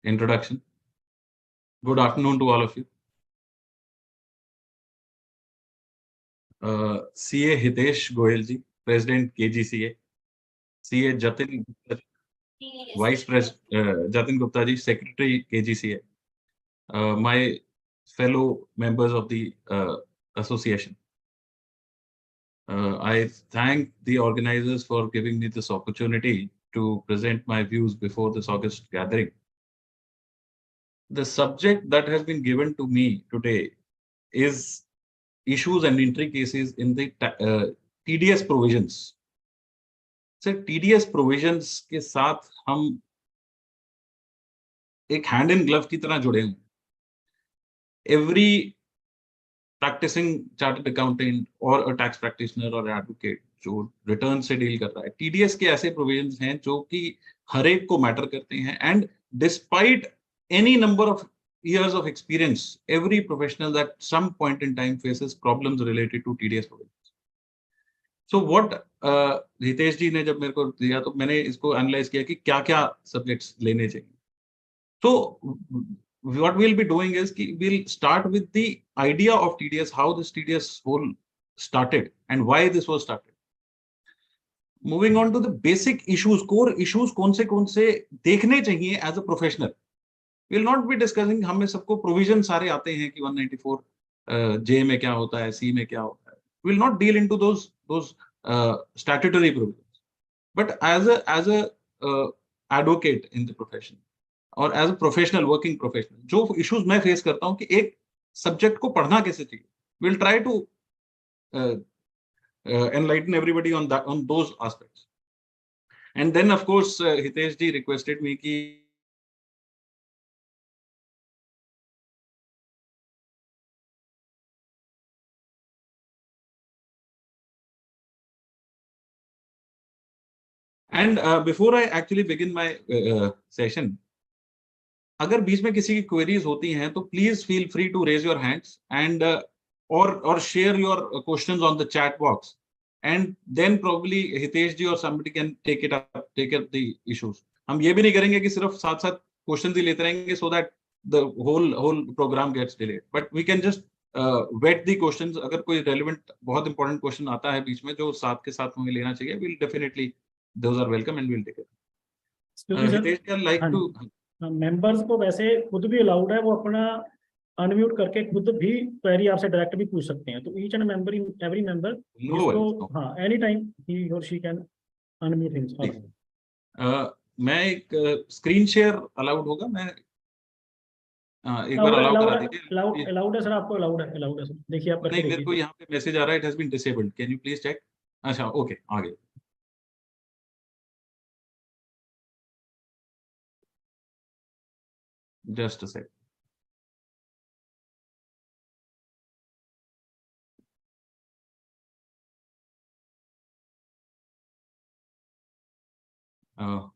introduction. Good afternoon to all of you. CA Hitesh Goyal ji, President KGCA. CA Jatin Gupta, Vice President Jatin Gupta ji, Secretary KGCA. My fellow members of the association. I thank the organizers for giving me this opportunity to present my views before this August gathering. The subject that has been given to me today is issues and intricacies in the TDS provisions. So TDS provisions के साथ हम एक hand in glove की तरह जुड़े हैं. Every practicing chartered accountant or a tax practitioner or advocate जो return से deal कर रहा है, TDS के ऐसे provisions हैं जो कि हर एक को matter करते हैं, and despite any number of years of experience, every professional at some point in time faces problems related to TDS provisions. So what Hitesh जी ने जब मेरे को दिया तो मैंने इसको एनालाइज किया कि क्या-क्या सब्जेक्ट्स लेने चाहिए. So what we'll be doing is we'll start with the idea of TDS, how this TDS whole started and why this was started. Moving on to the basic issues, core issues कौन से देखने चाहिए as a professional. We'll not be discussing, हमें सबको provision सारे आते हैं कि 194 J में क्या होता है, C में क्या होता है. We'll not deal into those statutory provisions. But as a advocate in the profession or as a professional, working professional, जो issues मैं face करता हूँ कि एक subject को पढ़ना कैसे चाहिए. We'll try to enlighten everybody on those aspects. And then of course Hitesh ji requested me कि And before I actually begin my session, अगर बीच में किसी की queries होती हैं तो please feel free to raise your hands and or share your questions on the chat box, and then probably Hitesh ji or somebody can take up the issues. हम ये भी नहीं करेंगे कि सिर्फ साथ-साथ questions ही लेते रहेंगे so that the whole program gets delayed. But we can just vet the questions. अगर कोई relevant बहुत important question आता है बीच में जो साथ के साथ हमें लेना चाहिए, we'll definitely, those are welcome and we'll take it. Hitesh can like to members को वैसे खुद भी अलाउड है, वो अपना अनम्यूट करके खुद भी क्वेरी आपसे डायरेक्ट भी पूछ सकते हैं. तो ईच एंड एवरी मेंबर इसको एनी टाइम ही और शी कैन अनम्यूट हिमसेल्फ. मैं एक स्क्रीन शेयर अलाउड होगा? मैं एक बार अलाउ करा दीजिए. अलाउड है सर, आपको अलाउड है सर. देखिए आप करके देखिए, मेरे को यहाँ पे मैसेज आ रहा है, it has been disabled. Can you please check? अच्छा, ओके, आ गया. Just a sec.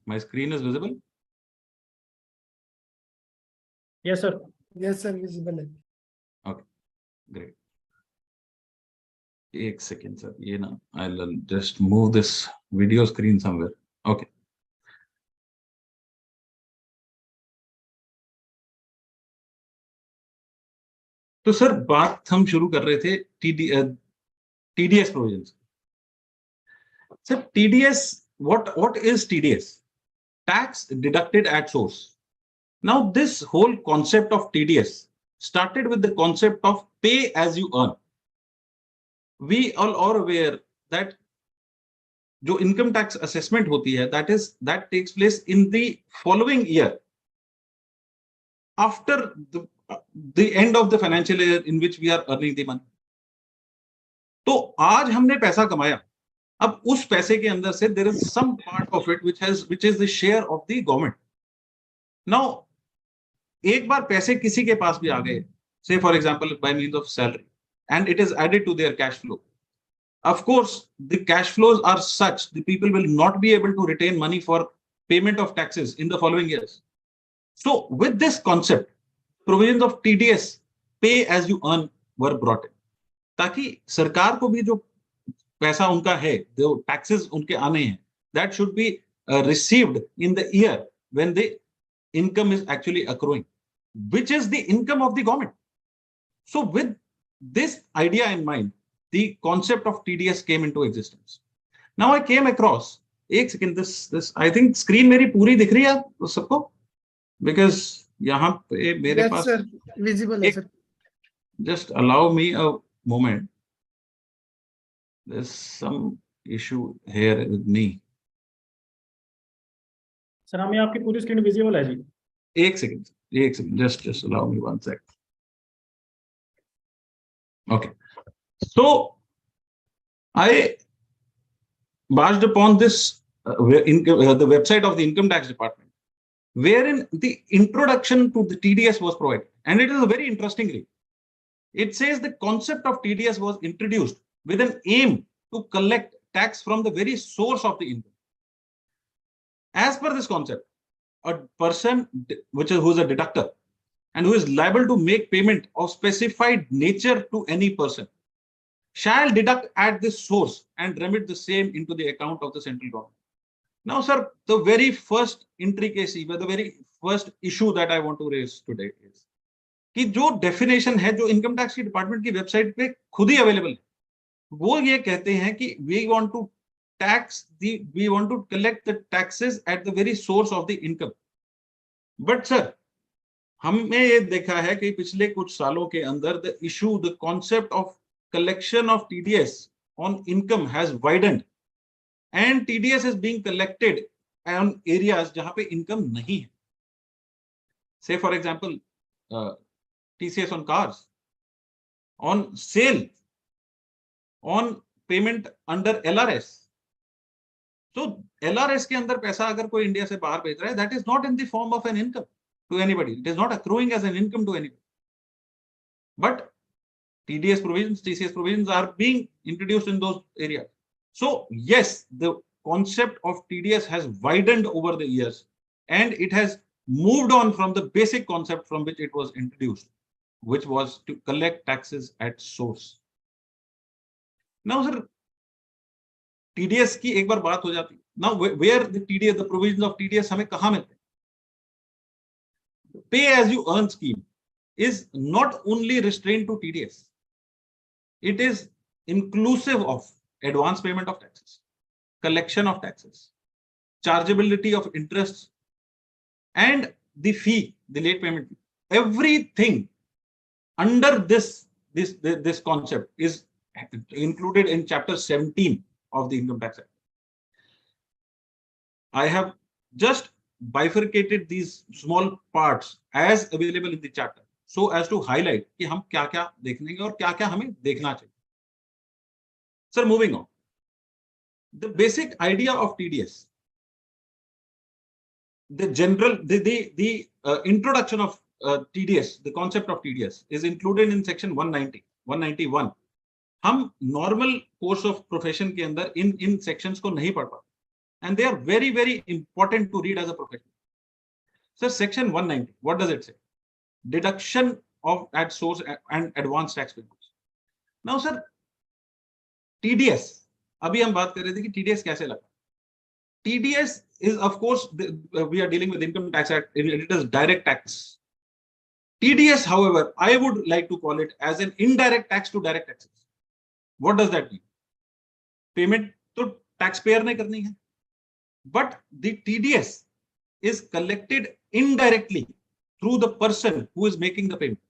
My screen is visible? Yes, sir. Yes, sir, visible. Okay, great. एक second, sir. ये ना, I'll just move this video screen somewhere. Okay. तो sir बात हम शुरू कर रहे थे TDS provisions. Sir TDS, what is TDS? Tax deducted at source. Now this whole concept of TDS started with the concept of pay as you earn. We all are aware that जो income tax assessment होती है, that takes place in the following year after the end of the financial year in which we are earning the money. तो आज हमने पैसा कमाया, अब उस पैसे के अंदर से there is some part of it which is the share of the government. Now एक बार पैसे किसी के पास भी आ गए, say for example by means of salary, and it is added to their cash flow. Of course, the cash flows are such the people will not be able to retain money for payment of taxes in the following years. So with this concept, provisions of TDS, pay as you earn, were brought in, ताकि सरकार को भी जो पैसा उनका है, जो taxes उनके आने हैं, that should be received in the year when they income is actually accruing, which is the income of the government. So with this idea in mind, the concept of TDS came into existence. Now I came across, एक second, this I think screen मेरी पूरी दिख रही है सबको, because यहाँ पे मेरे पास सर विजिबल है sir. Just allow me a moment. There's some issue here with me. Sir हमें आपकी पूरी स्क्रीन विजिबल है जी. एक second, just allow me 1 sec. Okay, so I barged upon this the website of the Income Tax Department, wherein the introduction to the TDS was provided, and it is a very interesting read. It says the concept of TDS was introduced with an aim to collect tax from the very source of the income. As per this concept, a person who is a deductor and who is liable to make payment of specified nature to any person shall deduct at this source and remit the same into the account of the central government. Now, sir, the very first intricacy, the very first issue that I want to raise today is कि जो definition है जो income tax की department की website पे खुद ही available है, वो ये कहते हैं कि we want to collect the taxes at the very source of the income. But sir, हमने ये देखा है कि पिछले कुछ सालों के अंदर the concept of collection of TDS on income has widened, and TDS is being collected on areas जहां पे इनकम नहीं है. Say for example TCS on cars, on sale, on payment under LRS. So LRS के अंदर पैसा अगर कोई India से बाहर भेज रहा है, that is not in the form of an income to anybody. It is not accruing as an income to anybody. But TDS provisions, TCS provisions are being introduced in those areas. So yes, the concept of TDS has widened over the years, and it has moved on from the basic concept from which it was introduced, which was to collect taxes at source. Now, sir, TDS की एक बार बात हो जाती. Now, where the TDS, the provisions of TDS हमें कहाँ मिलते हैं? Pay as you earn scheme is not only restrained to TDS. It is inclusive of advance payment of taxes, collection of taxes, chargeability of interests, and the fee, the late payment fee. Everything under this concept is included in chapter 17 of the Income Tax Act. I have just bifurcated these small parts as available in the chapter so as to highlight कि हम क्या-क्या देखेंगे और क्या-क्या हमें देखना चाहिए. Sir, moving on. The basic idea of TDS, the introduction of TDS, the concept of TDS is included in section 191. हम normal course of profession के अंदर इन sections को नहीं पढ़ पाते, and they are very, very important to read as a profession. So section 190, what does it say? Deduction of at source and advance tax payments. Now, sir, TDS, अभी हम बात कर रहे थे कि TDS कैसे लगा. TDS is, of course, we are dealing with Income Tax Act. It is direct tax. TDS, however, I would like to call it as an indirect tax to direct taxes. What does that mean? Payment to taxpayer ने करनी है, but the TDS is collected indirectly through the person who is making the payment.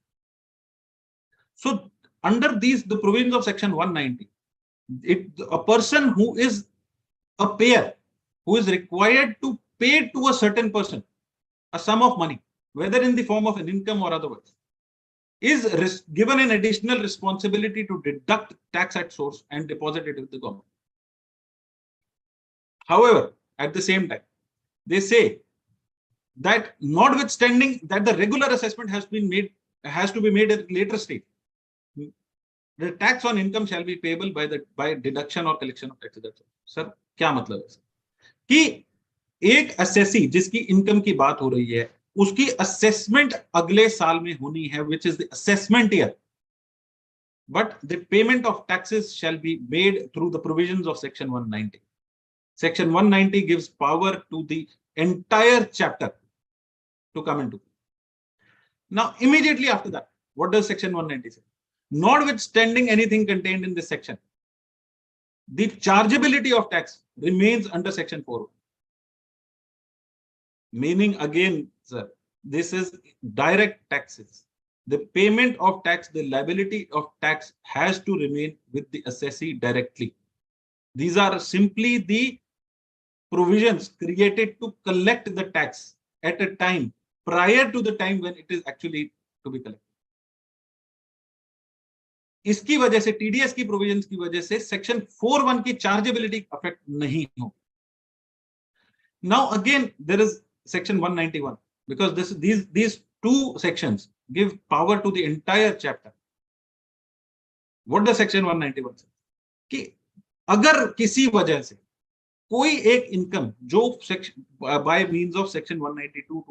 So under the provisions of section 190, a person who is a payer, who is required to pay to a certain person a sum of money, whether in the form of an income or otherwise, is given an additional responsibility to deduct tax at source and deposit it with the government. However, at the same time, they say that notwithstanding that the regular assessment has to be made at a later stage, the tax on income shall be payable by deduction or collection of taxes. Sir, क्या मतलब है कि एक assessee जिसकी income की बात हो रही है, उसकी असेसमेंट अगले साल में होनी है, which is the assessment year, but the payment of taxes shall be made through the provisions of section 190. Section 190 gives power to the entire chapter to come into. Now, immediately after that, what does Section 190 say? Notwithstanding anything contained in this section, the chargeability of tax remains under Section 4. Meaning, again, sir, this is direct taxes. The payment of tax, the liability of tax has to remain with the assessee directly. These are simply the provisions created to collect the tax at a time prior to the time when it is actually to be collected. इसकी वजह से TDS की provisions की वजह से section 4(1) की chargeability affect नहीं हो. Now again there is section 191 because these two sections give power to the entire chapter. What does section 191 say? कि अगर किसी वजह से कोई एक इनकम जो by means of section 192 to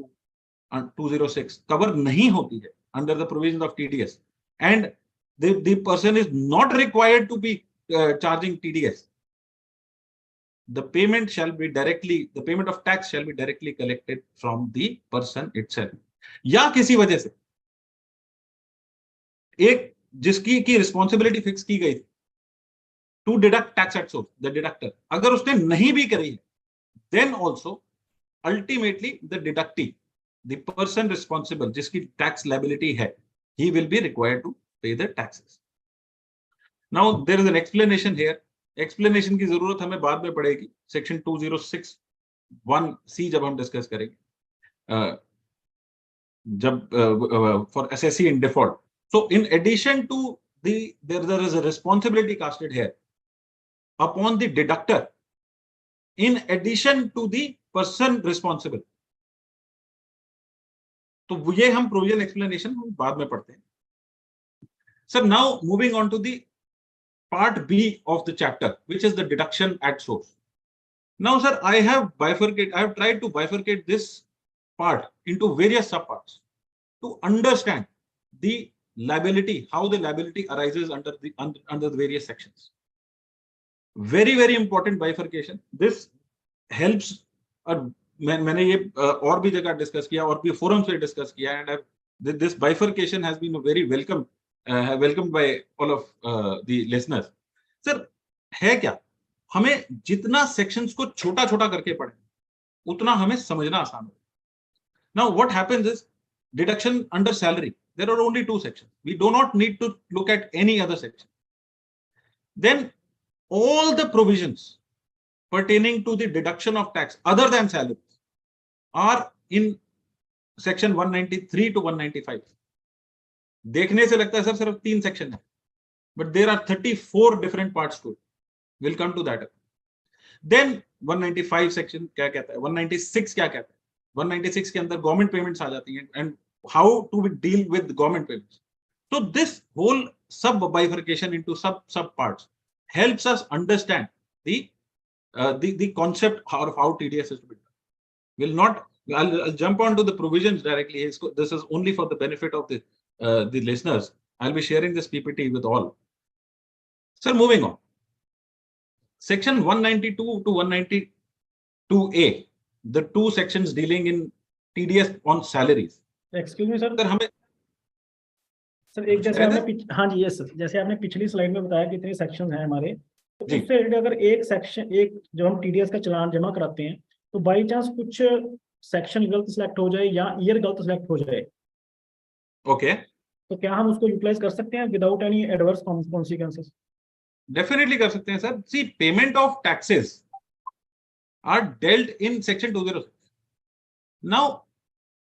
206 cover नहीं होती है under the provision of TDS and the person is not required to be charging TDS, the payment of tax shall be directly collected from the person itself. या किसी वजह से एक जिसकी की रिस्पॉन्सिबिलिटी फिक्स की गई थी to deduct tax at source, the deductor, अगर उसने नहीं भी करी है, then also ultimately the deductee, the person responsible जिसकी टैक्स लायबिलिटी है, he will be required to pay the taxes. Now there is an explanation here. Explanation की जरूरत हमें बाद में पड़ेगी सेक्शन 206(1)(c) जब हम डिस्कस करेंगे जब for assessee in default. So in addition to there is a responsibility casted here upon the deductor in addition to the person responsible. तो ये हम provision explanation हम बाद में पढ़ते हैं. So now moving on to the part B of the chapter, which is the deduction at source. Now, sir, I have tried to bifurcate this part into various subparts to understand the liability, how the liability arises under the various sections. Very, very important bifurcation. This helps. मैंने ये और भी जगह discuss किया और भी forums पे discuss किया and this bifurcation has been very welcomed by all of the listeners. Sir है क्या, हमें जितना सेक्शंस को छोटा छोटा करके पढ़े उतना हमें समझना आसान हो. Now what happens is deduction under salary, there are only two sections. We do not need to look at any other section. Then all the provisions pertaining to the deduction of tax other than salaries are in section 193 to 195. देखने से लगता है sir सिर्फ 3 section है, but there are 34 different parts to it. We'll come to that. Then 195 section क्या कहता है, 196 क्या कहता है, 196 के अंदर गवर्नमेंट पेमेंट्स आ जाती हैं and how to deal with government payments. So this whole sub bifurcation into sub parts helps us understand the concept of how TDS is to be done. I'll jump on to the provisions directly. This is only for the benefit of the listeners. I'll be sharing this PPT with all. So moving on. Section 192 to 192A, the two sections dealing in TDS on salaries. Excuse me, sir. हमें sir एक जैसे आपने हाँ जी yes जैसे आपने पिछली slide में बताया कि इतने सेक्शन हैं हमारे, तो उससे अगर एक सेक्शन जब हम टीडीएस का चालान जमा कराते हैं तो बाई चांस कुछ सेक्शन गलत सिलेक्ट हो जाए या ईयर गलत सिलेक्ट हो जाए, ओके, तो क्या हम उसको यूटिलाइज कर सकते हैं without any adverse consequences? Definitely कर सकते हैं sir. See, payment of taxes are dealt in section 206. Now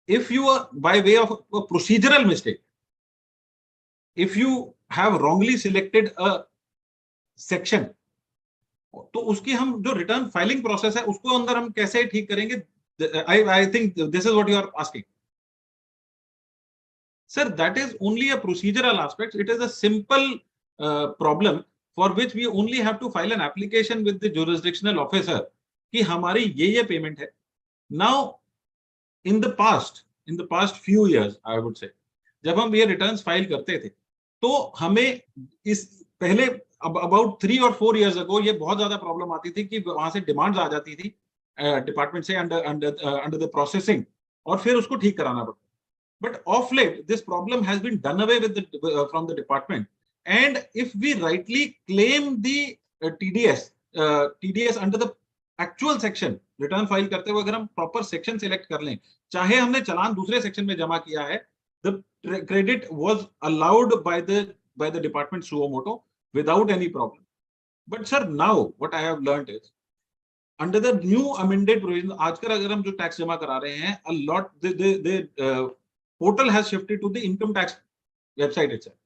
if you are by way of a procedural mistake, if you have wrongly selected a section, तो उसकी हम जो return filing process है उसको अंदर हम कैसे ठीक करेंगे? I think this is what you are asking. Sir, that is only a procedural aspect. It is a simple problem for which we only have to file an application with the jurisdictional officer कि हमारी ये payment है. Now in the past few years, I would say, जब हम ये returns file करते थे तो हमें इस पहले about 3 or 4 years ago ये बहुत ज्यादा प्रॉब्लम आती थी कि वहां से डिमांड्स आ जाती थी डिपार्टमेंट से अंडर द प्रोसेसिंग और फिर उसको ठीक कराना पड़ता है। But of late this problem has been done away with from the department, and if we rightly claim the TDS under the actual section, return file करते हुए अगर हम प्रॉपर सेक्शन सिलेक्ट कर लें, चाहे हमने चालान दूसरे सेक्शन में जमा किया है, the credit was allowed by the department suo motu without any problem. But sir now what I have learned is under the new amended provision, आजकल अगर हम जो टैक्स जमा करा रहे हैं, a lot the portal has shifted to the income tax website itself.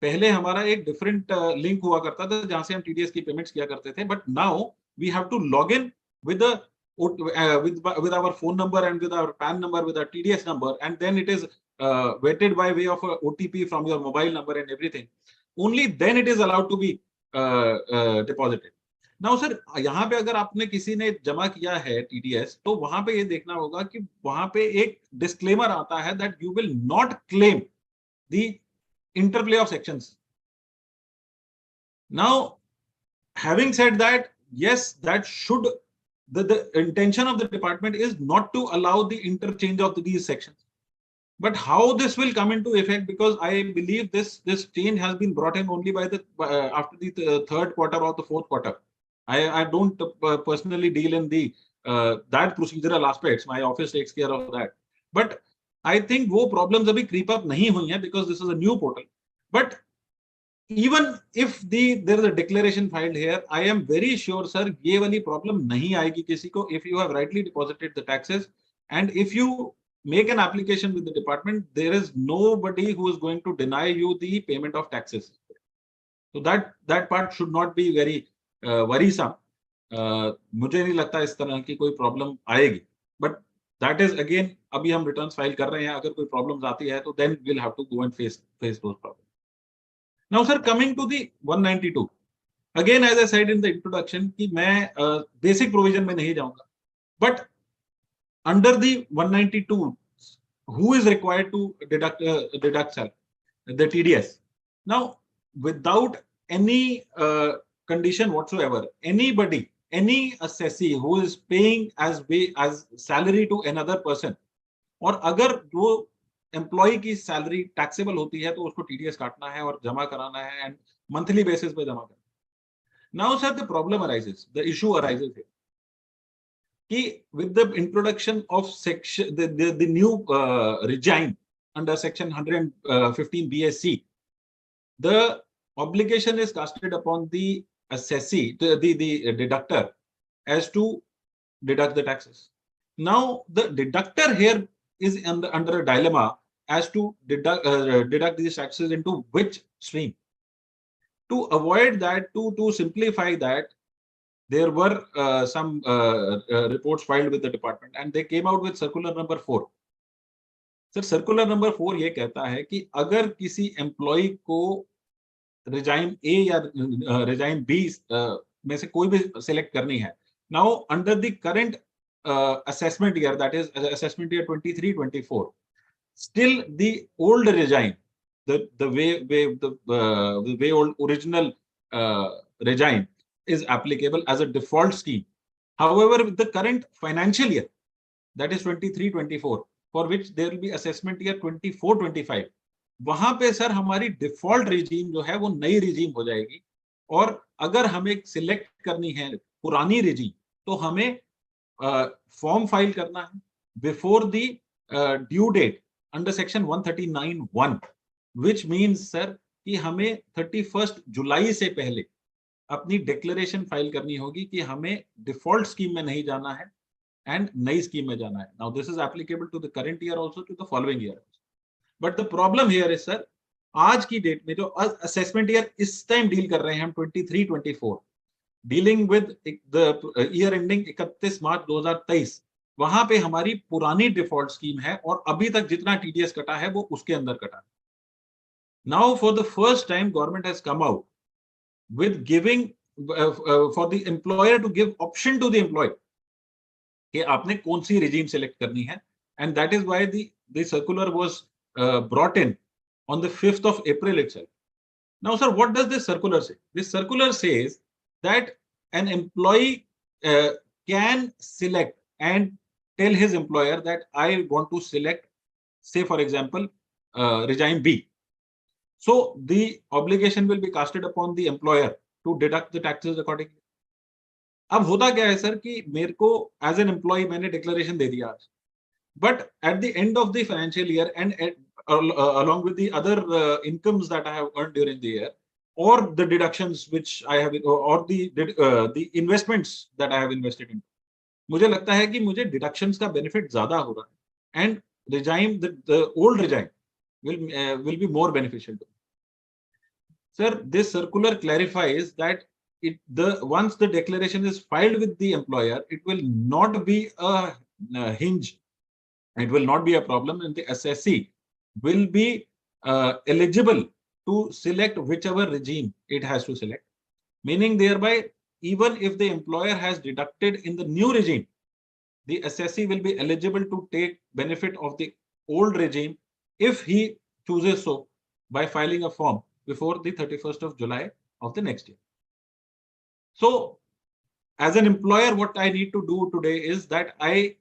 पहले हमारा एक डिफरेंट लिंक हुआ करता था जहां से हम टीडीएस की पेमेंट्स किया करते थे, but now we have to log in with with our phone number and with our PAN number, with our TDS number, and then it is vetted by way of a OTP from your mobile number and everything. Only then it is allowed to be deposited. Now sir, यहाँ पे अगर आपने किसी ने जमा किया है TDS, तो वहां पे ये देखना होगा कि वहां पे एक डिस्क्लेमर आता है that you will not claim the interplay of sections. Now, having said that, yes, that should the intention of the department is not to allow the interchange of these sections. But how this will come into effect, because I believe this change has been brought in only by the after the third quarter or the fourth quarter. I don't personally deal in the that procedural aspects. My office takes care of that. But I think वो problems अभी creep up नहीं हुई हैं because this is a new portal. But even if there is a declaration filed here, I am very sure sir ये वाली problem नहीं आएगी किसी को, if you have rightly deposited the taxes and if you make an application with the department, there is nobody who is going to deny you the payment of taxes. So that part should not be very worrisome. मुझे नहीं लगता इस तरह की कोई problem आएगी, but that is again अभी हम returns file कर रहे हैं, अगर कोई problems आती है तो then we'll have to go and face those problems. Now sir, coming to the 192, again as I said in the introduction कि मैं basic provision में नहीं जाऊंगा, but under the 192, who is required to deduct sir, the TDS? Now, without any condition whatsoever, anybody, any assessee who is paying as salary to another person, और अगर वो employ की salary taxable होती है तो उसको टीडीएस काटना है और जमा कराना है, एंड मंथली बेसिस पे जमा करना. Now sir the problem arises, the issue arises है कि with the introduction of section the new regime under section 115 BSC, the obligation is casted upon the assessee, the deductor, as to deduct the taxes. Now the deductor here is under a dilemma as to deduct these taxes into which stream. To avoid that, to simplify that, there were some reports filed with the department and they came out with circular number 4. Sir circular number 4 ये कहता है कि अगर किसी employ को resign ए या resign B में से कोई भी सिलेक्ट करनी है, now under the current assessment year, that is assessment year 23-24, still the old regime, the way old original regime is applicable as a default scheme. However, with the current financial year, that is 23-24, for which there will be assessment year 24-25, वहां पे sir हमारी default regime जो है वो नई regime हो जाएगी, और अगर हमें सिलेक्ट करनी है पुरानी रिजीम तो हमें फॉर्म फाइल करना है before the due date under section 139(1), which means sir कि हमें 31 जुलाई से पहले अपनी डिक्लेरेशन फाइल करनी होगी कि हमें डिफॉल्ट स्कीम में नहीं जाना है एंड नई स्कीम में जाना है. Now this is applicable to the current year also, to the following year. But the problem here is sir, आज की डेट में जो असेसमेंट ईयर इस टाइम डील कर रहे हैं हम 23-24, dealing with the year ending 31 March 2023, वहां पे हमारी पुरानी डिफॉल्ट स्कीम है और अभी तक जितना टीडीएस कटा है वो उसके अंदर कटा है. Now for the first time government has come out with giving for the employer to give option to the employee कि आपने कौन सी रिजीम सेलेक्ट करनी है, and that is why the circular was brought in on the 5th of April itself. Now sir, what does this circular say? This circular says that an employee can select and tell his employer that I want to select, say for example, regime B. So the obligation will be casted upon the employer to deduct the taxes accordingly. अब होता क्या है sir कि मेरे को as an employ मैंने declaration दे दिया आज, but at the end of the financial year and along with the other incomes that I have earned during the year, or the deductions which I have, or the investments that I have invested in, मुझे लगता है कि मुझे deductions का benefit ज्यादा हो रहा है, and regime, the old regime will be more beneficial to me. Sir, this circular clarifies that once the declaration is filed with the employer, it will not be a hinge. It will not be a problem, and the assessee will be eligible to select whichever regime it has to select. Meaning thereby, even if the employer has deducted in the new regime, the assessee will be eligible to take benefit of the old regime if he chooses so by filing a form before the 31st of July of the next year. So, as an employer, what I need to do today is that I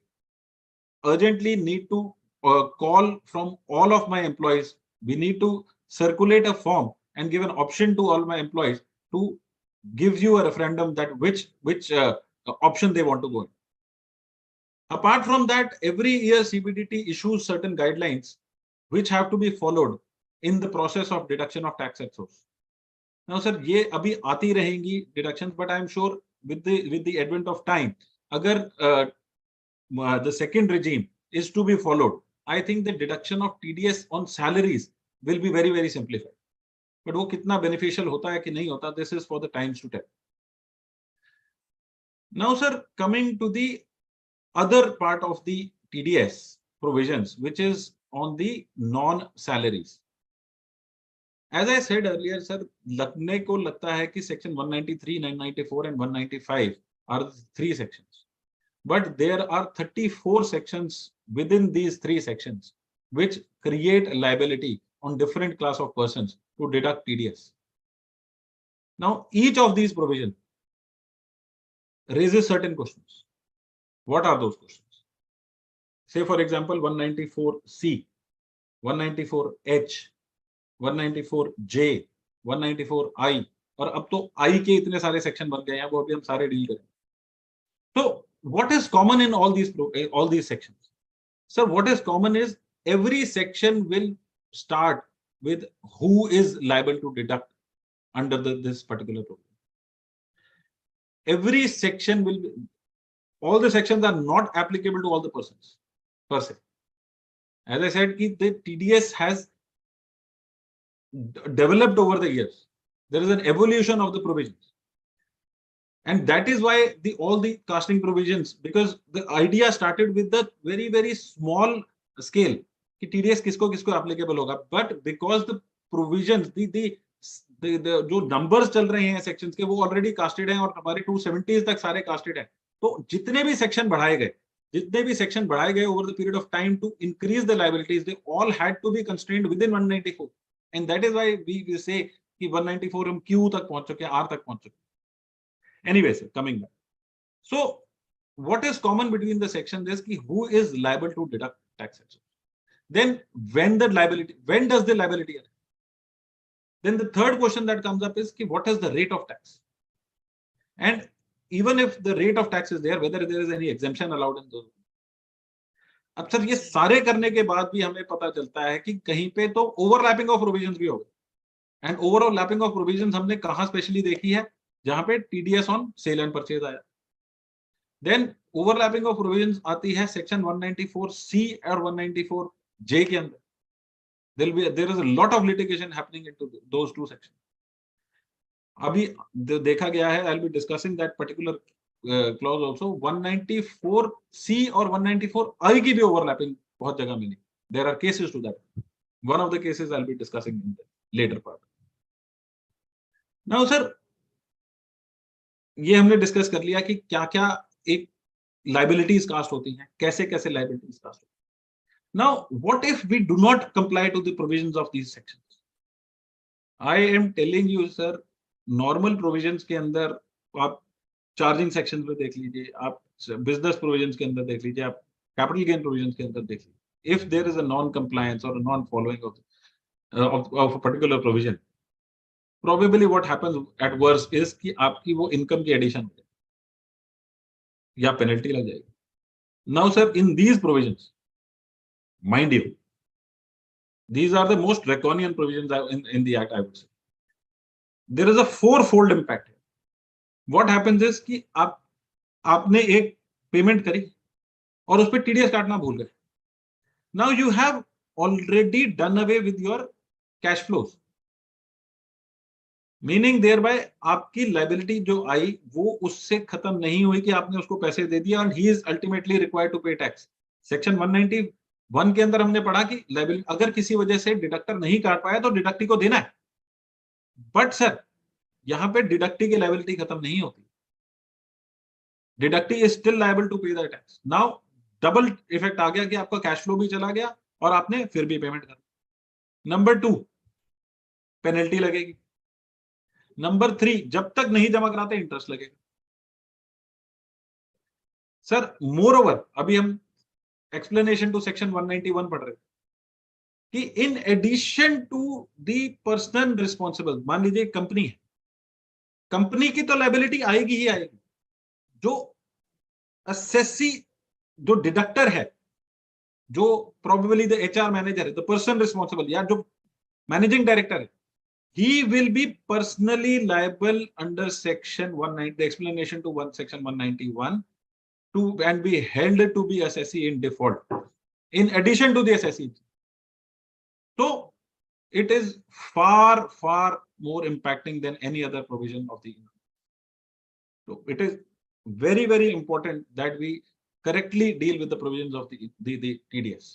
urgently need to call from all of my employees. We need to circulate a form and give an option to all my employees to give you a referendum that which option they want to go in. Apart from that, every year CBDT issues certain guidelines which have to be followed in the process of deduction of tax at source. Now, sir, ये अभी आती रहेंगी deductions, but I am sure with the advent of time, अगर the second regime is to be followed, I think the deduction of TDS on salaries will be very, very simplified. But वो कितना beneficial होता है कि नहीं होता, this is for the times to tell. Now, sir, coming to the other part of the TDS provisions, which is on the non-salaries. As I said earlier, sir, लगने को लगता है कि section 193, 994 and 195 are the three sections. But there are 34 sections within these three sections which create liability on different class of persons to deduct TDS. Now, each of these provisions raises certain questions. What are those questions? Say, for example, 194C, 194H, 194J, 194I, और अब तो I के इतने सारे section बन गए हैं, वो अभी हम सारे डील करें. So, what is common in all these sections? So, what is common is every section will start with who is liable to deduct under this particular program. Every section will be, all the sections are not applicable to all the persons per se. As I said, the TDS has developed over the years. There is an evolution of the provisions. And that is why all the casting provisions, because the idea started with the very, very small scale, कि TDS किसको किसको applicable होगा. But because the provisions, the जो numbers चल रहे हैं sections के, वो already casted हैं और हमारे 270s तक सारे casted हैं. तो जितने भी section बढ़ाए गए over the period of time to increase the liabilities, they all had to be constrained within 194. And that is why we say कि 194 हम Q तक पहुंच चुके हैं, R तक पहुंच चुके हैं. Anyway, sir, coming back. So, what is common between the sections is कि who is liable to deduct tax. Then, when does the liability arise? Then the third question that comes up is कि what is the rate of tax? And even if the rate of tax is there, whether there is any exemption allowed in those. अब sir ये सारे करने के बाद भी हमें पता चलता है कि कहीं पे तो ओवरलैपिंग ऑफ प्रोविजंस भी हो गए. एंड ओवरलैपिंग ऑफ प्रोविजंस हमने कहां स्पेशली देखी है, जहां पे TDS on sale and purchase आया. देन ओवरलैपिंग ऑफ प्रोविजंस आती है सेक्शन 194C और 194J के अंदर. There is a lot of litigation happening into those two sections. अभी देखा गया है, I'll be discussing that particular clause also. 194C और 194I की भी overlapping बहुत जगह मिली. There are cases to that. One of the cases I'll be discussing in the later part. Now, sir, ये हमने डिस्कस कर लिया कि क्या-क्या एक liabilities कास्ट होती हैं, कैसे-कैसे liabilities कास्ट होती हैं. Now, what if we do not comply to the provisions of these sections? I am telling you, sir, normal provisions के अंदर आप चार्जिंग सेक्शन पे देख लीजिए, आप बिजनेस प्रोविजंस के अंदर देख लीजिए, आप कैपिटल गेन प्रोविजन के अंदर देखिए, if there is a non compliance or non following of a particular provision, probably what happens at worst is कि आपकी वो इनकम की एडिशन हो जाए या पेनल्टी लग जाएगी। Now sir, in these provisions, mind you, these are the most draconian provisions in the act, I would say. There is a fourfold impact. What happens is कि आपने एक पेमेंट करी और उस पर टीडीएस काटना भूल गए। Now you have already done away with your cash flows, meaning thereby आपकी liability जो आई वो उससे खत्म नहीं हुई कि आपने उसको पैसे दे दिया and he is ultimately required to pay tax. Section 191 के अंदर हमने पढ़ा कि लाइबिलिटी अगर किसी वजह से डिडक्टर नहीं काट पाया तो डिडक्टी को देना है, बट सर यहां पे डिडक्टी की लाइबिलिटी खत्म नहीं होती, deductee is still liable to pay the tax. Now double effect आ गया कि आपका कैश फ्लो भी चला गया और आपने फिर भी पेमेंट कर। नंबर 2, पेनल्टी लगेगी। नंबर 3, जब तक नहीं जमा कराते इंटरेस्ट लगेगा। सर मोर ओवर, अभी हम एक्सप्लेनेशन टू सेक्शन 191 पढ़ रहे कि in addition to the personal responsible, मान लीजिए कंपनी है, कंपनी की तो लायबिलिटी आएगी ही आएगी, जो असेसी, जो डिडक्टर है, जो प्रोबेबली द एचआर मैनेजर है, द पर्सन रिस्पॉन्सिबल या जो मैनेजिंग डायरेक्टर है, he will be personally liable under section 190, the explanation to section 191, to and be held to be assessee in default in addition to the assessee. So it is far more impacting than any other provision of the. So it is very important that we correctly deal with the provisions of the TDS.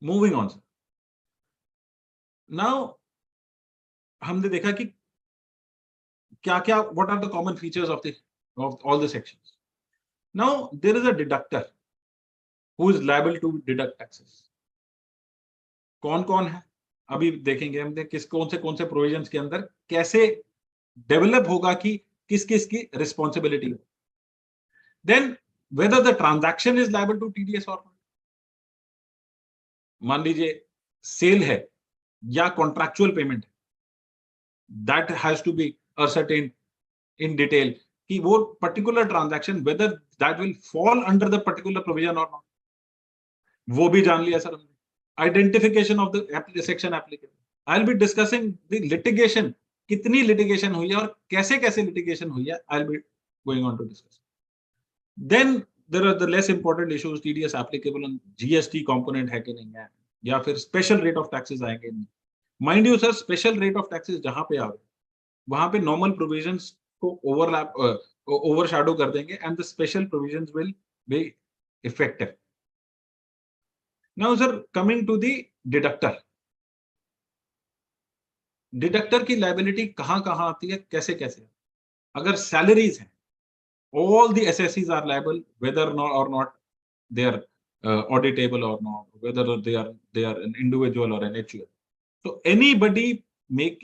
Moving on, sir. Now हमने देखा कि क्या क्या, what are the common features of all the sections. Now there is a deductor who is liable to deduct taxes. कौन कौन है अभी देखेंगे हम, किस कौन से प्रोविजंस के अंदर कैसे डेवलप होगा कि किस किस की रिस्पॉन्सिबिलिटी है। Then whether the transaction is liable to TDS or not. मान लीजिए सेल है या कॉन्ट्रैक्चुअल पेमेंट है, that has to be ascertained in detail कि वो particular transaction whether that will fall under the particular provision or not, वो भी जान लिया सर हमने। Identification of the section applicable. I'll be discussing the litigation, कितनी litigation हुई है और कैसे कैसे litigation हुई है, I'll be going on to discuss. Then there are the less important issues, TDS applicable on GST component है कि नहीं है, या फिर special rate of taxes आएंगे नहीं। Mind you sir, special rate of taxes जहां पे आ रहे वहां पे normal provisions को overshadow कर देंगे and the special provisions will be effective. Now sir, coming to the deductor. Deductor की लाइबिलिटी कहां कहां आती है, कैसे कैसे? अगर सैलरीज हैं, all the assessees are liable whether or not they are auditable or not, whether they are an individual or an HUF. So anybody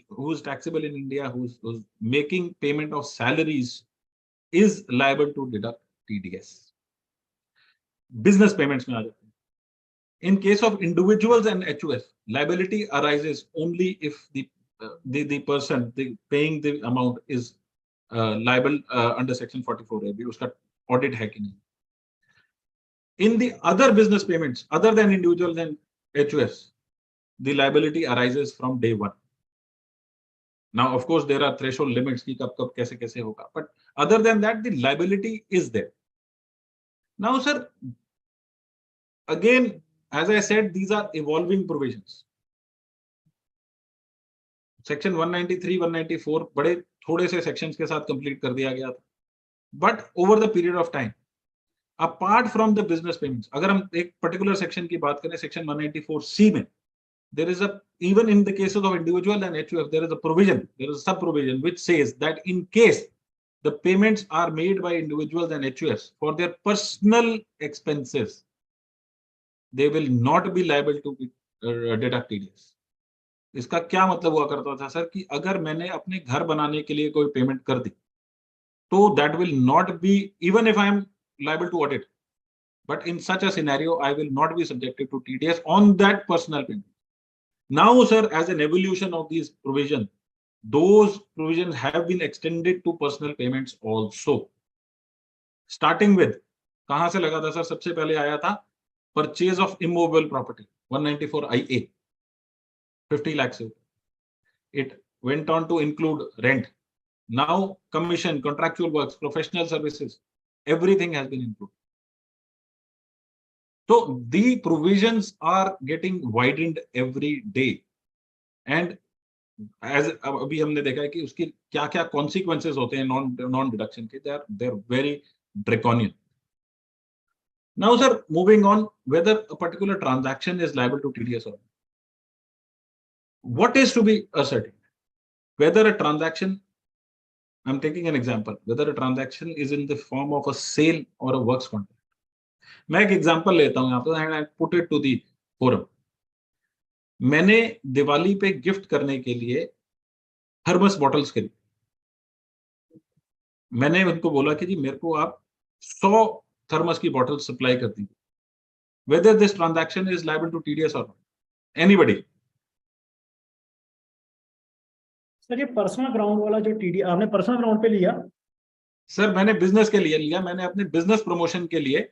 who's taxable in India, who's making payment of salaries is liable to deduct TDS. Business payments में आ जाते हैं। In case of individuals and HUF, liability arises only if the person paying the amount is liable under section 44A, भी उसका audit है कि नहीं। In the other business payments other than individuals and HUFs, the liability arises from day one. Now of course there are threshold limits कि कब कब कैसे कैसे होगा, but other than that the liability is there. Now sir, again as I said, these are evolving provisions. Section 193, 194 बड़े थोड़े से sections के साथ कंप्लीट कर दिया गया था, but over the period of time, apart from the business payments, अगर हम एक पर्टिकुलर सेक्शन की बात करें, सेक्शन 194C में there is a, even in the cases of individual and HUF, there is a provision, there is a sub provision which says that in case the payments are made by individuals and HUFs for their personal expenses, they will not be liable to deduct TDS. इसका क्या मतलब हुआ करता था sir कि अगर मैंने अपने घर बनाने के लिए कोई पेमेंट कर दी तो that will not be, even if I am liable to audit, But in such a scenario, I will not be subjected to TDS on that personal payment. Now, sir, as an evolution of these provisions, those provisions have been extended to personal payments also. Starting with, कहां से लगा था sir? सबसे पहले आया था purchase of immovable property 194 IA 50 lakhs. It went on to include rent. Now commission, contractual works, professional services, everything has been included. So the provisions are getting widened every day. And as अभी हमने देखा है कि उसकी क्या क्या consequences होते हैं non deduction के, they're very draconian. Now, sir, moving on, whether a particular transaction is liable to TDS or not. What is to be ascertained? Whether a transaction, I'm taking an example, whether a transaction is in the form of a sale or a works contract. मैं एक example लेता हूं यहाँ पे, and I put it to the forum. मैंने दिवाली पे gift करने के लिए थर्मस बॉटल्स खरीदी. मैंने उनको बोला कि जी मेरे को आप 100 थर्मस की बॉटल सप्लाई कर दीजिए. Whether this transaction is liable to TDS or not. Anybody? Sir ये पर्सनल ग्राउंड वाला जो टीडी आपने पर्सनल ग्राउंड पे लिया? सर मैंने बिजनेस के लिए लिया. मैंने अपने बिजनेस प्रमोशन के लिए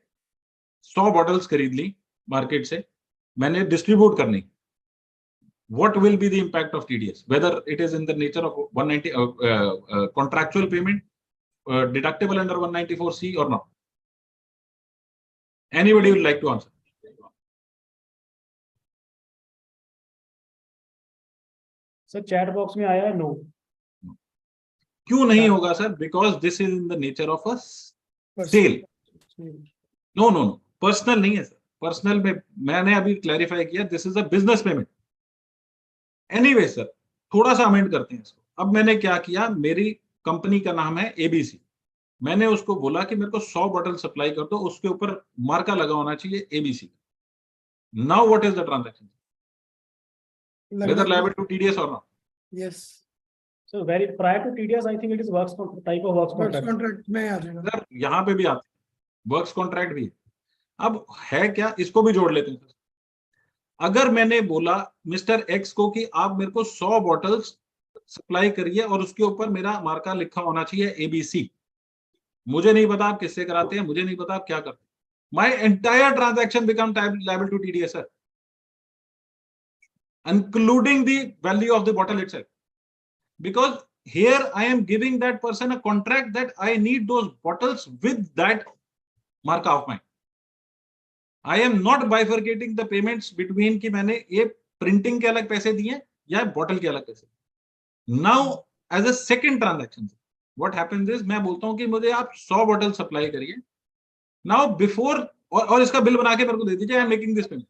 100 बॉटल्स खरीद ली मार्केट से. मैंने डिस्ट्रीब्यूट करनी. What will be the impact of TDS? Whether it is in the nature of 190 contractual payment, deductible under 194C or not? Anybody would like to answer? Sir chat box में आया है no. क्यों नहीं होगा sir? Because this is in the nature of a sale. No, no, no. Personal नहीं है sir. Personal में मैंने अभी क्लैरिफाई किया, this is a business payment. Anyway sir, थोड़ा सा अमेंड करते हैं इसको. अब मैंने क्या किया, मेरी कंपनी का नाम है ABC. मैंने उसको बोला कि मेरे को 100 बॉटल सप्लाई कर दो, उसके ऊपर मार्का लगा होना चाहिए ABC. Now what is the transaction? Whether liable to TDS or not? Yes. So very prior to TDS, I think it is works type of works contract में आ जाएगा. सर यहाँ पे भी आते हैं, वर्क्स कॉन्ट्रैक्ट भी. अब है क्या, इसको भी जोड़ लेते हैं. अगर मैंने बोला मिस्टर एक्स को कि आप मेरे को 100 बॉटल्स सप्लाई करिए और उसके ऊपर मेरा मार्का लिखा होना चाहिए ABC. मुझे नहीं पता आप किससे कराते हैं, मुझे नहीं पता आप क्या करते हैं. My entire transaction become liable to TDS, sir, including the value of the bottle itself. Because here I am giving that person a contract that I need those bottles with that marka of mine. I am not bifurcating the payments between कि मैंने ये printing के अलग पैसे दिए या bottle के अलग पैसे. Now as a second transaction, what happens is मैं बोलता हूँ कि मुझे आप 100 बॉटल सप्लाई करिए. Now before और इसका बिल बना के मेरे को दे दीजिए, I am making this payment.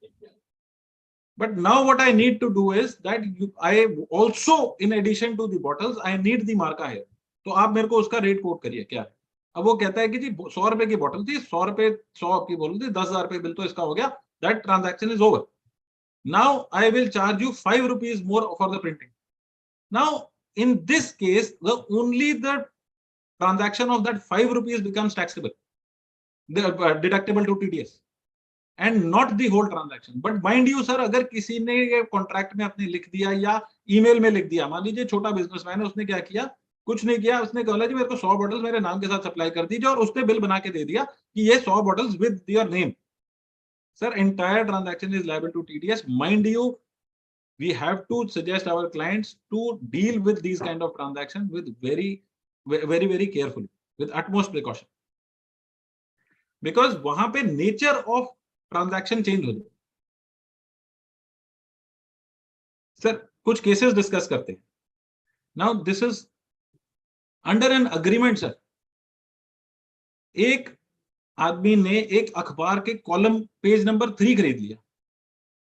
But now what I need to do is that I also, in addition to the bottles, I need the marka here. तो आप मेरे को उसका रेट कोट करिए क्या है. अब वो कहता है कि जी 100 रुपए की बॉटल थी, 100 रुपए 100 की बोतल थी, 10,000 रुपए बिल तो इसका हो गया. That transaction is over. Now I will charge you 5 rupees more for the printing. Now in this case, only the transaction of that 5 rupees becomes taxable, the deductible to TDS, and not the whole transaction. But mind you sir, अगर किसी ने ये contract में अपने लिख दिया या email में लिख दिया, मान लीजिए छोटा बिजनेसमैन है, उसने क्या किया, कुछ नहीं किया, उसने कहा जी मेरे को 100 बॉटल्स मेरे नाम के साथ सप्लाई कर दीजिए और उसने बिल बना के दे दिया कि ये 100 bottles with your name. Sir entire transaction is liable to TDS. Mind you, we have to suggest our clients to deal with these kind of transactions with very carefully, with utmost precaution, because वहां पे nature of transaction change हो जाए. Sir कुछ cases discuss करते हैं. Now this is under an agreement sir. एक आदमी ने एक अखबार के कॉलम पेज नंबर 3 खरीद लिया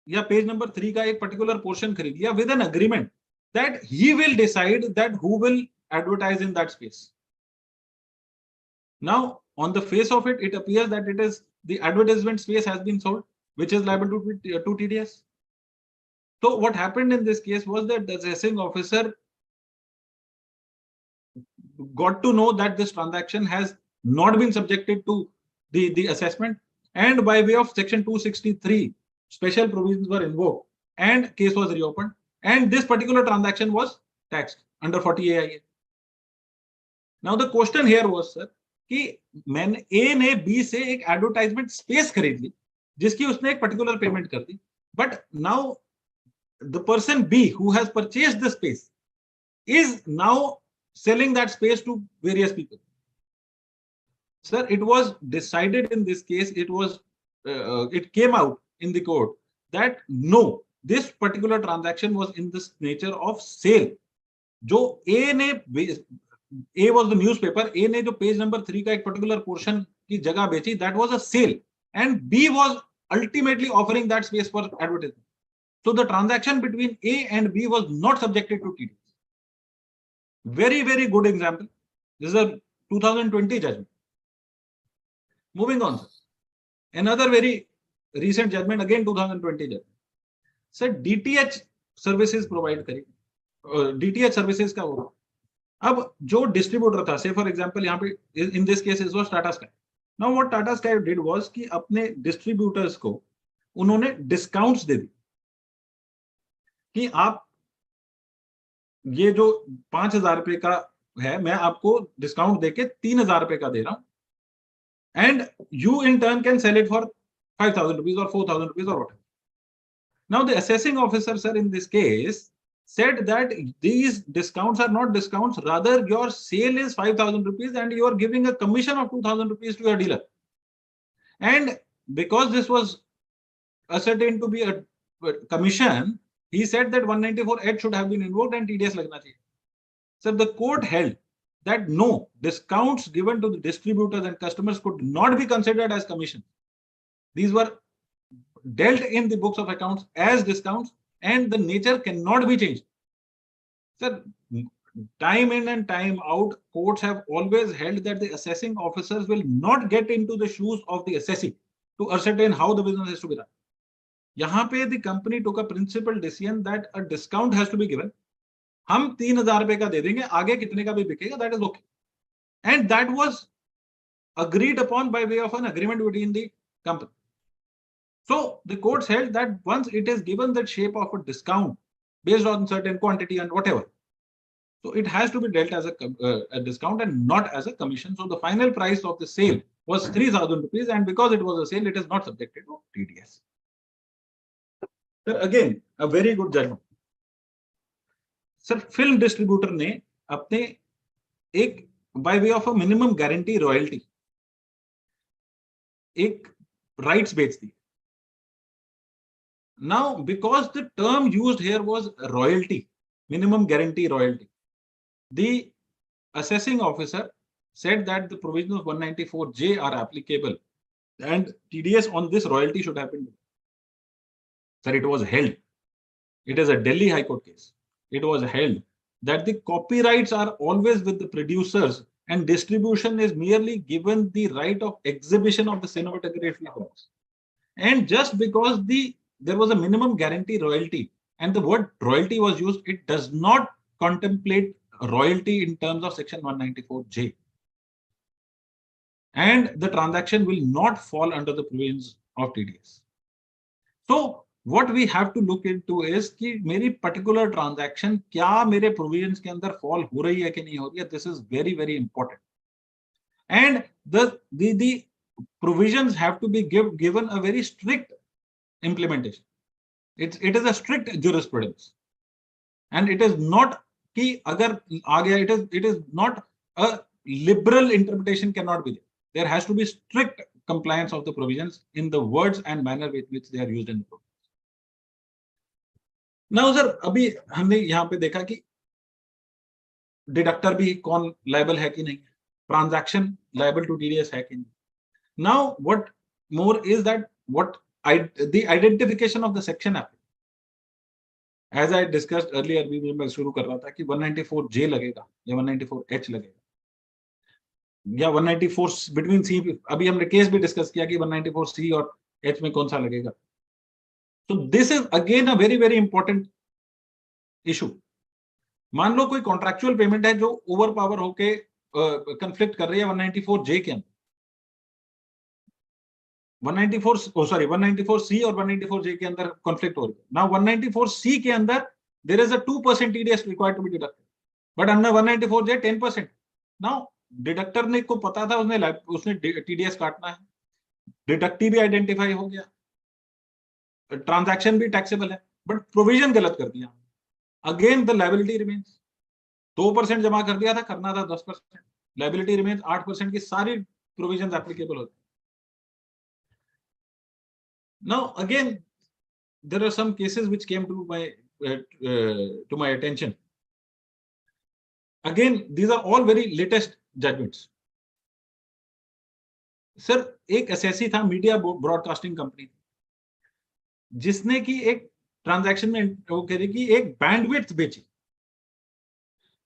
या पेज नंबर 3 का एक पर्टिकुलर पोर्शन खरीद लिया with an agreement that he will decide that who will advertise in that space. Now on the face of it, it appears that it is the advertisement space has been sold, which is liable to TDS. So what happened in this case was that the assessing officer got to know that this transaction has not been subjected to the assessment, and by way of section 263 special provisions were invoked and case was reopened and this particular transaction was taxed under 40 AIA. Now the question here was sir कि मैंने A ने B से एक advertisement space खरीद ली जिसकी उसने एक particular payment कर दी, but now the person B who has purchased the space is now selling that space to various people. Sir, it was decided in this case, it came out in the court that no, this particular transaction was in this nature of sale. जो A ने, A was the newspaper, A ने जो page number 3 का एक particular portion की जगह बेची, that was a sale, and B was ultimately offering that space for advertisement. So the transaction between A and B was not subjected to TDS. Very, very good example. This is a 2020 judgment. Moving on, sir. Another very recent judgment, again 2020 judgment. Sir, DTH services provide करें. DTH services का होगा. अब जो distributor था, say for example यहाँ पे in this case it was Tata Sky. Now what Tata Sky did was कि अपने distributors को उन्होंने discounts दे दी कि आप ये जो 5,000 रुपए का है मैं आपको डिस्काउंट देके 3,000 रुपए का दे रहा हूं and you in turn can sell it for 5,000 rupees or 4,000 rupees or whatever. Now the assessing officer sir in this case said that these discounts are not discounts, rather your sale is 5,000 rupees and you are giving a commission of 2,000 rupees to your dealer, and because this was ascertained to be a commission, he said that 194H should have been invoked and TDS lagna chahiye. So the court held that no, discounts given to the distributors and customers could not be considered as commission. These were dealt in the books of accounts as discounts and the nature cannot be changed. So time in and time out, courts have always held that the assessing officers will not get into the shoes of the assessee to ascertain how the business is to be run. यहाँ पे the company took a principal decision that a discount has to be given. हम 3,000 रुपए का दे देंगे, आगे कितने का भी बिकेगा, that is okay. And that was agreed upon by way of an agreement between the company. So the courts held that once it is given the shape of a discount based on certain quantity and whatever, so it has to be dealt as a discount and not as a commission. So the final price of the sale was 3,000 rupees, and because it was a sale, it is not subjected to TDS. Sir, again, a very good judgment. Sir, film distributor ने अपने एक by way of a minimum guarantee royalty एक rights बेच दी. Now, because the term used here was royalty, minimum guarantee royalty, the assessing officer said that the provisions of 194J are applicable and TDS on this royalty should have been done. Sir, it was held. It is a Delhi High Court case. It was held that the copyrights are always with the producers and distribution is merely given the right of exhibition of the cinematography works. And just because there was a minimum guarantee royalty and the word royalty was used, it does not contemplate royalty in terms of section 194J. And the transaction will not fall under the provisions of TDS. So what we have to look into is कि मेरी particular transaction क्या मेरे provisions के अंदर fall हो रही है कि नहीं हो रही है. This is very, very important. And the provisions have to be given a very strict implementation. It is a strict jurisprudence, and it is not कि अगर आ गया, it is not a liberal interpretation cannot be there. There has to be strict compliance of the provisions in the words and manner with which they are used in the provisions. Now sir, अभी हमने यहाँ पे देखा कि deductor भी कौन liable है कि नहीं, ट्रांजैक्शन लायबल टू टीडीएस है कि नहीं. Now what more is that the identification of the section applicable. As I discussed earlier, मैं शुरू कर रहा था कि 194J लगेगा या 194H लगेगा या 194 बिटवीन सी. अभी हमने केस भी डिस्कस किया कि 194C और H में कौन सा लगेगा. So this is again a very, very important issue. मान लो कोई कॉन्ट्रैक्चुअल पेमेंट है जो ओवर पावर होके कंफ्लिक्ट कर रही है 194J के अंदर. 194C और 194J के अंदर कॉन्फ्लिक्ट हो रही है। नाउ 194C के अंदर there is a 2% TDS required to be deducted, but under 194J 10%। नाउ डिडक्टर ने को पता था, उसने TDS काटना है, डिडक्टी भी आइडेंटिफाई हो गया, ट्रांजैक्शन भी टैक्सेबल है, बट प्रोविजन गलत कर दिया। Again the liability remains. 2% जमा कर दिया था, करना था 10%, लायबिलिटी रिमेन्स 8% की सारी प्रोविजन एप्लीकेबल होती। Now again, there are some cases which came to my attention. Again, these are all very latest judgments. Sir एक एसएससी था, मीडिया ब्रॉडकास्टिंग कंपनी, जिसने की एक ट्रांजैक्शन में वो कह रही कि एक बैंडविड्थ बेची।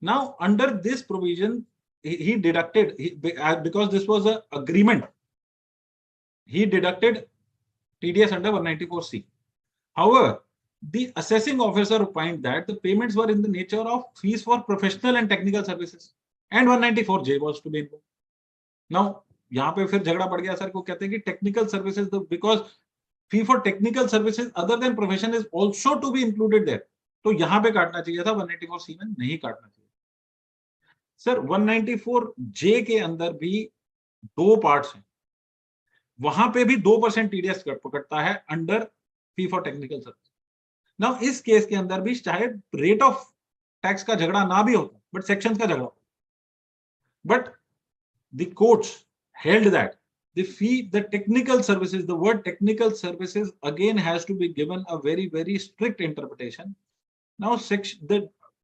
Now under this provision he deducted, because this was an agreement, he deducted TDS under 194C. However, the assessing officer opined that the payments were in the nature of fees for professional and technical services, and 194J was to be involved. Now, यहाँ पे फिर झगड़ा पड़ गया sir को, कहते हैं कि technical services, because fee for technical services other than profession is also to be included there, तो यहाँ पे काटना चाहिए था, 194C में नहीं काटना चाहिए। सर 194J के अंदर भी दो पार्ट्स हैं, वहां पे भी 2% TDS कटता है under fee for technical service. Now इस केस के अंदर भी चाहे रेट ऑफ टैक्स का झगड़ा ना भी होता, बट सेक्शंस का झगड़ा होता, but the courts held that the fee, the technical services, the word technical services again has to be given a very, very strict interpretation. Now,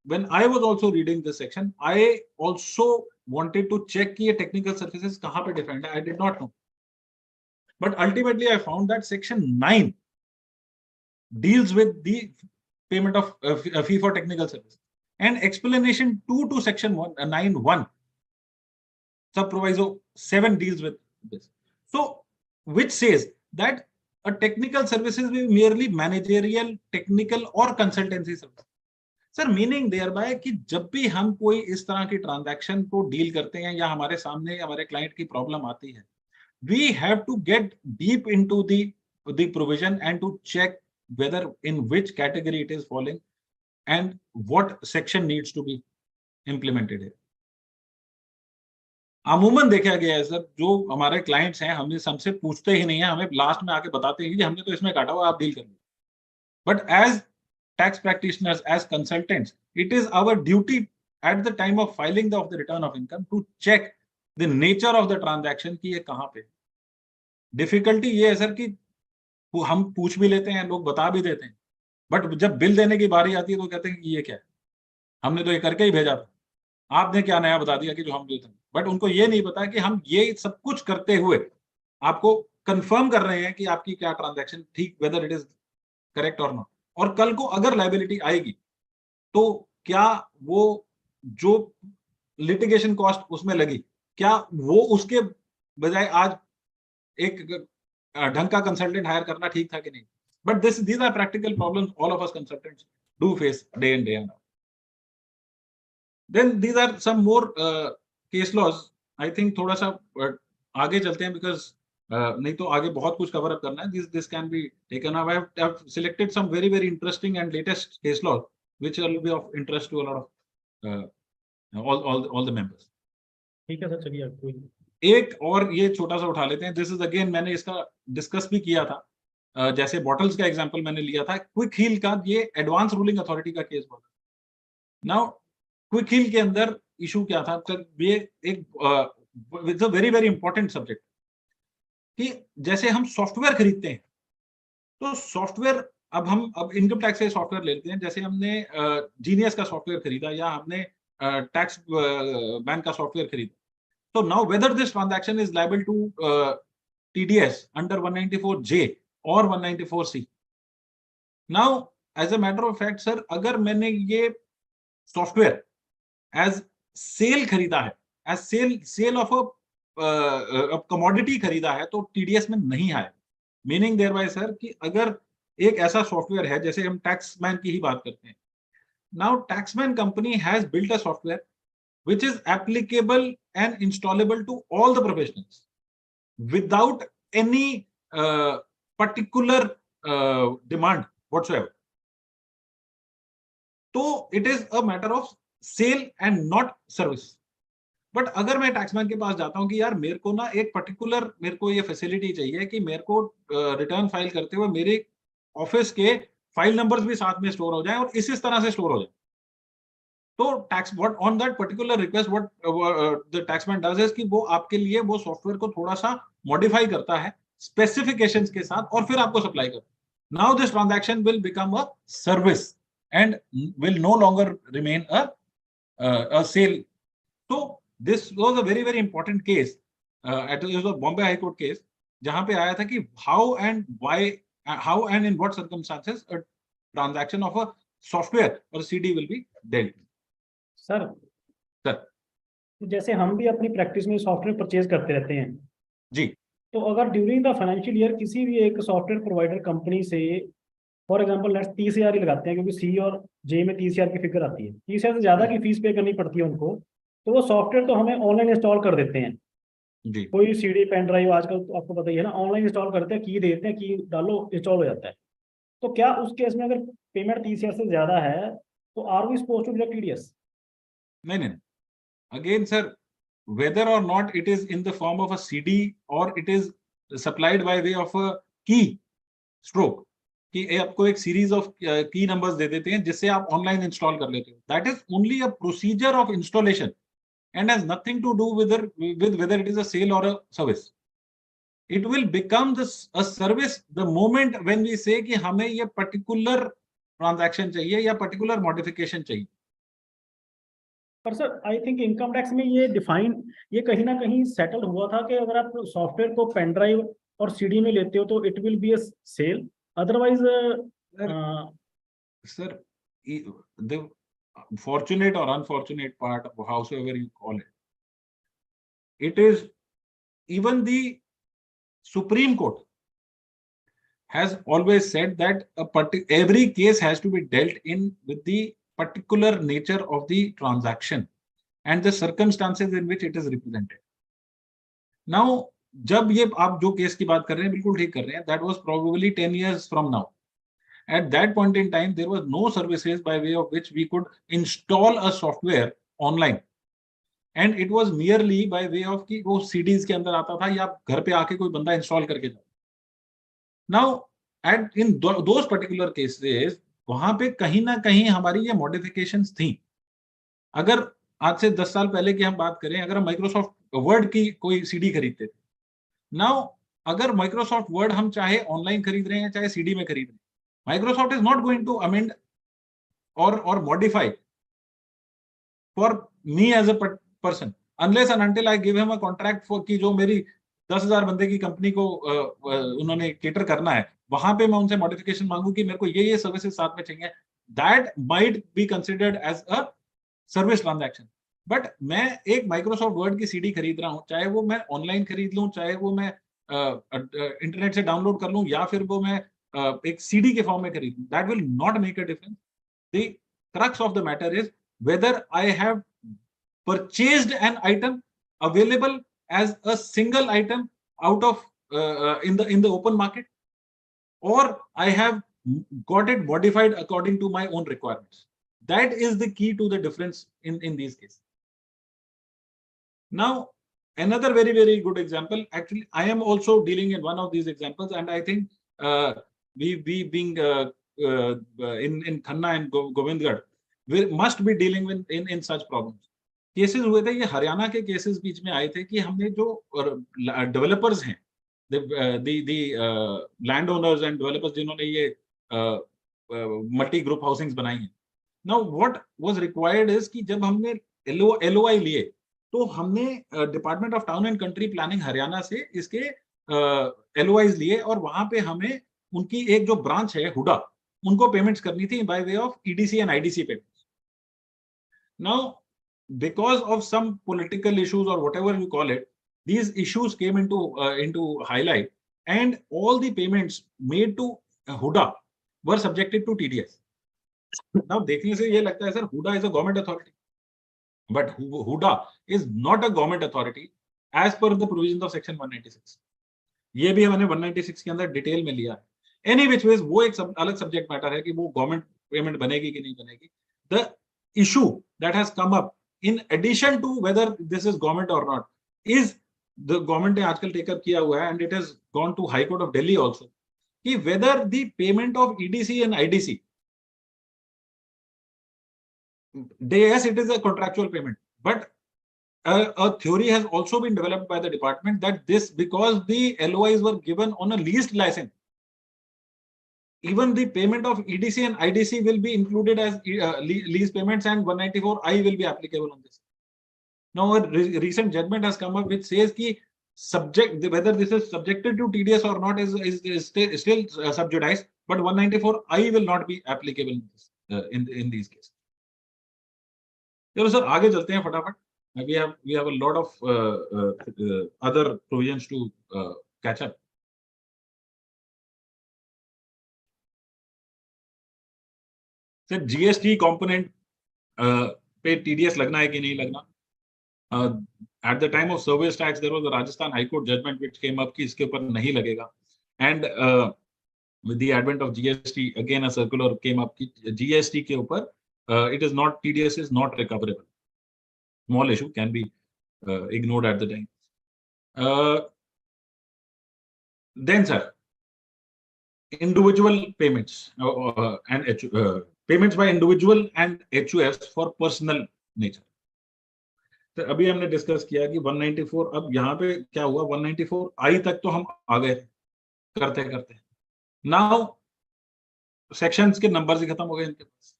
when I was also reading this section, I also wanted to check कि ये technical services कहाँ पे defined है, I did not know. But ultimately, I found that section 9 deals with the payment of a fee for technical services, and explanation 2 to section 9(1). Sub-proviso 7 deals with this. So, which says that a technical services will be merely managerial, technical or consultancy service. Sir, meaning thereby कि जब भी हम कोई इस तरह की transaction को deal करते हैं या हमारे सामने हमारे क्लाइंट की प्रॉब्लम आती है, we have to get deep into the provision and to check whether in which category it is falling and what section needs to be implemented here. अमूमन देखा गया है सर, जो हमारे क्लाइंट्स हैं हमने हमसे पूछते ही नहीं है, हमें लास्ट में आके बताते हैं कि हमने तो इसमें काटा हुआ, आप डील कर लो। But as tax practitioners, as consultants, it is our duty at the time of filing of the return of income to check the nature of the transaction की ये कहाँ पे। डिफिकल्टी ये है सर कि हम पूछ भी लेते हैं, लोग बता भी देते हैं, बट जब बिल देने की बारी आती है तो कहते हैं कि ये क्या है, हमने तो ये करके ही भेजा था, आपने क्या नया बता दिया कि जो हम देते हैं। बट उनको ये नहीं पता कि हम ये सब कुछ करते हुए आपको कंफर्म कर रहे हैं कि आपकी क्या ट्रांजैक्शन ठीक, वेदर इट इज करेक्ट और नॉट, और कल को अगर लायबिलिटी आएगी तो क्या वो जो लिटिगेशन कॉस्ट उसमें लगी, क्या वो उसके बजाय आज एक ढंग का कंसल्टेंट हायर करना ठीक था कि नहीं। But these are practical problems all of us consultants do face day in day out. Then these are some more case laws. I think थोड़ा सा आगे चलते हैं, because नहीं तो आगे बहुत कुछ कवर अप करना है. This can be taken up. I have selected some very interesting and latest case laws which will be of interest to a lot of all the members. ठीक है सर, चलिए कोई एक और ये छोटा सा उठा लेते हैं. दिस इज अगेन, मैंने इसका डिस्कस भी किया था, जैसे बॉटल्स का एग्जांपल मैंने लिया था. क्विक हील का ये एडवांस रूलिंग अथॉरिटी का केस हुआ. नाउ क्विक हील के अंदर इशू क्या था, ये एक वेरी इंपॉर्टेंट सब्जेक्ट, कि जैसे हम सॉफ्टवेयर खरीदते हैं तो सॉफ्टवेयर, अब इनकम टैक्स से सॉफ्टवेयर लेते हैं, जैसे हमने जीनियस का सॉफ्टवेयर खरीदा या हमने टैक्स मैन का सॉफ्टवेयर खरीदा, तो now whether this transaction is liable to TDS under 194J और 194C. Now as a matter of fact sir, अगर मैंने ये सॉफ्टवेयर एज सेल खरीदा है, as sale of a commodity खरीदा है, तो TDS में नहीं आया. मीनिंग देयर बाय सर कि अगर एक ऐसा सॉफ्टवेयर है, जैसे हम टैक्समैन की ही बात करते हैं, now Taxmann company has built a software which is applicable and installable to all the professionals without any particular demand whatsoever. तो it is a matter of sale and not service. But अगर मैं टैक्समैन के पास जाता हूँ कि यार मेरे को ना एक पर्टिकुलर मेरे को ये फैसिलिटी चाहिए कि मेरे को रिटर्न फाइल करते हुए मेरे ऑफिस के फाइल नंबर्स भी साथ में स्टोर हो जाएं और इस तरह से स्टोर हो जाए, तो tax what on that particular request what the Taxmann does is कि वो आपके लिए वो सॉफ्टवेयर को थोड़ा सा मॉडिफाई करता है स्पेसिफिकेशंस के साथ और फिर आपको सप्लाई करता है. Now this transaction will become a service and will no longer remain a sale. तो this was a very very important case at the Bombay High Court case जहां पे आया था कि how and why how and in what circumstances a transaction of a software or CD will be dealt. Sir sir जैसे हम भी अपनी practice में सॉफ्टवेयर परचेज करते रहते हैं जी, तो अगर ड्यूरिंग द फाइनेंशियल ईयर किसी भी एक सॉफ्टवेयर प्रोवाइडर कंपनी से फॉर एग्जांपल लेट्स 30,000 ही लगाते हैं क्योंकि सी और जे में 30,000 की फिगर आती है, 30,000 से ज्यादा की फीस पे करनी पड़ती है उनको, तो वो सॉफ्टवेयर तो हमें ऑनलाइन इंस्टॉल कर देते हैं. जी कोई सीडी पेन ड्राइव आजकल तो आपको पता ही है ना, ऑनलाइन इंस्टॉल करते हैं, की देते हैं, की डालो इंस्टॉल हो जाता है. तो क्या उस केस में अगर पेमेंट 30,000 से ज्यादा है तो are we suppose to deduct TDS? नहीं नहीं, again sir, whether or not it is in the form of a CD or it is supplied by way of a key stroke कि आपको एक सीरीज ऑफ की numbers they देते हैं जिससे आप ऑनलाइन इंस्टॉल कर लेते हो, that is only a procedure of installation and has nothing to do with whether it is a sale or a service. It will become a service the moment when we say कि हमें ये particular transaction चाहिए या particular modification चाहिए. पर sir I think income tax में ये define, ये कहीं ना कहीं सेटल हुआ था कि अगर आप सॉफ्टवेयर को पेन ड्राइव और सीडी में लेते हो तो it will be a sale, otherwise Sir, the fortunate or unfortunate part of howsoever you call it, it is even the Supreme Court has always said that every case has to be dealt in with the particular nature of the transaction and the circumstances in which it is represented. Now, जब ये आप जो case की बात कर रहे हैं बिल्कुल ठीक कर रहे हैं, that was probably 10 years from now. At that point in time, there was no services by way of which we could install a software online. And it was merely by way of कि वो CDs के अंदर आता था या घर पे आके कोई बंदा इंस्टॉल करके जाता. Now, at in those particular cases, वहां पे कहीं ना कहीं हमारी ये मॉडिफिकेशंस थी. अगर आज से 10 साल पहले की हम बात करें, अगर हम माइक्रोसॉफ्ट वर्ड की कोई सीडी खरीदते थे, नाउ अगर माइक्रोसॉफ्ट वर्ड हम चाहे ऑनलाइन खरीद रहे हैं चाहे सीडी में खरीद रहे हैं, Microsoft is not going to amend or modify for me as a person unless and until I give him a contract for कि जो मेरी 10,000 बंदे की कंपनी को उन्होंने केटर करना है, वहां पे मैं उनसे मॉडिफिकेशन मांगू कि मेरे को ये सर्विसेज साथ में चाहिए, that might be considered as a service transaction. But मैं एक माइक्रोसॉफ्ट वर्ड की सीडी खरीद रहा हूं, चाहे वो मैं ऑनलाइन खरीद लूं, चाहे वो मैं इंटरनेट से डाउनलोड कर लूं या फिर वो मैं एक सीडी के फॉर्म में खरीद लूं, that will not make a difference. The crux of the matter is whether I have purchased an item available as a single item out of in the open market, or I have got it modified according to my own requirements. That is the key to the difference in these cases. Now, another very very good example, actually I am also dealing in one of these examples, and I think we being in Khanna and Govindgarh, we must be dealing with in such problems. Cases हुए थे, ये हरियाणा के cases बीच में आए थे कि हमने जो डेवलपर्स हैं, लैंड ओनर्स एंड डेवलपर्स जिन्होंने ये मल्टी ग्रुप हाउसिंग्स बनाई हैं, now what was required is कि जब हमने एलओआई लिए तो हमने department of town and country planning Haryana से इसके एलओआईज लिए और वहां पे हमें उनकी एक जो ब्रांच है हुडा, उनको पेमेंट्स करनी थी bye way of EDC and IDC payments. Now because of some political issues or whatever you call it, these issues came into highlight, and all the payments made to Huda were subjected to TDS. Now देखने से ये लगता है sir Huda is a government authority, but Huda is not a government authority as per the provisions of section 196. ये भी हमने 196 के अंदर डिटेल में लिया है। एनी विच वेज वो एक अलग सब्जेक्ट मैटर है कि वो गवर्नमेंट पेमेंट बनेगी कि नहीं बनेगी। The issue that has come up in addition to whether this is government or not is the government ने आजकल टेकअप किया हुआ है and it has gone to high court of Delhi also कि whether the payment of EDC and IDC, yes, it is a contractual payment, but a theory has also been developed by the department that this, because the LOIs were given on a leased license, even the payment of EDC and IDC will be included as lease payments, and 194I will be applicable on this. Now, a recent judgment has come up which says ki subject, whether this is subjected to TDS or not is still sub judice, but 194I will not be applicable in this, in these cases. चलो sir आगे चलते हैं फटाफट. We have a lot of other provisions to catch up. Sir GST component पे TDS लगना है कि नहीं लगना? At the time of service tax there was a Rajasthan High Court judgment which came up कि इसके ऊपर नहीं लगेगा, and with the advent of GST again a circular came up कि GST के ऊपर it is not, TDS is not recoverable. Small issue can be ignored at the time. Then sir, individual payments and payments by individual and HUFs for personal nature. तो अभी हमने discuss किया कि 194, अब यहाँ पे क्या हुआ, 194I तक तो हम आ गए करते करते. नाउ सेक्शंस के नंबर्स ही खत्म हो गए इनके पास.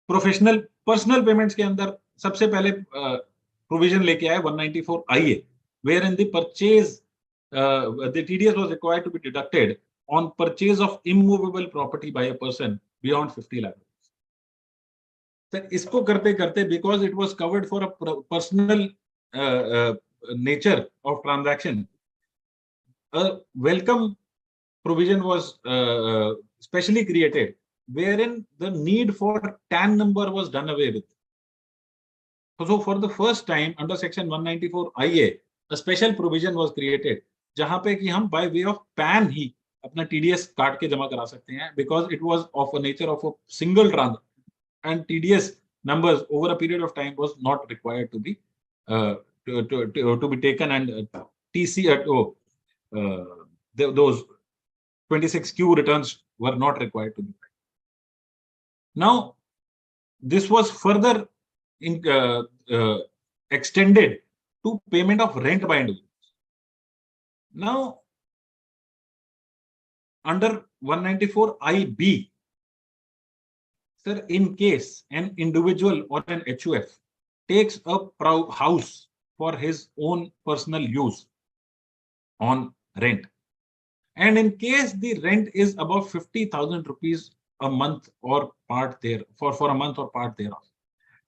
प्रोफेशनल पर्सनल पेमेंट्स के अंदर सबसे पहले प्रोविजन लेके आए 194IA, where in the purchase the TDS was required to be deducted on purchase of immovable property by a person beyond 50 lakh. Sir इसको करते करते, because it was covered for a personal nature of transaction, a welcome provision was specially created, wherein the need for TAN number was done away with. So for the first time under section 194IA, a special provision was created, जहां पे कि हम by way of PAN ही अपना TDS काट के जमा करा सकते हैं, because it was of a nature of a single transaction, and TDS numbers over a period of time was not required to be taken, and those 26Q returns were not required to be. Now, this was further extended to payment of rent by individuals. Now, under 194IB, sir, in case an individual or an HUF takes a house for his own personal use on rent, and in case the rent is above 50,000 rupees a month or part there, for a month or part thereof,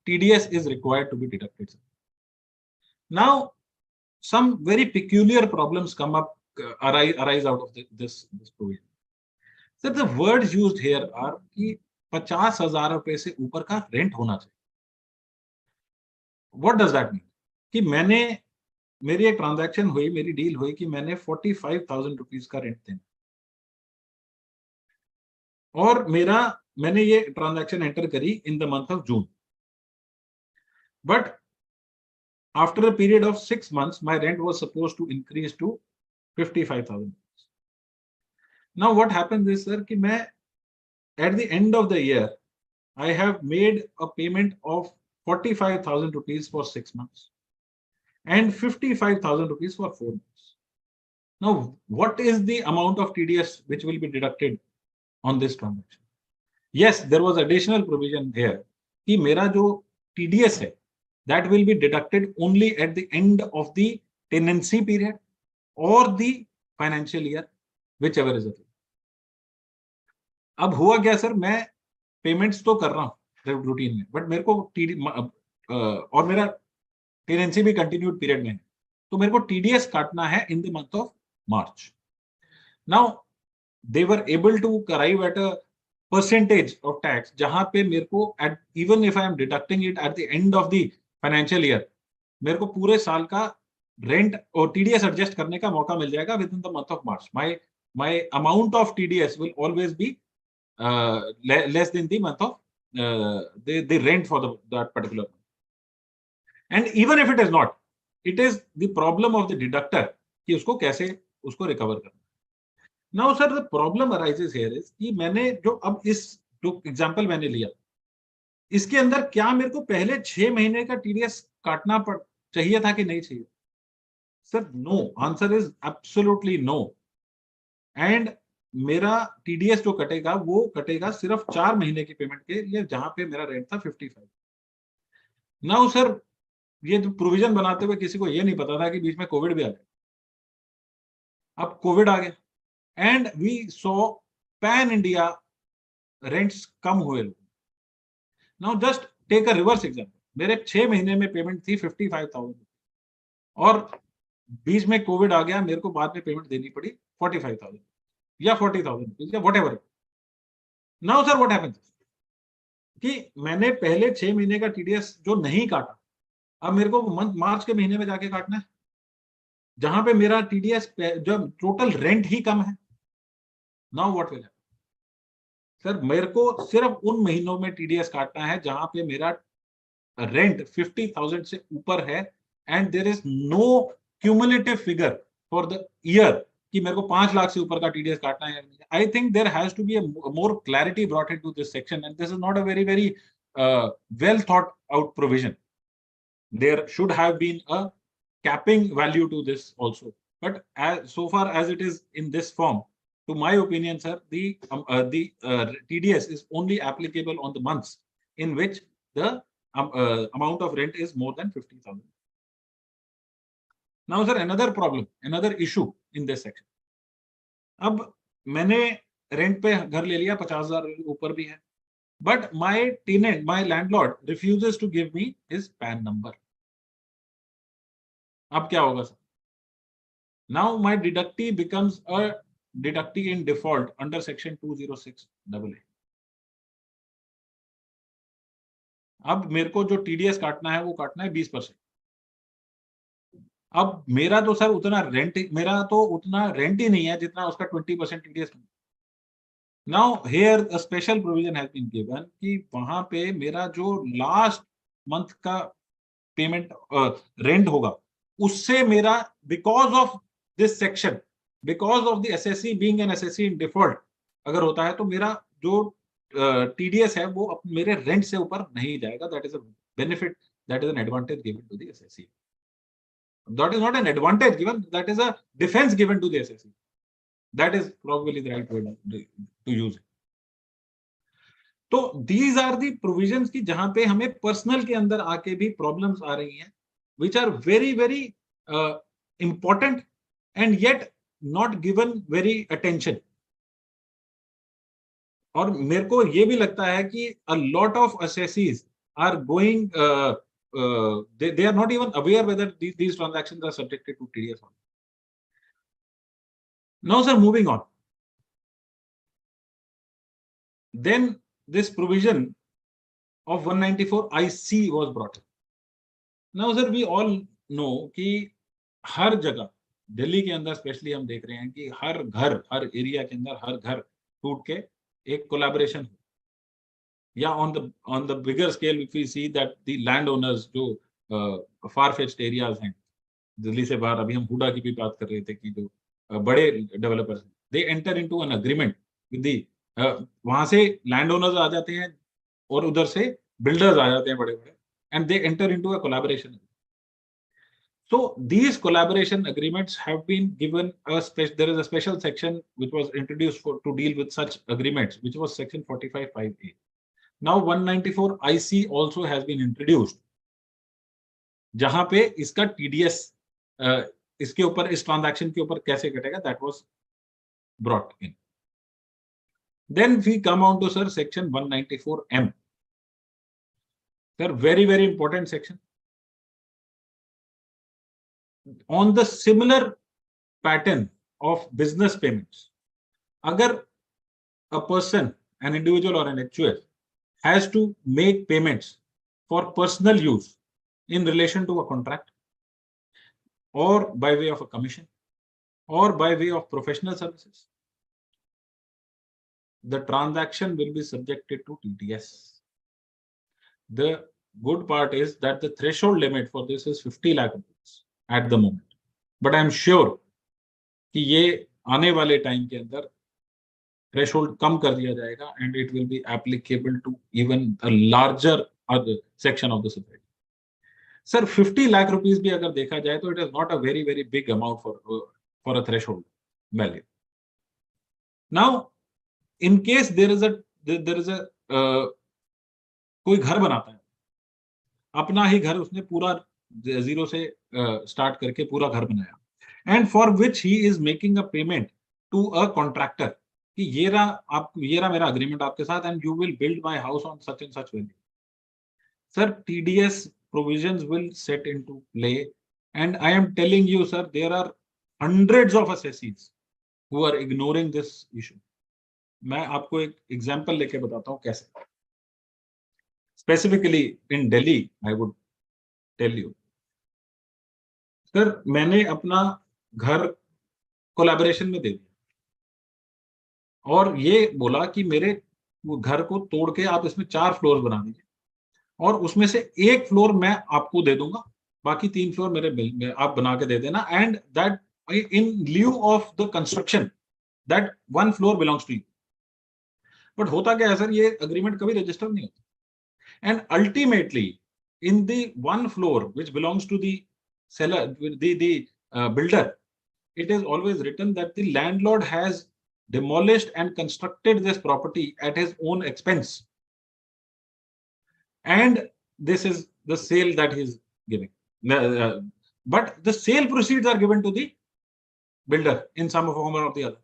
TDS is required to be deducted. Now, some very peculiar problems come up, arise out of this provision. So the words used here are कि 50,000 रुपए से ऊपर का rent होना चाहिए. What does that mean? कि मेरी एक ट्रांजैक्शन हुई, मेरी डील हुई कि मैंने 45,000 रुपीज का रेंट देना, और मैंने ये ट्रांजैक्शन एंटर करी इन the month of June, but after a period of 6 months, my rent was supposed to increase to 55,000. Now, what happens is, sir, कि मैं at the end of the year, I have made a payment of 45,000 rupees for 6 months and 55,000 rupees for 4 months. Now, what is the amount of TDS which will be deducted on this transaction? Yes, there was additional provision here कि मेरा जो TDS है, that will be deducted only at the end of the tenancy period or the financial year, whichever is it. अब हुआ क्या sir, मैं payments तो कर रहा हूँ रूटीन में, बट मेरे को और मेरा टेनेंसी भी कंटिन्यूड पीरियड में है, तो मेरे को TDS काटना है in the month of March. Now they were able to arrive at a percentage of tax जहां पे मेरे को even if I am deducting it at the end of the financial year, मेरे को पूरे साल का रेंट और टीडीएस एडजस्ट करने का मौका मिल जाएगा with in the month of March. My amount of TDS will always be less than the month of the rent for that particular month. And even if it is not, it is the problem of the deductor कि उसको कैसे उसको recover करना. Now sir, the problem arises here is कि मैंने जो अब इस जो एग्जांपल मैंने लिया इसके अंदर क्या मेरे को पहले 6 महीने का टीडीएस काटना चाहिए था कि नहीं चाहिए? Sir no, answer is absolutely no. And मेरा टीडीएस जो कटेगा वो कटेगा सिर्फ 4 महीने की पेमेंट के लिए जहां पे मेरा रेंट था 55. नाउ सर, ये जो प्रोविजन बनाते हुए किसी को ये नहीं पता था कि बीच में कोविड भी आ गया. अब कोविड आ गया and we saw pan India rents कम हुए. Now just take a reverse example. मेरे 6 महीने में पेमेंट थी 55,000 और बीच में कोविड आ गया, मेरे को बाद में पेमेंट देनी पड़ी 45,000 या 40,000 या whatever. Now sir what happens कि मैंने पहले 6 महीने का टीडीएस जो नहीं काटा, अब मेरे को मार्च के महीने में जाके काटना है जहां पे मेरा टीडीएस जब टोटल रेंट ही कम है. Now what will happen? Sir मेरे को सिर्फ उन महीनों में टीडीएस काटना है जहां पे मेरा रेंट 50,000 से ऊपर है and there is no cumulative figure for the year कि मेरे को 5 लाख से ऊपर का टीडीएस काटना है. I think there has to be a more clarity brought into this section and this is not a very very well thought out provision. There should have been a capping value to this also, but so far as it is in this form, to my opinion sir, the TDS is only applicable on the months in which the amount of rent is more than 50,000. Now sir, another problem, another issue in this section. अब मैंने rent पे घर ले लिया, 50,000 ऊपर भी है, but my tenant, my landlord refuses to give me his PAN number. अब क्या होगा sir? Now my deductee becomes a deductee in default under section 206AA. अब मेरे को जो टीडीएस काटना है वो काटना है 20%. अब मेरा तो सर उतना रेंट ही नहीं है जितना उसका 20% TDS. Now here a special provision has been given कि वहां पे मेरा जो लास्ट मंथ का पेमेंट रेंट होगा उससे मेरा because of this section, because of the SSC being an SSC in default अगर होता है तो मेरा जो टीडीएस है वो मेरे रेंट से ऊपर नहीं जाएगा. That is a benefit, that is an advantage given to the SSC. That is not an advantage given, that is a defense given to the SSC. That is probably the right word to use it. तो these are the provisions की जहां पे हमें personal के अंदर आके भी problems आ रही हैं, which are very very important and yet not given very attention. और मेरे को ये भी लगता है कि a lot of assessees are going they are not even aware whether these transactions are subjected to TDS or not. Now sir, moving on, then this provision of 194 IC was brought in. Now sir, we all know कि हर जगह दिल्ली के अंदर specially हम देख रहे हैं कि हर घर, हर एरिया के अंदर हर घर टूट के एक कोलैबोरेशन हो. या on the bigger scale if we see that the landowners जो far fetched areas हैं दिल्ली से बाहर, अभी हम हुडा की भी बात कर रहे थे कि जो बड़े डेवलपर्स हैं, they enter into an agreement with the वहां से landowners आ जाते हैं और उधर से बिल्डर्स आ जाते हैं बड़े बड़े, and they enter into a collaboration. So these collaboration agreements have been given there is a special section which was introduced to deal with such agreements, which was section 45(5)(a). Now 194 IC also has been introduced, जहां पे इसका TDS इसके ऊपर, इस transaction के ऊपर कैसे कटेगा, that was brought in. Then we come on to sir section 194M. Sir, very very important section. On the similar pattern of business payments, अगर a person, an individual or an HUF has to make payments for personal use in relation to a contract, or by way of a commission or by way of professional services, the transaction will be subjected to TDS. The good part is that the threshold limit for this is 50 lakh rupees at the moment. But I'm sure कि ये आने वाले time के अंदर threshold कम कर दिया जाएगा and it will be applicable to even a larger other section of the society. Sir, 50 lakh rupees भी अगर देखा जाए तो it is not a very very big amount for a threshold value. Now, in case there is a कोई घर बनाता है, अपना ही घर उसने पूरा जीरो से स्टार्ट करके पूरा घर बनाया, and for which he is making a payment to a contractor कि ये रहा मेरा agreement आपके साथ and you will build my house on such and such value. Sir, TDS provisions will set into play, and I am telling you, sir, there are hundreds of assessees who are ignoring this issue. मैं आपको एक example लेके बताता हूँ कैसे. Specifically in Delhi, I would tell you. Sir, मैंने अपना घर कोलैबोरेशन में दे दिया और ये बोला कि मेरे घर को तोड़ के आप इसमें 4 फ्लोर बना दीजिए और उसमें से एक फ्लोर मैं आपको दे दूंगा, बाकी 3 फ्लोर मेरे बिल में आप बना के दे देना, and that in lieu of the construction that 1 floor belongs to you. But होता क्या है सर, ये अग्रीमेंट कभी रजिस्टर नहीं होता, and ultimately in the 1 floor which belongs to the seller, the builder, it is always written that the landlord has demolished and constructed this property at his own expense, and this is the sale that he is giving. But the sale proceeds are given to the builder in some form or the other.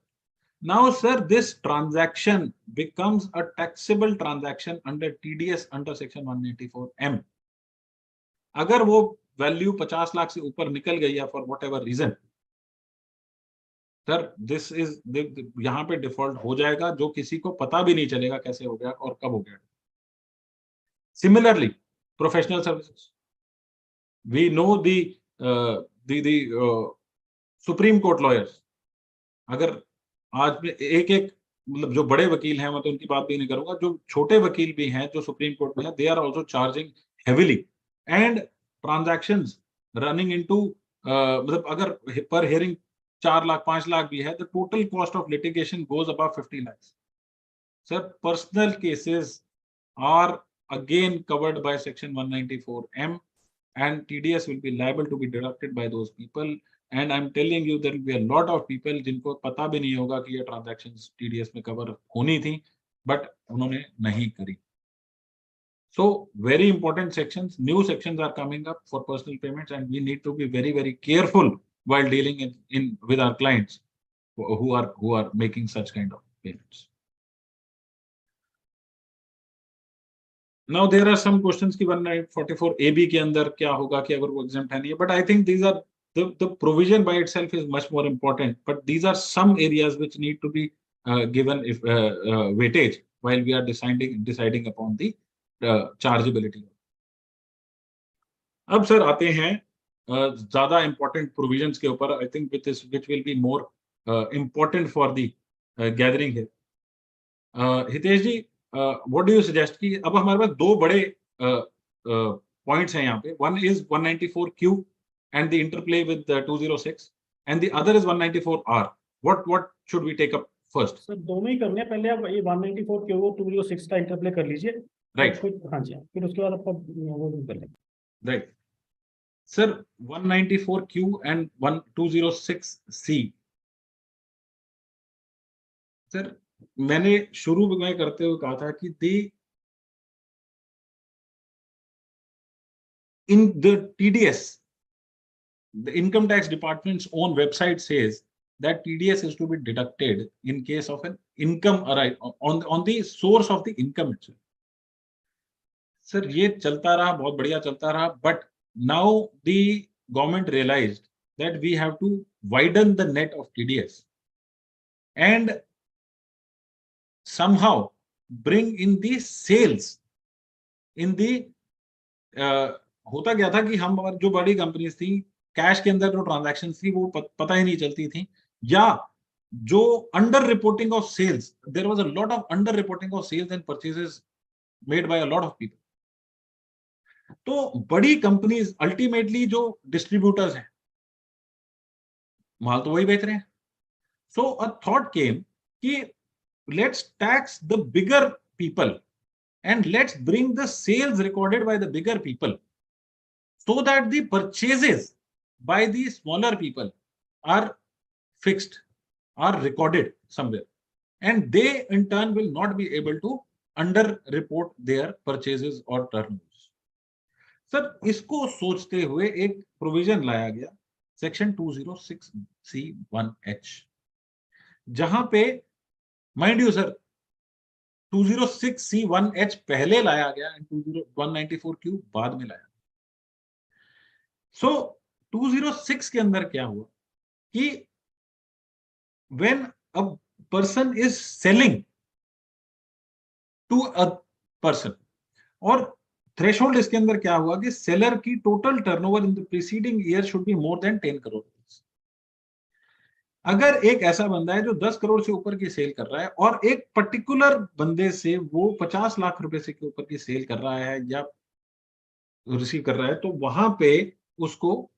Now, sir, this transaction becomes a taxable transaction under TDS under section 194M. अगर वो value 50 lakh से ऊपर निकल गई या for whatever reason, sir this is यहाँ पे default हो जाएगा, जो किसी को पता भी नहीं चलेगा कैसे हो गया और कब हो गया. Similarly professional services, we know the supreme court lawyers, अगर आज में एक मतलब जो बड़े वकील हैं, मैं तो उनकी बात भी नहीं करूंगा, जो छोटे वकील भी हैं जो सुप्रीम कोर्ट में हैं, they are also charging heavily, and transactions running into मतलब अगर पर हियरिंग 4 लाख 5 लाख भी है, the total cost of litigation goes above 50 lakh. Sir, personal cases are again covered by section 194M, and TDS will be liable to be deducted by those people, and I'm telling you there will be a lot of people जिनको पता भी नहीं होगा कि ये transactions TDS में cover होनी थी, but उन्होंने नहीं करी. So very important sections, new sections are coming up for personal payments, and we need to be very very careful while dealing in with our clients who are making such kind of payments. Now there are some questions कि 144AB के अंदर क्या होगा कि अगर वो exempt है नहीं है, but I think these are the provision by itself is much more important, but these are some areas which need to be given if weightage while we are deciding upon the chargeability. अब sir आते हैं ज्यादा important provisions के ऊपर, I think which will be more important for the gathering here. Hitesh ji, what do you suggest कि अब हमारे पास दो बड़े points हैं यहाँ पे. One is 194Q and the interplay with the 206, and the other is 194R. What should we take up first? Sir दोनों ही करने हैं. पहले आप ये 194Q और 206 का इंटरप्ले कर लीजिए. Right. हाँ जी, फिर उसके बाद आपका वो कर लेंगे. Right. Sir, 194Q and 206C. Sir, मैंने शुरू में करते हुए कहा था कि in the TDS, the income tax department's own website says that TDS is to be deducted in case of an income arise on the source of the income itself. Sir, ये चलता रहा, बहुत बढ़िया चलता रहा, but now the government realized that we have to widen the net of TDS and somehow bring in the sales in the होता क्या था कि हम जो बड़ी कंपनीज थी कैश के अंदर जो ट्रांजैक्शन थी वो पता ही नहीं चलती थी, या जो under reporting of sales, there was a lot of under reporting of sales and purchases made by a lot of people. तो बड़ी कंपनीज अल्टीमेटली जो डिस्ट्रीब्यूटर्स हैं, माल तो वही बेच रहे हैं। सो अ थॉट केम कि let's tax the bigger people and let's bring the sales recorded by the bigger people so that the purchases by the smaller people are fixed, are recorded somewhere, and they in turn will not be able to under report their purchases or turnovers. Sir, इसको सोचते हुए एक provision लाया गया section 206C1H, जहां पे mind you sir 206C1H पहले लाया गया एंड 194Q बाद में लाया। सो 206 के अंदर क्या हुआ कि when a person is selling to a person, और थ्रेशोल्ड इसके अंदर क्या हुआ कि सेलर की total turnover in the preceding year should be more than 10 crore. अगर एक ऐसा बंदा है जो 10 करोड़ से ऊपर की सेल कर रहा है और एक पर्टिकुलर बंदे से वो 50 लाख रुपए से के ऊपर की सेल कर रहा है या रिसीव कर रहा है, तो वहां पे उसको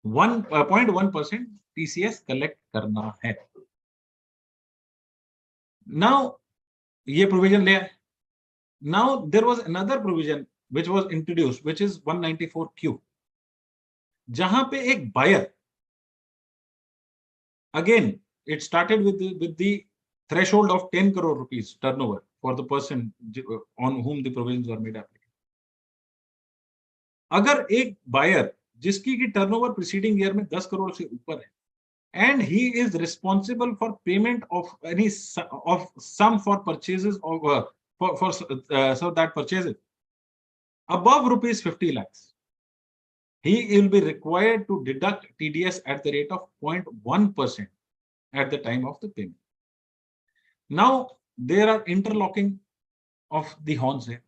1.1% टीसीएस कलेक्ट करना है। नाउ ये प्रोविजन ले आए। Now there was another provision which was introduced which is 194Q, जहां पे एक buyer, again it started with the threshold of 10 crore rupees turnover for the person on whom the provisions were made applicable. अगर एक buyer जिसकी की turnover preceding year में 10 करोड़ से ऊपर है and he is responsible for payment of any of sum for purchases of so that purchases above rupees 50 lakhs, he will be required to deduct TDS at the rate of 0.1% at the time of the payment. Now there are interlocking of the horns here.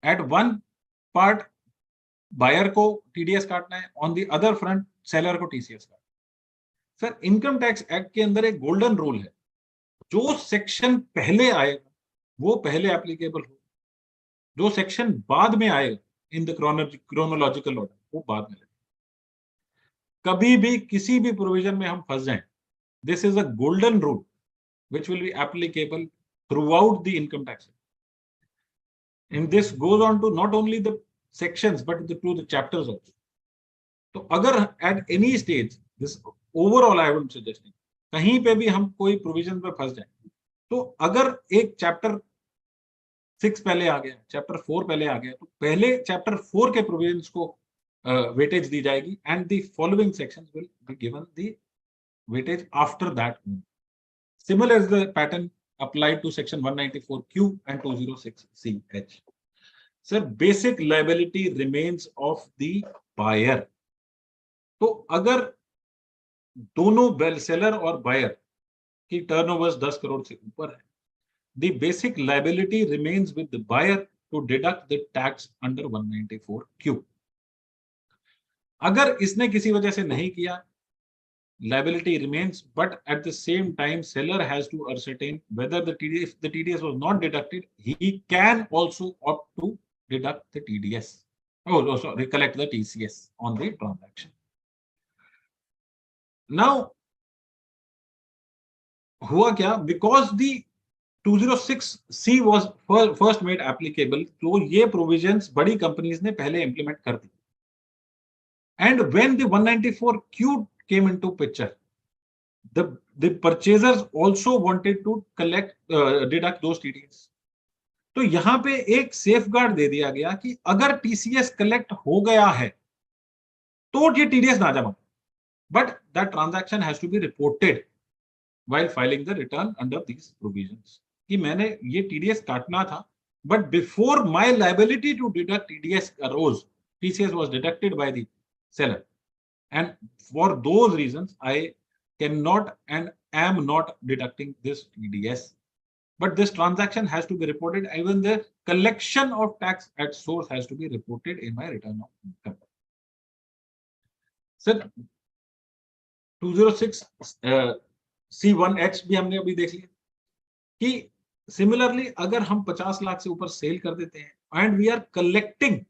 At one part buyer को TDS काटना है, on the other front seller को TCS काटना है। Sir, income tax act के अंदर एक golden rule है, जो सेक्शन पहले आएगा वो पहले एप्लीकेबल हो, जो सेक्शन बाद में आएगा इन द क्रोनोलॉजिकल ऑर्डर वो बाद में लगेगा। कभी भी किसी भी प्रोविजन में हम फंस जाएं, this is a golden rule which will be applicable throughout the income tax. And this goes on to not only the sections but to the chapters also. तो अगर at any stage this overall I am suggesting कहीं पे भी हम कोई provision पे फंस जाए, तो अगर एक चैप्टर 6 पहले आ गया, चैप्टर 4 पहले आ गया, तो पहले चैप्टर 4 के प्रोविजंस को वेटेज दी जाएगी and the following sections will be given the weightage after that. Similar is the pattern applied to section 194Q and 206CH. Sir, basic liability remains of the buyer. तो अगर दोनों seller और buyer की turnovers 10 crore से ऊपर है, the basic liability remains with the buyer to deduct the tax under 194Q. अगर इसने किसी वजह से नहीं किया, liability remains, but at the same time seller has to ascertain whether the TDS, if the TDS was not deducted, he can also opt to deduct the TDS, sorry, collect the TCS on the transaction. Now हुआ क्या, because the 206C was first made applicable, तो ये provisions बड़ी companies ने पहले implement कर दी, and when the 194Q came into picture, the purchasers also wanted to collect deduct those TDS. तो यहां पे एक सेफगार्ड दे दिया गया कि अगर टीसीएस कलेक्ट हो गया है तो ये टीडीएस ना जमा, but that transaction has to be reported while filing the return under these provisions, कि मैंने ये टीडीएस काटना था, but before my liability to deduct TDS arose, TCS was deducted by the seller, and for those reasons I cannot and am not deducting this TDS, but this transaction has to be reported. Even the collection of tax at source has to be reported in my return of income. Sir 206 C1H भी हमने अभी देख लिया कि similarly अगर हम 50 लाख से ऊपर सेल कर देते हैं and we are collecting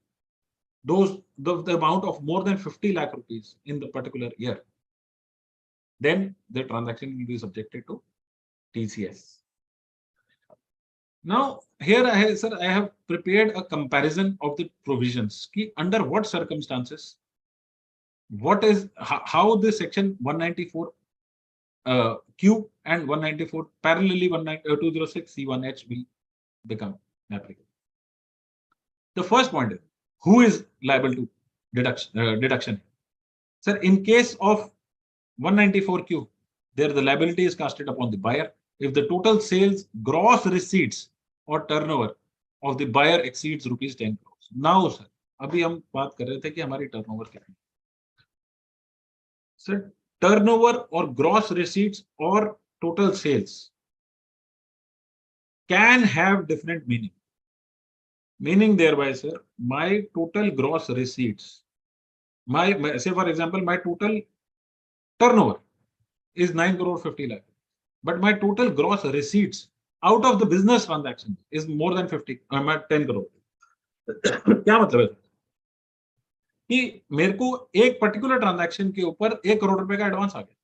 those the amount of more than 50 lakh rupees in the particular year, then the transaction will be subjected to TCS. Now here I have prepared a comparison of the provisions ki under what circumstances, what is how the section 194 Q and 194 parallelly 206 C1H will become applicable. The first point is who is liable to deduction. Sir, in case of 194Q, there the liability is casted upon the buyer if the total sales, gross receipts or turnover of the buyer exceeds rupees 10 crores. Now, sir, अभी हम बात कर रहे थे कि हमारी turnover कितनी है. Sir, turnover or gross receipts or total sales can have different meaning. Meaning thereby, sir, my total gross receipts, my say for example, my total turnover is 9 crore 50 lakh, but my total gross receipts out of the business transaction is more than 10 crore. क्या मतलब है कि मेरे को एक particular transaction के ऊपर 1 करोड़ रुपए का एडवांस आ गया.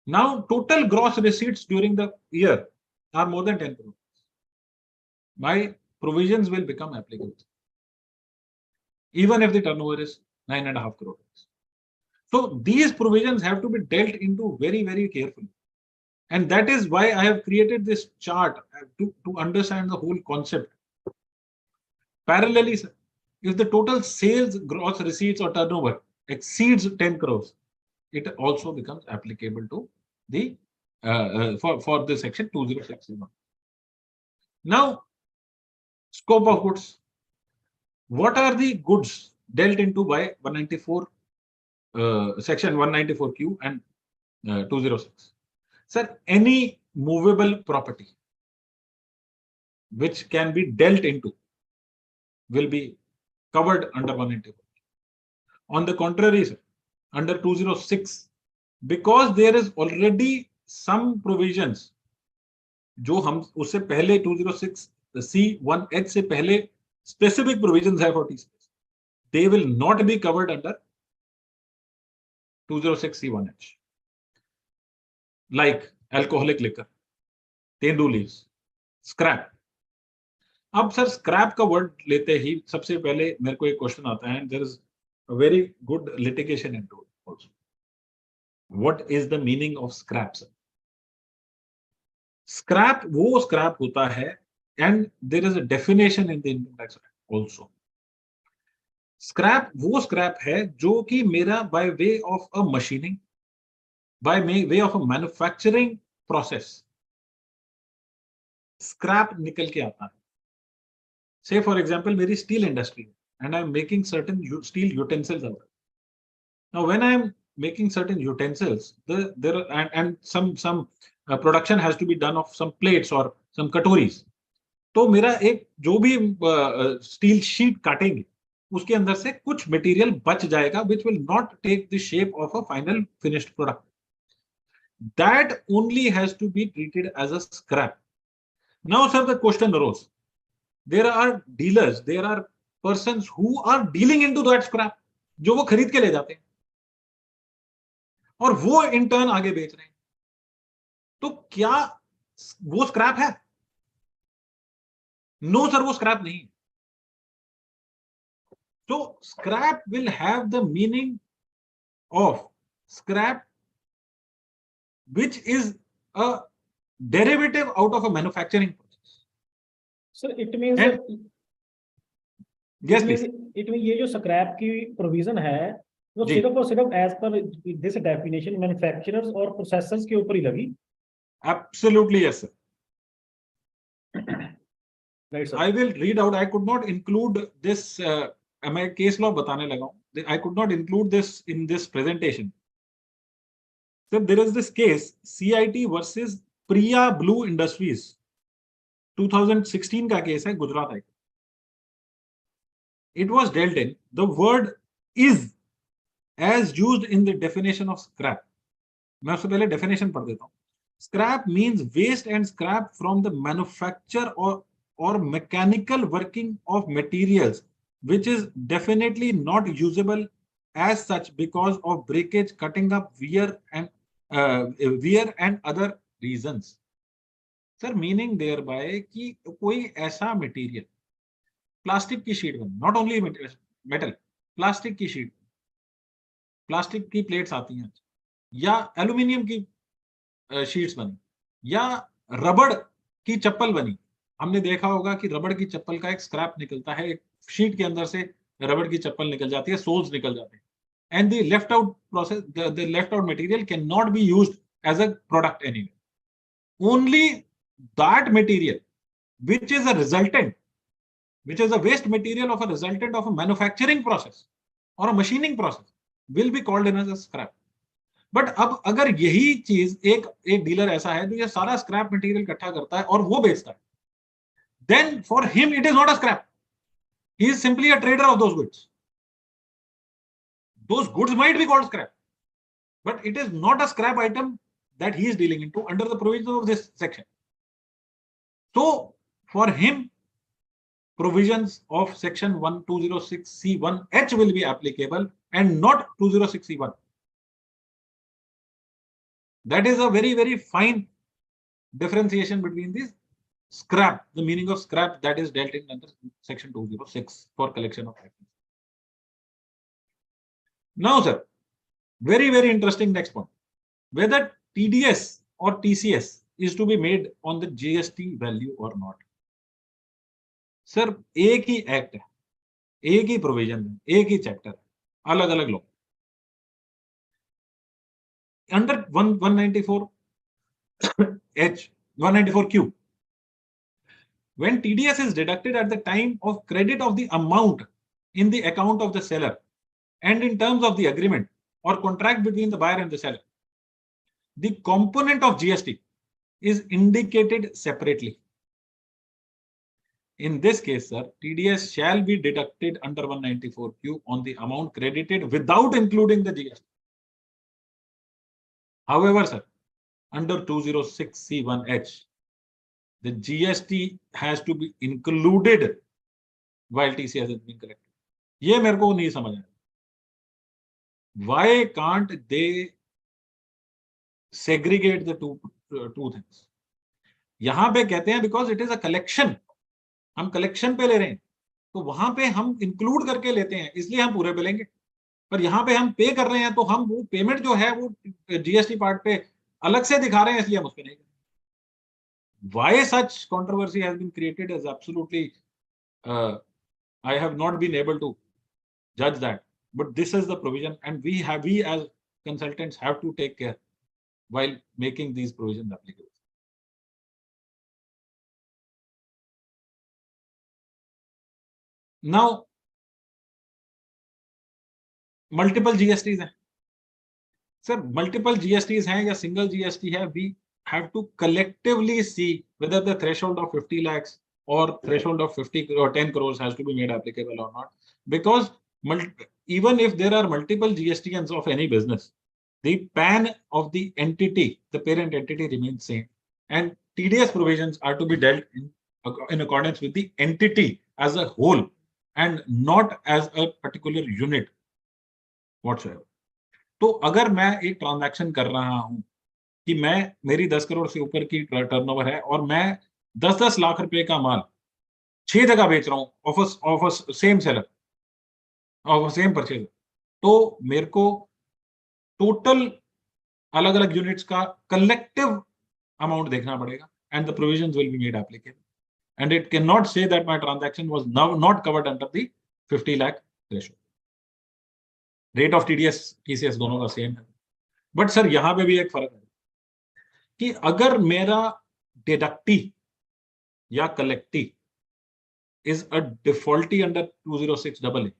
Now total gross receipts during the year are more than 10 crore. My provisions will become applicable even if the turnover is 9.5 crore. So these provisions have to be dealt into very, very carefully. And that is why I have created this chart to understand the whole concept. Parallelly, if the total sales, gross receipts or turnover exceeds 10 crores, it also becomes applicable to the for the section 2061. Now, scope of goods. What are the goods dealt into by 194 section 194Q and 206? Sir, any movable property which can be dealt into will be covered under 194. On the contrary, sir, under 206, because there is already some provisions जो हम उससे पहले 206 C1H से पहले specific provisions है for TCS, they will not be covered under 206 C1H. Like alcoholic liquor, tendu leaves, scrap. अब sir scrap का word लेते ही सबसे पहले मेरे को एक क्वेश्चन आता है. There is a very good litigation into it also. What is the meaning of scrap? Sir, scrap वो स्क्रैप होता है and there is a definition in the income tax act also. Scrap वो scrap है जो कि मेरा by way of a machining, by way of a manufacturing process scrap निकल के आता है. Say for example, मेरी steel industry and I am making certain steel utensils out. Now, when I am making certain utensils, there and some production has to be done of some plates or some katoris. तो मेरा एक जो भी steel sheet काटेंगे उसके अंदर से कुछ material बच जाएगा which will not take the shape of a final finished product. That only has to be treated as a scrap. Now, sir, the question arose. There are dealers, there are persons who are dealing into that scrap, जो वो खरीद के ले जाते हैं और वो in turn आगे बेच रहे हैं. तो क्या वो स्क्रैप है? नो सर, वो स्क्रैप नहीं. तो scrap will have the meaning of scrap which is a derivative out of a manufacturing process. Sir it means yes please. It mean ये जो स्क्रैप की प्रोविजन है वो सिर्फ और सिर्फ as per this definition manufacturers और प्रोसेसर्स के ऊपर ही लगी. Absolutely yes sir. Right, sir. I will read out. I could not include this. मैं case law बताने लगा हूं. I could not include this in this presentation. So there is this case CIT versus Priya Blue Industries. 2016 का case है, Gujarat high. It was dealt in. The word is as used in the definition of scrap. मैं उससे पहले definition पढ़ देता हूँ. Scrap means waste and scrap from the manufacture or mechanical working of materials, which is definitely not usable as such because of breakage, cutting up, wear and other reasons. Sir, meaning thereby कि कोई ऐसा material, plastic की sheet बनी, not only metal, plastic की sheet, plastic की plates आती हैं, या एल्यूमिनियम की शीट्स बनी, या रबड़ की चप्पल बनी. हमने देखा होगा कि रबड़ की चप्पल का एक स्क्रैप निकलता है, एक शीट के अंदर से रबड़ की चप्पल निकल जाती है, सोल्स निकल जाते हैं. And the left out process, the left out material can not be used as a product anyway. Only that material which is a resultant, which is a waste material of a resultant of a manufacturing process or a machining process, will be called in as a scrap. But अब अगर यही चीज एक dealer ऐसा है जो ये सारा स्क्रैप मटेरियल इकट्ठा करता है और वो बेचता है, then for him it is not a scrap. He is simply a trader of those goods. Those goods might be called scrap, but it is not a scrap item that he is dealing into under the provisions of this section. So for him, provisions of section 1206C1H will be applicable and not 206C1. That is a very, very fine differentiation between these. Scrap, the meaning of scrap that is dealt in under section 206 for collection of items. Now, sir, very, very interesting next point. Whether TDS or TCS is to be made on the GST value or not. Sir, एक ही act है, एक ही provision है, एक ही chapter है, अलग अलग लोग. Under 194H, 194Q, when TDS is deducted at the time of credit of the amount in the account of the seller and in terms of the agreement or contract between the buyer and the seller, the component of GST is indicated separately. In this case, sir, TDS shall be deducted under 194Q on the amount credited without including the GST. However, sir, under 206C1H, the GST has to be included while TCS is being collected. ये मेरे को नहीं समझ आया. Why can't they segregate the two things? यहां पे कहते हैं because it is a collection, हम कलेक्शन पे ले रहे हैं, तो वहां पे हम इंक्लूड करके लेते हैं, इसलिए हम पूरे पे लेंगे. पर यहाँ पे हम पे कर रहे हैं तो हम वो पेमेंट जो है वो जीएसटी पार्ट पे अलग से दिखा रहे हैं, इसलिए हम उस पे नहीं. Why such controversy has been created is absolutely, I have not been able to judge that. But this is the provision, and we as consultants have to take care while making these provisions applicable. Now, multiple GSTs हैं. Sir, multiple GSTs हैं या single GST है, we have to collectively see whether the threshold of 50 lakhs or threshold of 50 or 10 crores has to be made applicable or not. Because even if there are multiple GSTs of any business, the PAN of the entity, the parent entity, remains same, and TDS provisions are to be dealt in accordance with the entity as a whole and not as a particular unit whatsoever. तो अगर मैं एक transaction कर रहा हूं कि मेरी 10 करोड़ से ऊपर की टर्नओवर है और मैं 10-10 लाख रुपए का माल 6 जगह बेच रहा हूं of same seller, of same purchase, तो मेरे को टोटल अलग अलग यूनिट्स का कलेक्टिव अमाउंट देखना पड़ेगा, and the provisions will be made applicable, and it can not say that my transaction was not covered under the 50 lakh threshold. Rate of TDS TCS दोनों का सेम है. बट सर यहां पे भी एक फर्क है कि अगर मेरा डिडक्टी या कलेक्टी is a defaulty under 206AA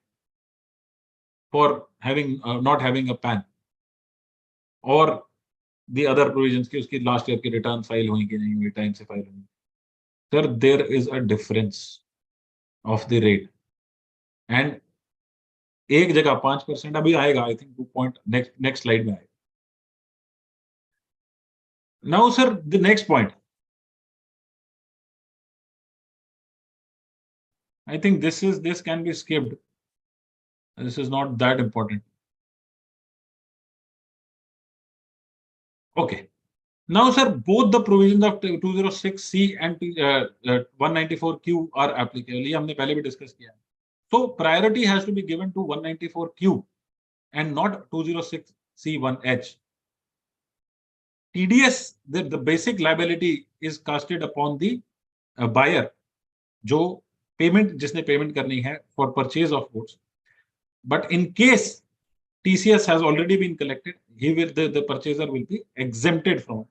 for having not having a PAN or the other provisions कि उसकी लास्ट ईयर की रिटर्न फाइल हुई कि नहीं हुई, टाइम से फाइल हुई. Sir there is a difference of the rate, and एक जगह 5%, अभी आएगा I think 2 point next slide में आएगा. Now sir the next point, I think this can be skipped. This is not that important. Okay. Now, sir, both the provisions of 206C and 194Q are applicable. ये हमने पहले भी discuss किया है. So priority has to be given to 194Q and not 206C1H. TDS, the basic liability is casted upon the buyer, जो payment जिसने payment करनी है for purchase of goods. But in case TCS has already been collected, the purchaser will be exempted from it.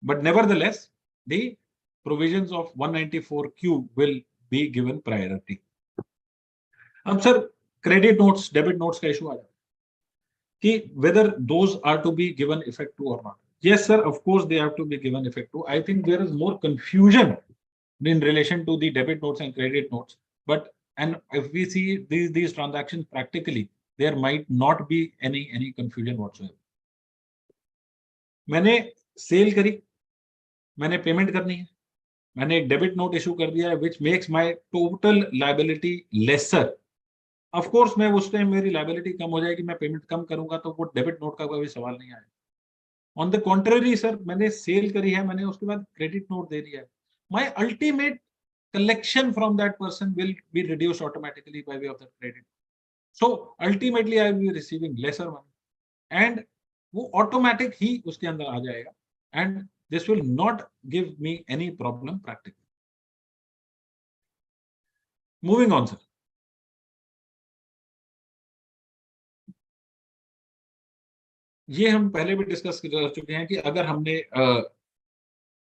But nevertheless, the provisions of 194Q will be given priority. अब sir credit notes debit notes का issue आ जाता है कि whether those are to be given effect to or not. Yes sir, of course they have to be given effect to. I think there is more confusion in relation to the debit notes and credit notes, but and if we see these transactions practically, there might not be any confusion whatsoever. मैंने cell करी, मैंने payment करनी है, मैंने एक debit note issue कर दिया है which makes my total liability lesser. Of course मैं उस टाइम मेरी लायबिलिटी कम हो जाएगी, मैं पेमेंट कम करूंगा तो वो डेबिट नोट का कोई सवाल नहीं आएगा. ऑन द कॉन्ट्ररी सर, मैंने सेल करी है, मैंने उसके बाद क्रेडिट नोट दे दिया है, my ultimate collection from that person will be reduced automatically by way of the credit. So ultimately I will be receiving lesser money and वो automatic ही उसके अंदर आ जाएगा and this will not give me any problem practically. Moving on sir. ये हम पहले भी discuss कर चुके हैं कि अगर हमने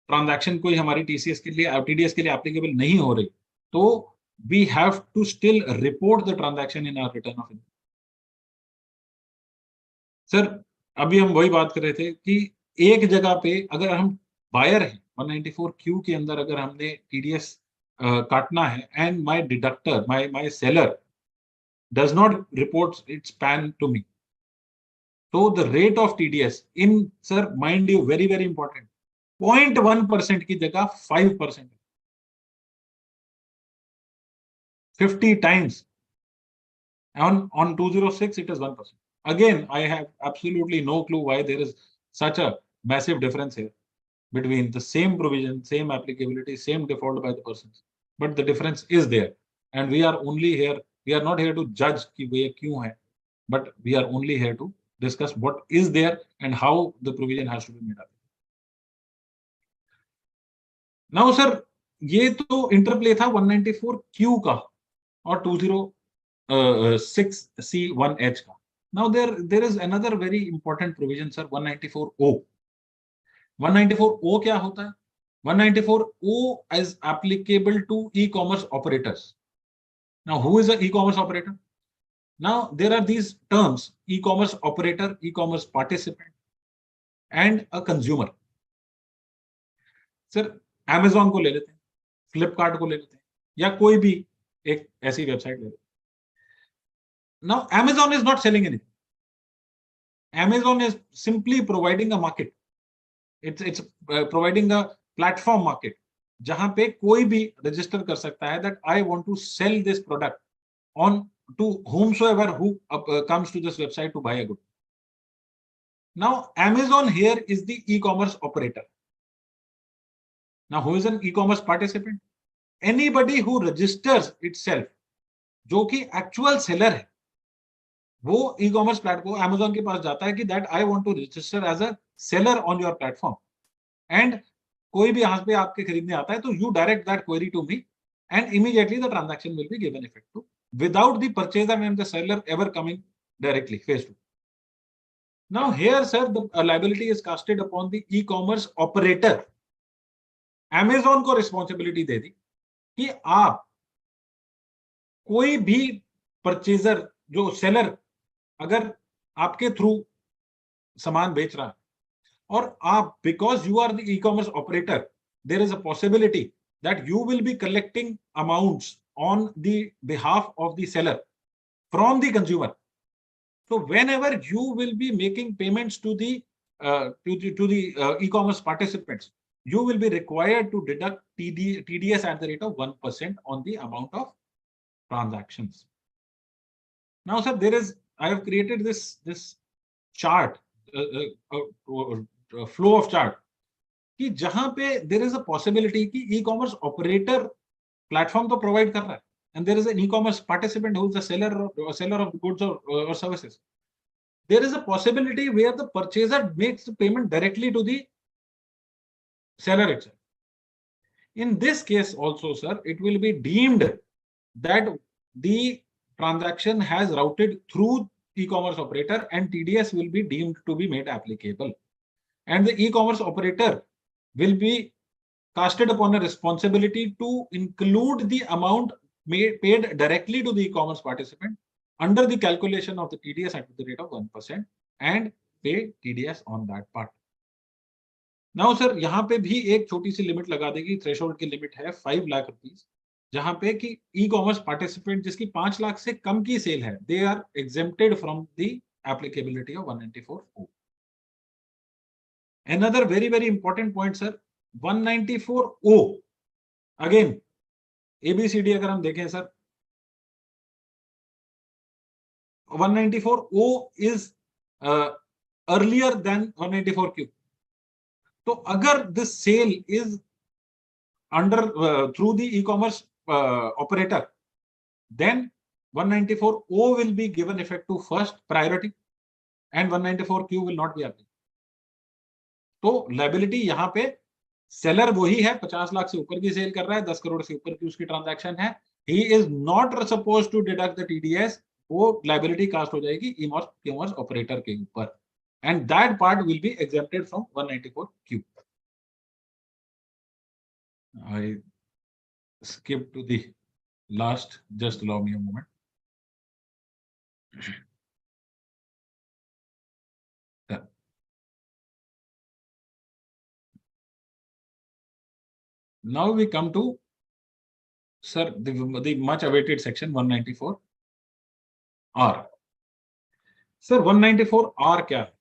ट्रांजैक्शन कोई हमारी टीसीएस के लिए टीडीएस के लिए एप्लीकेबल नहीं हो रही तो we have to still report the transaction in our return of income. Sir अभी हम वही बात कर रहे थे कि एक जगह पे अगर हम बायर हैं 194Q के अंदर अगर हमने टीडीएस काटना है and my deductor my seller does not report its PAN to me, तो the rate of TDS in sir mind you very very important 0.1% की जगह 5%, 50 times. On 206 it is 1%. Again, I have absolutely no clue why there is such a massive difference here between the same provision, same applicability, same default by the persons, but the difference is there and we are not here to judge कि ये क्यों है, but we are only here to discuss what is there and how the provision has to be made up. नाउ sir ये तो interplay था 194Q का और 206C1H का. Now there is another very important provision sir 194O. 194O क्या होता है? 194O is applicable to e-commerce operators. Now who is an e-commerce operator? Now there are these terms: e-commerce operator, e-commerce participant and a consumer. Sir Amazon को ले लेते हैं, फ्लिपकार्ट को ले लेते हैं या कोई भी एक ऐसी वेबसाइट ले लेते हैं. Now Amazon is not selling anything. Amazon is simply providing a market. It's providing a platform market जहां पे कोई भी रजिस्टर कर सकता है that I want to sell this product on to whomsoever who comes to this website to buy a good. Now Amazon here is the e-commerce operator. Now who is an e-commerce participant? Anybody who registers itself, जो कि actual seller है, वो e-commerce platform Amazon के पास जाता है कि that I want to register as a seller on your platform and कोई भी यहाँ पे आपके खरीदने आता है तो you direct that query to me and immediately the transaction will be given effect to without the purchaser and the seller ever coming directly face to. Now here sir the liability is casted upon the e-commerce operator. Amazon को responsibility दे दी कि आप कोई भी purchaser जो seller अगर आपके through सामान बेच रहा है और आप because you are the e-commerce operator there is a possibility that you will be collecting amounts on the behalf of the seller from the consumer. So whenever you will be making payments to the e-commerce participants, you will be required to deduct TDS at the rate of 1% on the amount of transactions. Now, sir, I have created this chart, flow of chart, कि जहां पे there is a possibility कि e-commerce operator platform तो provide कर रहा है, and there is an e-commerce participant who is the seller of goods or services. There is a possibility where the purchaser makes the payment directly to the seller itself. In this case also, sir, it will be deemed that the transaction has routed through e-commerce operator and TDS will be deemed to be made applicable. And the e-commerce operator will be casted upon a responsibility to include the amount paid directly to the e-commerce participant under the calculation of the TDS at the rate of 1% and pay TDS on that part. Now, sir, यहाँ पे भी एक छोटी सी limit लगा देगी, threshold की limit है 5 lakh rupees, जहां पे कि ई-कॉमर्स पार्टिसिपेंट जिसकी 5 लाख से कम की सेल है, they are exempted from the applicability of 194O. Another very, very important point, sir, 194O. Again, ABCD अगर हम देखें sir, 194O is earlier than 194Q. तो अगर this sale is under through the e-commerce operator, then 194O will be given effect to first priority and 194Q will not be applicable. तो liability यहाँ पे seller वही है, 50 लाख से ऊपर की सेल कर रहा है, 10 करोड़ से ऊपर की उसकी ट्रांजैक्शन है, he is not supposed to deduct the TDS. वो लायबिलिटी कास्ट हो जाएगी ई-कॉमर्स ऑपरेटर के ऊपर, and that part will be exempted from 194Q. I skip to the last, just allow me a moment. Now we come to, sir, the much awaited section 194R. Sir, 194R क्या है?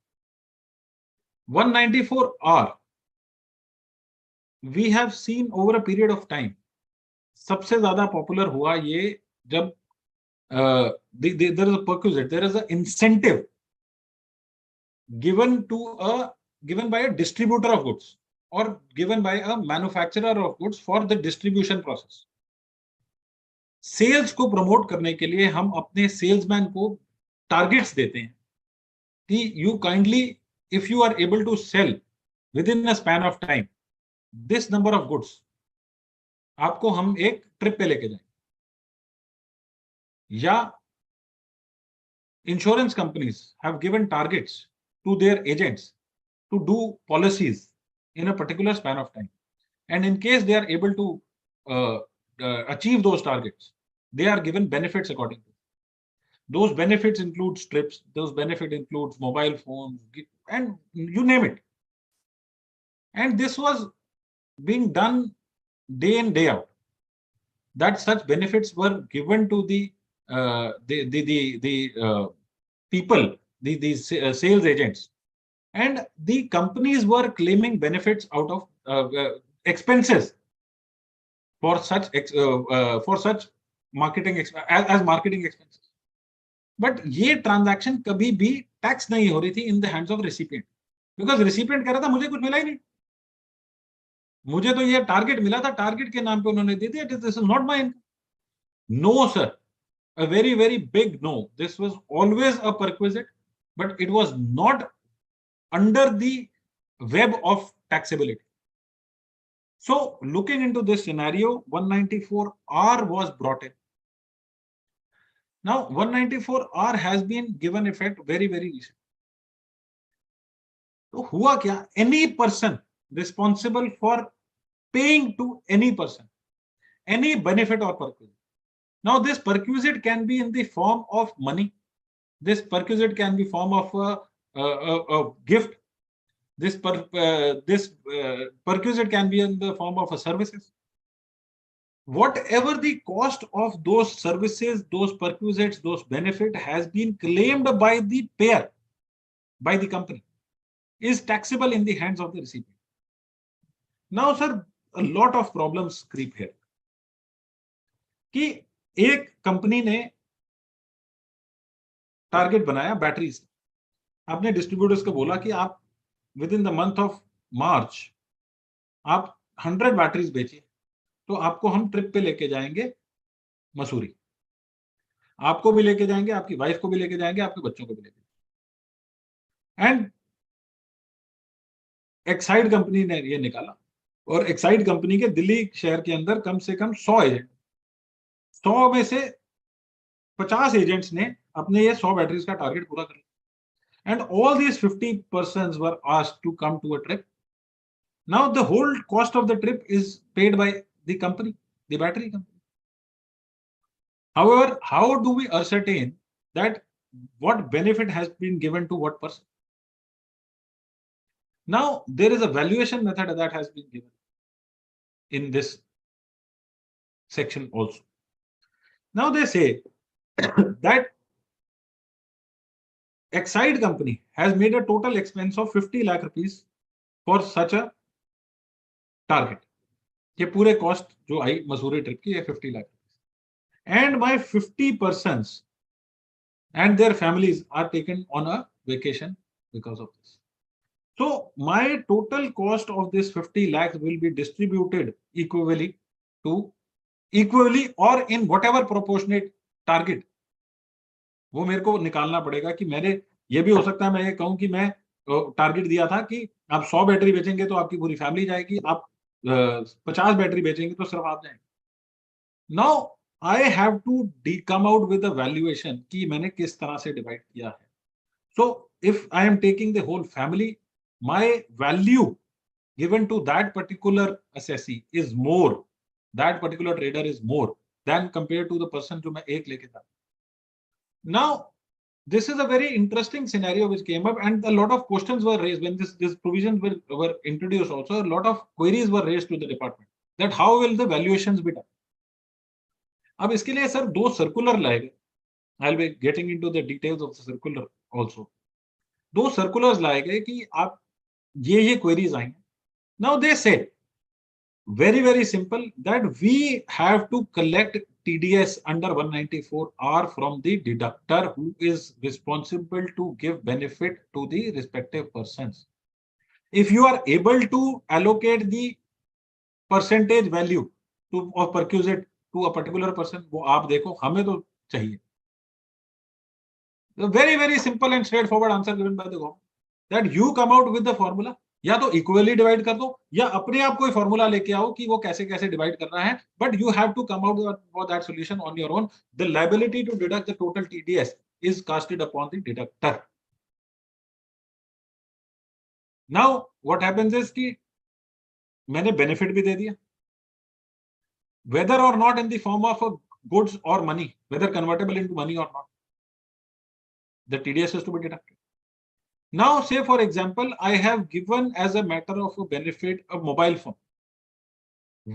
194R, we have seen over a period of time, सबसे ज्यादा popular हुआ ये जब there is a perquisite, there is an incentive given by a distributor of goods or given by a manufacturer of goods for the distribution process. Sales को promote करने के लिए हम अपने सेल्समैन को टारगेट्स देते हैं कि you kindly, if you are able to sell within a span of time this number of goods, आपको हम एक ट्रिप पे लेके जाएंगे. या insurance companies have given targets to their agents to do policies in a particular span of time, and in case they are able to achieve those targets, they are given benefits accordingly. Those benefits include trips, those benefits include mobile phones, and you name it. And this was being done day in, day out. That such benefits were given to the people, the sales agents, and the companies were claiming benefits out of expenses for such marketing as marketing expenses. But ये transaction कभी भी tax नहीं हो रही थी in the hands of recipient, because recipient कह रहा था मुझे कुछ मिला ही नहीं, मुझे तो ये टारगेट मिला था, टारगेट के नाम पे उन्होंने दे दिया, this is not my income. No sir, a very, very big no. This was always a perquisite, but it was not under the web of taxability. So looking into this scenario, 194R was brought in. Now 194R has been given effect very, very recently. So हुआ क्या? Any person responsible for paying to any person any benefit or perquisite. Now this perquisite can be in the form of money. This perquisite can be form of a gift. This perquisite can be in the form of a services. whatever the cost of those services, those perquisites, those benefit has been claimed by the payer, by the company, is taxable in the hands of the recipient. Now, sir, a lot of problems creep here. कि एक company ने target बनाया batteries, आपने distributors को बोला कि आप with in the month of मार्च आप 100 बैटरीज बेचिए, तो आपको हम ट्रिप पे लेके जाएंगे मसूरी, आपको भी लेके जाएंगे, आपकी वाइफ को भी लेके जाएंगे, आपके बच्चों को भी लेके जाएंगे। एंड एक्साइड कंपनी ने ये निकाला, और एक्साइड कंपनी के दिल्ली शहर के अंदर कम से कम 100 एजेंट, 100 में से 50 एजेंट्स ने अपने ये 100 बैटरीज का टारगेट पूरा कर लिया, and all these 50 persons were asked to come to a trip. Now the whole cost of the trip is paid by the company, the battery company. However, how do we ascertain that what benefit has been given to what person? Now there is a valuation method that has been given in this section also. Now they say that Exide company has made a total expense of 50 lakh rupees for such a target, ये पूरे cost जो आई Mussoorie trip की, ये 50 lakh, and my 50 persons and their families are taken on a vacation because of this. So my total cost of this 50 lakhs will be distributed equally or in whatever proportionate target. वो मेरे को निकालना पड़ेगा कि मैंने, ये भी हो सकता है मैं ये कहूं कि मैं टारगेट दिया था कि आप 100 बैटरी बेचेंगे तो आपकी पूरी फैमिली जाएगी, आप 50 बैटरी बेचेंगे तो सिर्फ आप जाएंगे। Now I have to come out with the valuation कि मैंने किस तरह से डिवाइड किया है। So if I am taking the whole family, my value given to that particular assessee is more, that particular trader is more then compare to the person जो मैं एक लेके था। नाउ this is a very interesting scenario which came up, and a lot of questions were raised when this provisions were introduced. Also, a lot of queries were raised to the department that how will the valuations be done. अब इसके लिए sir 2 circular लाए गए, I'll be getting into the details of the circular also. 2 circulars लाए गए कि आप ये queries आएंगे. Now they said very simple that we have to collect TDS under 194R from the deductor who is responsible to give benefit to the respective persons. If you are able to allocate the percentage value of perquisite to a particular person, वो आप देखो, हमें तो चाहिए. The very simple and straightforward answer given by the government that you come out with the formula. या तो equally divide कर दो या अपने आप कोई फॉर्मूला लेके आओ कि वो कैसे कैसे डिवाइड करना है, but you have to come out for that solution on your own. The liability to deduct the total TDS is casted upon the deductor. Now what happens is कि मैंने बेनिफिट भी दे दिया, whether or not in the form of goods or money, whether convertible into money or not, the TDS is to be deducted. Now, say for example, I have given as a matter of a benefit a mobile phone.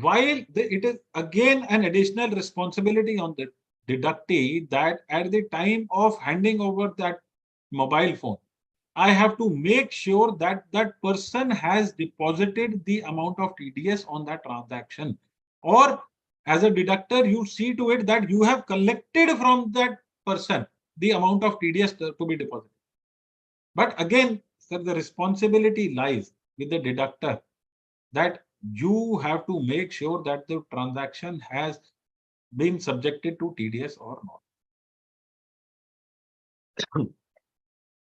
While it is again an additional responsibility on the deductee that at the time of handing over that mobile phone, I have to make sure that that person has deposited the amount of TDS on that transaction. Or as a deductor, you see to it that you have collected from that person the amount of TDS to be deposited. But again, sir, the responsibility lies with the deductor that you have to make sure that the transaction has been subjected to TDS or not.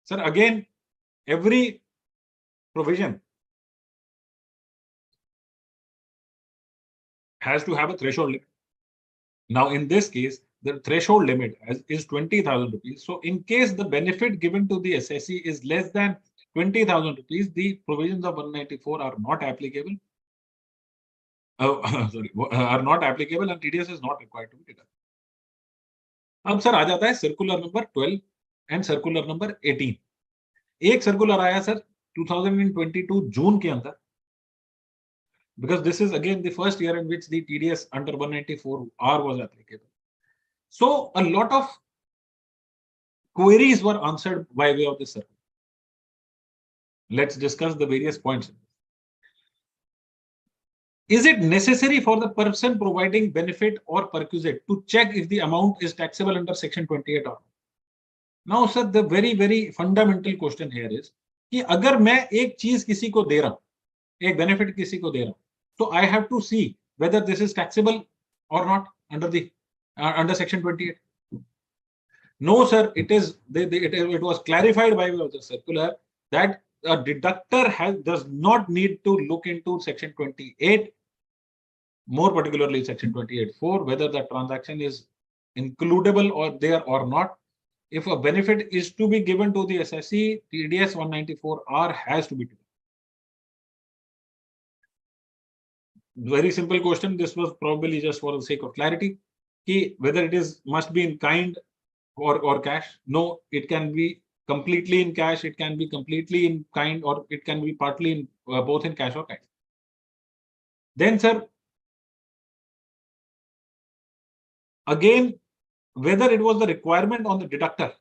Sir, again, every provision has to have a threshold limit. Now, in this case, the threshold limit is 20,000 rupees. So in case the benefit given to the assessee is less than 20,000 rupees, the provisions of 194 are not applicable. Are not applicable and TDS is not required to be deducted. अब sir आ जाता है circular number 12 and circular number 18. एक circular आया sir 2022 जून के अंदर, because this is again the first year in which the TDS under 194R was applicable. So a lot of queries were answered by way of this circular. Let's discuss the various points. Is it necessary for the person providing benefit or perquisite to check if the amount is taxable under section 28 or not? Now sir, the very fundamental question here is कि अगर मैं एक चीज किसी को दे रहा हूं, एक बेनिफिट किसी को दे रहा हूं, so I have to see whether this is taxable or not under the under section 28. No sir, it was clarified by the circular that a deductor does not need to look into section 28, more particularly section 28(4), whether the transaction is includable or there or not. If a benefit is to be given to the assessee, TDS 194R has to be given. Very simple question. This was probably just for the sake of clarity. Whether it is must be in kind or cash. No, it can be completely in cash, it can be completely in kind, or it can be partly in both in cash or kind. Then sir, again, whether it was the requirement on the deductor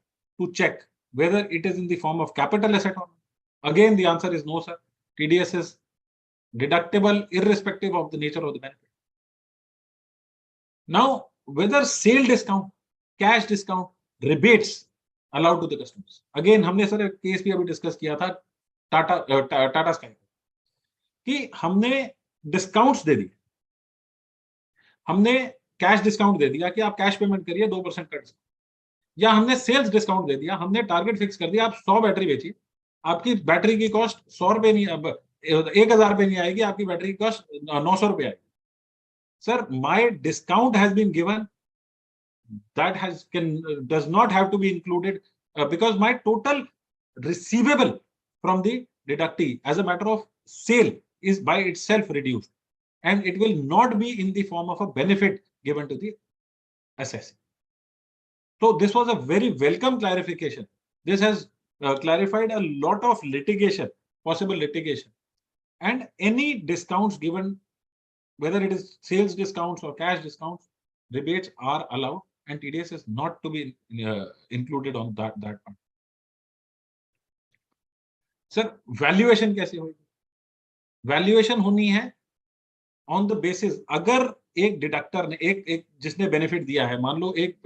to check whether it is in the form of capital asset or not. Again, the answer is no sir. TDS is deductible irrespective of the nature of the benefit. Now, whether sale discount, cash discount, rebates allowed to the customers. Again, हमने sir एक case भी अभी discuss किया था Tata sky कि हमने discounts दे दिए, हमने कैश डिस्काउंट दे दिया कि आप कैश पेमेंट करिए 2% का डिस्काउंट, या हमने सेल्स डिस्काउंट दे दिया, हमने टारगेट फिक्स कर दिया आप 100 बैटरी बेचिए, आपकी बैटरी की कॉस्ट 100 रुपए नहीं, अब 1000 रुपए नहीं आएगी, आपकी बैटरी की कॉस्ट 900 रुपए आएगी. Sir, my discount has been given, that does not have to be included because my total receivable from the deductee as a matter of sale is by itself reduced, and it will not be in the form of a benefit given to the assessee. So this was a very welcome clarification. This has clarified a lot of litigation, possible litigation, and any discounts given, whether it is sales discounts or cash discounts, rebates are allowed, and TDS is not to be included on that part. Sir, valuation कैसे होगी? Valuation होनी है on the basis, अगर एक deductor ने एक जिसने benefit दिया है, मान लो एक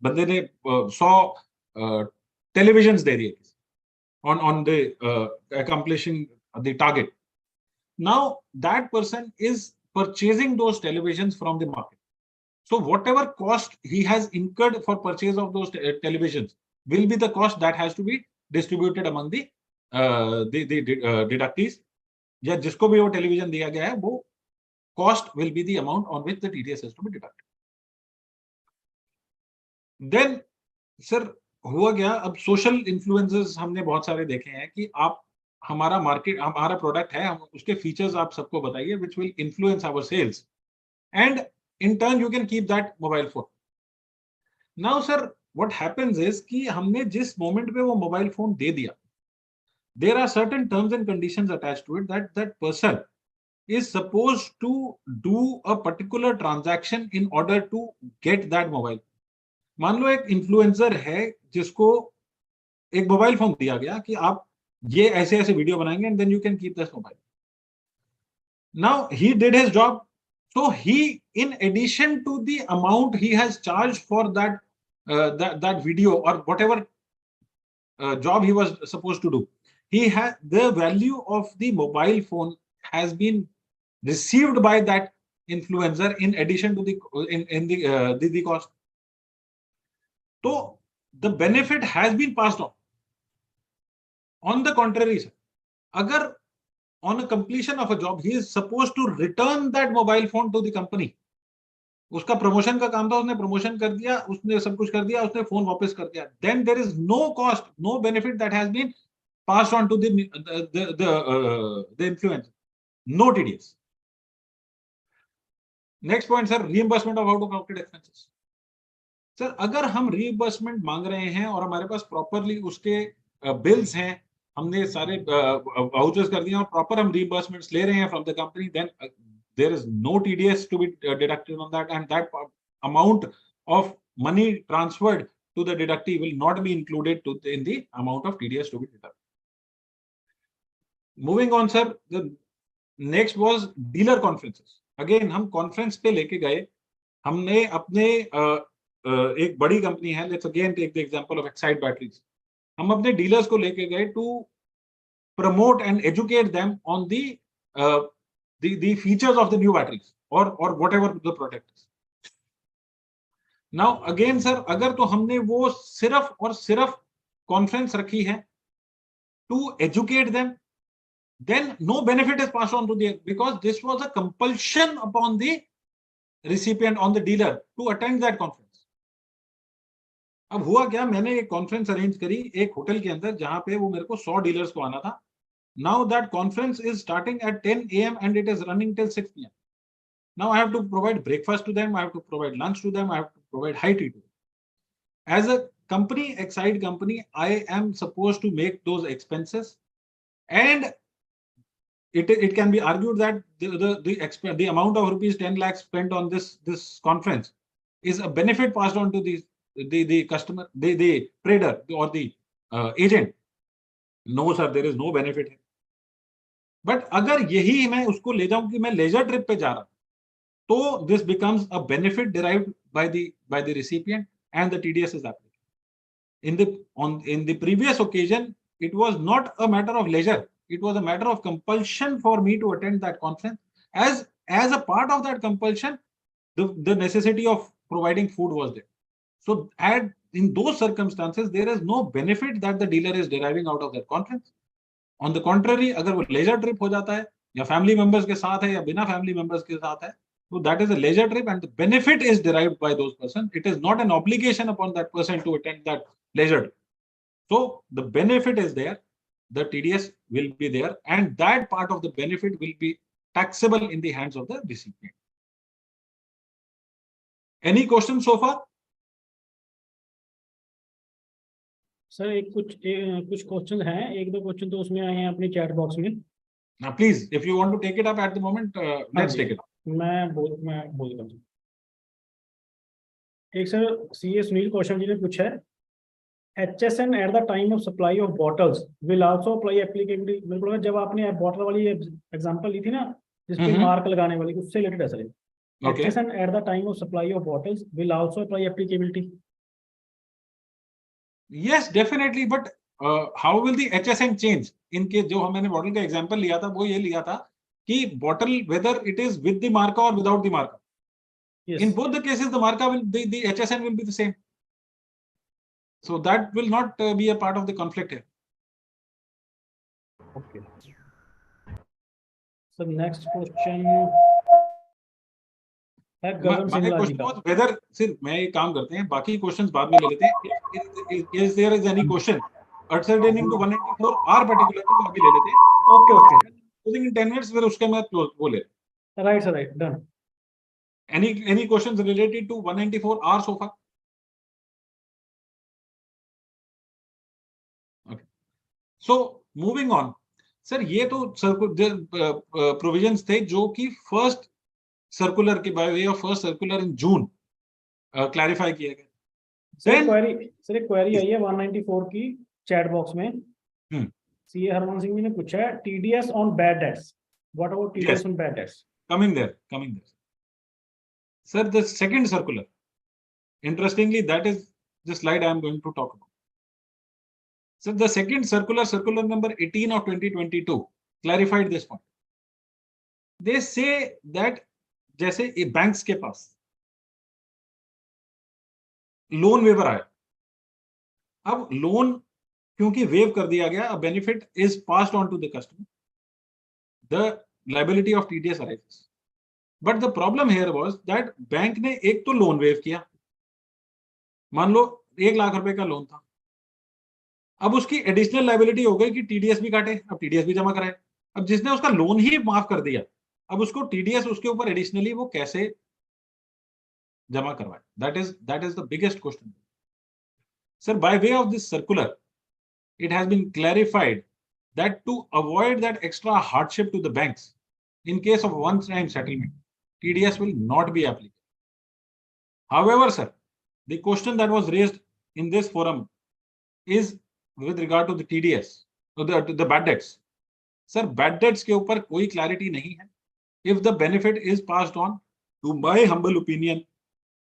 बंदे ने 100 टेलीविजन्स दे दिए on the accomplishing the target. Now that person is purchasing those televisions from the market. So whatever cost he has incurred for purchase of those televisions will be the cost that has to be distributed among the deductees. या जिसको भी वो television दिया गया है, वो cost will be the amount on which the TDS has to be deducted. Then sir, हुआ क्या, अब सोशल इन्फ्लुएंसर्स हमने बहुत सारे देखे हैं कि आप हमारा मार्केट, हमारा प्रोडक्ट है, हम उसके फीचर्स आप सबको बताइए which will influence our sales, and in turn you can keep that mobile phone. Now sir, what happens is कि हमने जिस मोमेंट पे वो मोबाइल फोन दे दिया, there are certain terms and conditions attached to it that person is supposed to do a particular transaction in order to get that mobile. मान लो एक influencer है जिसको एक मोबाइल फोन दिया गया कि आप ये ऐसे ऐसे वीडियो बनाएंगे and then you can keep this mobile. Now he did his job, so he, in addition to the amount he has charged for that that video or whatever job he was supposed to do, he had the value of the mobile phone has been received by that influencer in addition to the cost. So the benefit has been passed on. On the contrary, sir, agar on a completion of a job he is supposed to return that mobile phone to the company, उसका promotion का काम था, उसने promotion कर दिया, उसने सब कुछ कर दिया, उसने फोन वापस कर दिया, then there is no cost, no benefit that has been passed on to the influencer, no TDS. Next point sir, reimbursement of out of pocket expenses. Sir, अगर हम reimbursement मांग रहे हैं और हमारे पास प्रॉपरली उसके बिल्स हैं, हमने सारे वाउचर्स कर दिए और प्रॉपर हम रीइंबर्समेंट्स ले रहे हैं from the company, then there is no TDS to be deducted on that, and that amount of money transferred to the deductee will not be included in the amount of TDS to be deducted. Moving on, sir, the next was dealer conferences. Again, हम conference पे लेके गए, हमने अपने एक बड़ी company है, let's again take the example of Excite Batteries. हम अपने डीलर्स को लेके गए to promote and educate them on the features of the new batteries or whatever the product is. Now again sir, अगर तो हमने वो सिर्फ और सिर्फ कॉन्फ्रेंस रखी है to educate them, then no benefit is pass on to there, because this was a compulsion upon the recipient on the dealer to attend that conference. अब हुआ क्या, मैंने एक कॉन्फ्रेंस अरेंज करी एक होटल के अंदर जहां पे वो मेरे को 100 डीलर्स को आना था. Now that conference is starting at 10 AM and it is running till 6 PM. Now I have to provide breakfast to them, I have to provide lunch to them, I have to provide high tea to them. As a company, Excite company, I am supposed to make those expenses, and it can be argued that the amount of rupees 10 lakhs spent on this conference is a benefit passed on to the customer, the trader or the agent. No sir, there is no benefit. But अगर यही मैं उसको ले जाऊं कि मैं laser trip पे जा रहा हूं, so this becomes a benefit derived by the recipient, and the TDS is applied. In the previous occasion, it was not a matter of leisure; it was a matter of compulsion for me to attend that conference. As a part of that compulsion, the necessity of providing food was there. So, in those circumstances, there is no benefit that the dealer is deriving out of that conference. On the contrary, अगर वो leisure trip हो जाता है या family members के साथ है या बिना family members के साथ है, so that is a leisure trip and the benefit is derived by those persons. It is not an obligation upon that person to attend that leisure trip. So the benefit is there, the TDS will be there, and that part of the benefit will be taxable in the hands of the recipient. Any questions so far? Sir कुछ question हैं, एक दो question तो उसमें आए हैं अपने chat box में. Now please, if you want to take it up at the moment, let's take it up. मैं बोलता हूँ. एक सर सीए सुनील कौशल जी ने पूछा है, HSN at the time of supply of bottles will also apply applicability. मेरे को लगा जब आपने बॉटल वाली एग्जांपल ली थी ना जिसपे मार्क लगाने वाली, उससे रिलेटेड है sir. HSN at the time of supply of bottles will also apply applicability. Yes, definitely, but how will the HSN change? इनके जो हमने बॉटल का एग्जांपल लिया था वो ये लिया था कि bottle whether it is with the marker or without the marker. Yes. In both the cases, the marker will the HSN will be the same. So that will not be a part of the conflict here. Okay. So next question है गगन सिंगला जी का. Whether सिर्फ मैं एक काम करते हैं, बाकी questions बाद में ले लेते हैं. Is there is any question pertaining to 194 R particular तो अभी ले लेते हैं. Okay. Within 10 minutes फिर उसके बाद वो ले. Right, sir, right, done. Any questions related to 194 R so far? Okay. So moving on, sir ये तो प्रोविजंस थे जो कि फर्स्ट सर्कुलर के bye way of first circular in June clarify किया गया. सर एक क्वेरी आई है 194 की चैट बॉक्स में. सीए हरमन सिंह जी ने पूछा है TDS on bad debts. What about TDS on bad debts? Coming there. Sir, the second circular, interestingly, that is the slide I am going to talk about. So the second circular number 18 of 2022, clarified this point. They say that जैसे banks के पास loan waiver आया, अब loan क्योंकि wave कर दिया गया, a benefit is passed on to the customer. The liability of TDS arises. But the problem here was that bank ने एक तो लोन वेव किया, मान लो 1 लाख रुपए का लोन था, अब उसकी एडिशनल लायबिलिटी हो गई कि टीडीएस भी काटे, अब टीडीएस भी जमा कराए. अब जिसने उसका लोन ही माफ कर दिया, अब उसको टीडीएस उसके ऊपर एडिशनली वो कैसे जमा करवाए? That is the biggest question. Sir, bye way of this circular, it has been clarified that to avoid that extra hardship to the banks in case of one-time settlement, TDS will not be applicable. However, sir, the question that was raised in this forum is with regard to the TDS, to the bad debts. Sir, bad debts के ऊपर कोई clarity नहीं है. If the benefit is passed on, to my humble opinion,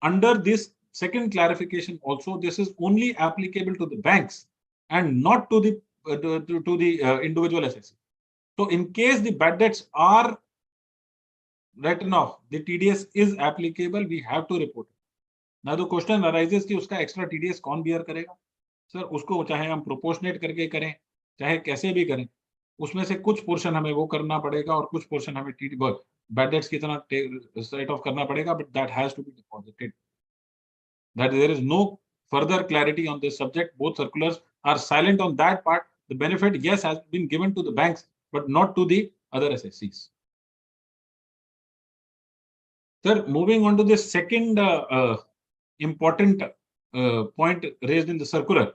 under this second clarification also, this is only applicable to the banks and not to the individual assessee. So in case the bad debts are written off, the TDS is applicable, we have to report it. Now the question arises कि उसका extra TDS कौन bear करेगा? Sir उसको चाहे हम proportionate करके करें, चाहे कैसे भी करें, उसमें से कुछ पोर्शन हमें वो करना पड़ेगा और कुछ पोर्शन हमें बैड डेट्स की तरह राइट ऑफ करना पड़ेगा, but that has to be deposited. That there is no further clarity on this subject. Both circulars are silent on that part. The benefit, yes, has been given to the banks, but not to the other SSCs. Sir, moving on to the second important point raised in the circular,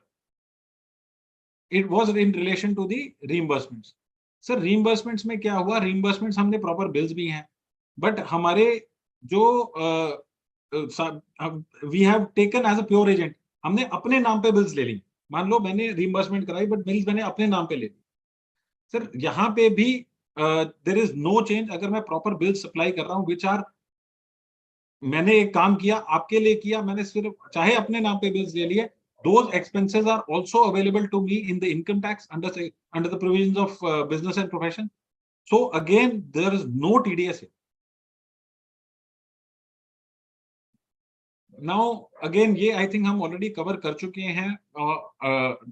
it was in relation to the reimbursements. Sir, reimbursements में क्या हुआ? Reimbursements हमने proper bills भी हैं, but हमारे जो we have taken as a pure agent, हमने अपने नाम पे बिल्स ले ली. मान लो मैंने रिइंबर्समेंट कराई बट बिल्स मैंने अपने नाम पे ले ली. सर यहाँ पे भी देयर इज नो चेंज. अगर मैं प्रॉपर बिल्स सप्लाई कर रहा हूँ विच आर, मैंने एक काम किया आपके लिए किया, मैंने सिर्फ चाहे अपने नाम पे बिल्स ले लिए, those expenses are also available to me in the income tax under the provisions of business and profession. So again there is no TDS here. Now again ये I think हम already cover कर चुके हैं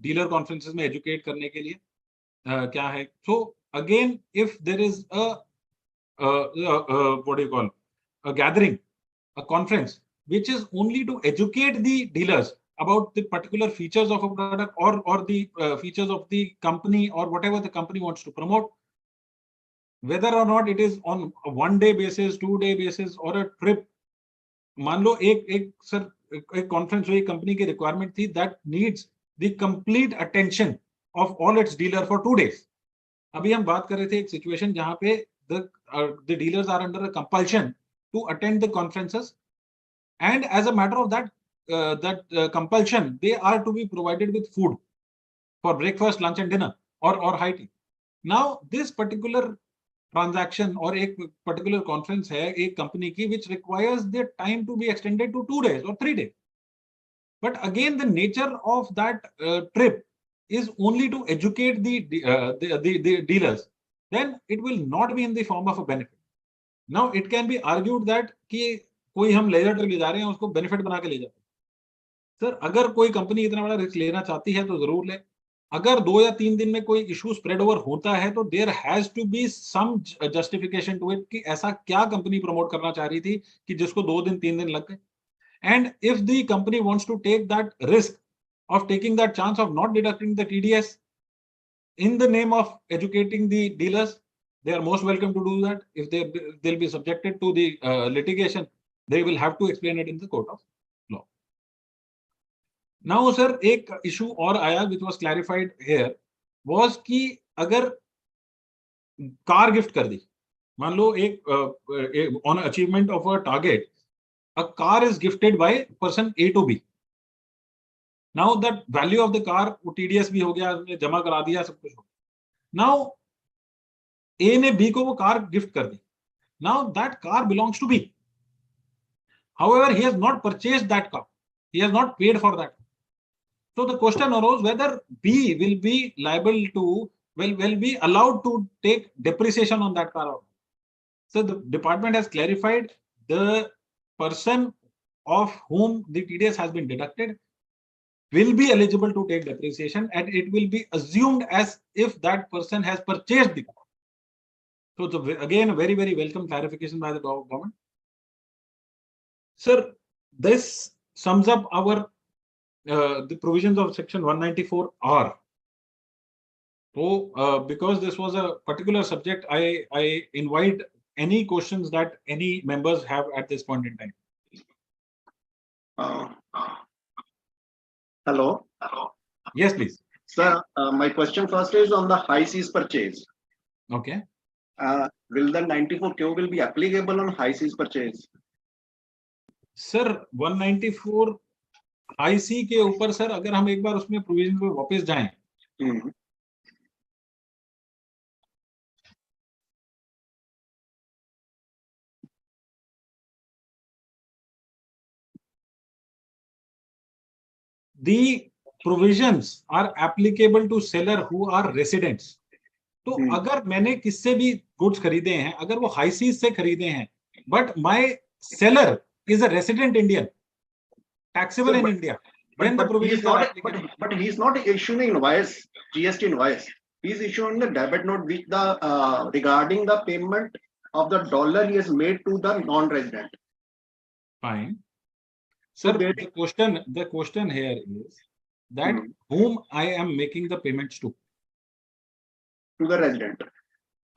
dealer conferences में educate करने के लिए क्या है. So again if there is a what do you call, a gathering, a conference which is only to educate the dealers about the particular features of a product or the features of the company or whatever the company wants to promote, whether or not it is on a 1 day basis, 2 day basis or a trip. मान लो एक sir एक conference हुई, company की requirement थी that needs the complete attention of all it's dealer for 2 days. अभी हम बात कर रहे थे एक सिचुएशन जहां पे the dealers are under a compulsion to attend the conferences and as a matter of that compulsion they are to be provided with food for breakfast, lunch and dinner or high tea. Now this particular transaction और एक particular conference है एक company की which requires the time to be extended to 2 days or 3 days, but again the nature of that trip is only to educate the dealers, then it will not be in the form of a benefit. Now it can be argued that कि कोई हम laser trip ले जा रहे हैं उसको benefit बना के ले जाते हैं. सर अगर कोई कंपनी इतना बड़ा रिस्क लेना चाहती है तो जरूर ले. अगर 2 या 3 दिन में कोई इशू स्प्रेड ओवर होता है तो there has to be some justification to it कि ऐसा क्या कंपनी प्रमोट करना चाह रही थी कि जिसको 2 दिन 3 दिन लग गए. And if the company wants to take that risk of taking that chance of not deducting the TDS in the name of educating the dealers, they are most welcome to do that. If they'll be subjected to the litigation, they will have to explain it in the court of law. Now sir, एक issue और आया which was clarified here was कि अगर car gift कर दी, मान लो एक on achievement of a target, a car is gifted by person A to B. Now the value of the car वो TDS भी हो गया, उसने जमा करा दिया, सब कुछ हो गया. Now A ने B को वो कार गिफ्ट कर दी. Now that car belongs to B. However, he has not purchased that car. He has not paid for that. So the question arose whether B will be liable to, will be allowed to take depreciation on that car. So the department has clarified the person of whom the TDS has been deducted will be eligible to take depreciation and it will be assumed as if that person has purchased the car. So again, a very, very welcome clarification by the government. Sir, this sums up our the provisions of section 194R. So because this was a particular subject, I invite any questions that any members have at this point in time. Hello. Yes, please. Sir, my question first is on the high seas purchase. Okay. Will the 94Q will be applicable on high seas purchase? Sir 194 high sea के ऊपर sir अगर हम एक बार उसमें provision पे वापस जाएं, the provisions are applicable to seller who are residents. तो अगर मैंने किससे भी गुड्स खरीदे हैं, अगर वो हाई सीज से खरीदे हैं, but my seller is a resident Indian, taxable in India, then the provisions are applicable. But he is not issuing invoice, GST invoice. He is issuing the debit note with the regarding the payment of the dollar he has made to the non-resident. Fine. Sir, So the question here is that whom I am making the payments to? To the resident.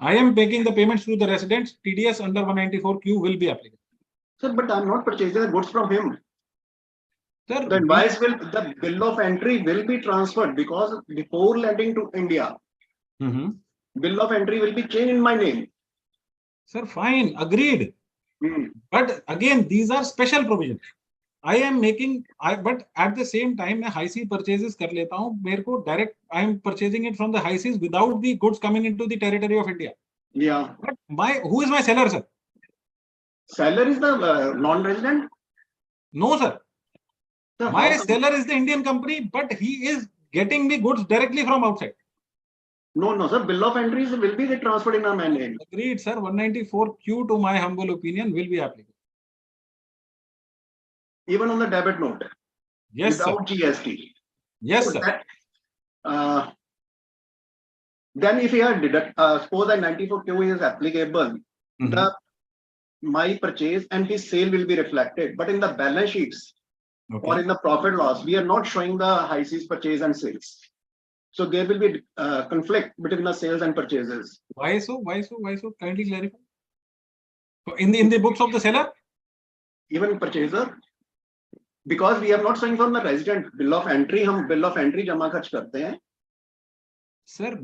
I am making the payments to the residents. TDS under 194Q will be applicable. Sir, but I am not purchasing the goods from him. Sir, the invoice the bill of entry will be transferred because before lending to India, bill of entry will be changed in my name. Sir, fine, agreed. But again, these are special provisions. I am making, but at the same time, मैं high sea purchases कर लेता हूँ. मेरे को direct, I am purchasing it from the high seas without the goods coming into the territory of India. Yeah. But who is my seller, sir? Seller is the non-resident? No, sir. My seller is the Indian company, but he is getting me goods directly from outside. No, sir. Bill of entries will be transferred in my name. Agreed, sir. 194Q, to my humble opinion, will be applicable. Even on the debit note? Yes, without sir. GST? Yes, so sir. Then if you are suppose that 94Q is applicable, my purchase and his sale will be reflected. But in the balance sheets, or in the profit loss, we are not showing the high seas purchase and sales. So there will be conflict between the sales and purchases. Why so? Why so? Why so? Kindly clarify. So in the books of the seller? Even purchaser? Because we are not showing from the resident bill of entry, हम bill of entry जमा खर्च करते हैं. Sir,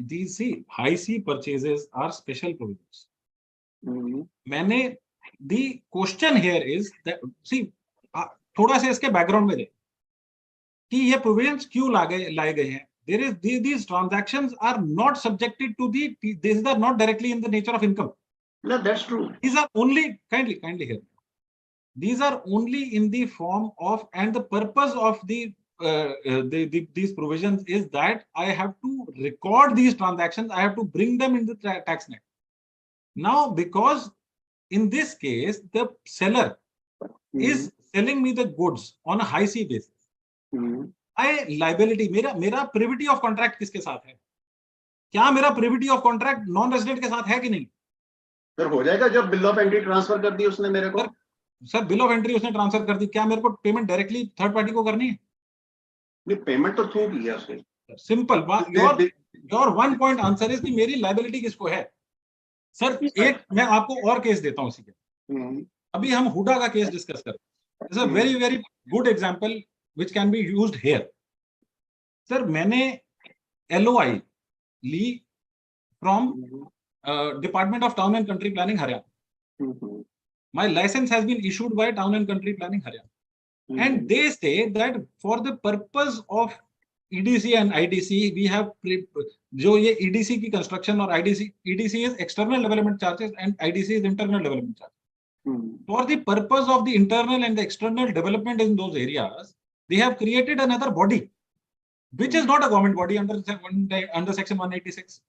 these high sea purchases are special provisions. The question here is that, see, थोड़ा सा इसके background में दे कि ये प्रोविजंस क्यों लाए गए हैं. These transactions are not subjected to these are not directly in the nature of income. No, that's true. These are only, kindly hear. These are only in the form of, and the purpose of these provisions is that I have to record these transactions, I have to bring them in the tax net. Now, because in this case, the seller is selling me the goods on a high sea basis. My liability, मेरा privity of contract किसके साथ है? क्या मेरा privity of contract non-resident के साथ है कि नहीं? सर हो जाएगा जब bill of entry transfer कर दी उसने मेरे को. सर bill of entry उसने ट्रांसफर कर दी, क्या मेरे को पेमेंट डायरेक्टली थर्ड पार्टी को करनी है? नहीं, पेमेंट तो थ्रू की है उसने. Simple, your one point answer is कि मेरी लायबिलिटी किसको है. सर एक मैं आपको और केस देता हूं इसी के. अभी हम हुडा का केस डिस्कस कर रहे हैं. It's a very very good example which can be used here. Sir मैंने LOI ली from department of town and country planning Haryana. My license has been issued by Town and Country Planning Haryana. And they say that for the purpose of EDC and IDC, we have जो ये EDC की construction और EDC is external development charges and IDC is internal development charges. For the purpose of the internal and the external development in those areas, they have created another body, which is not a government body under section 186.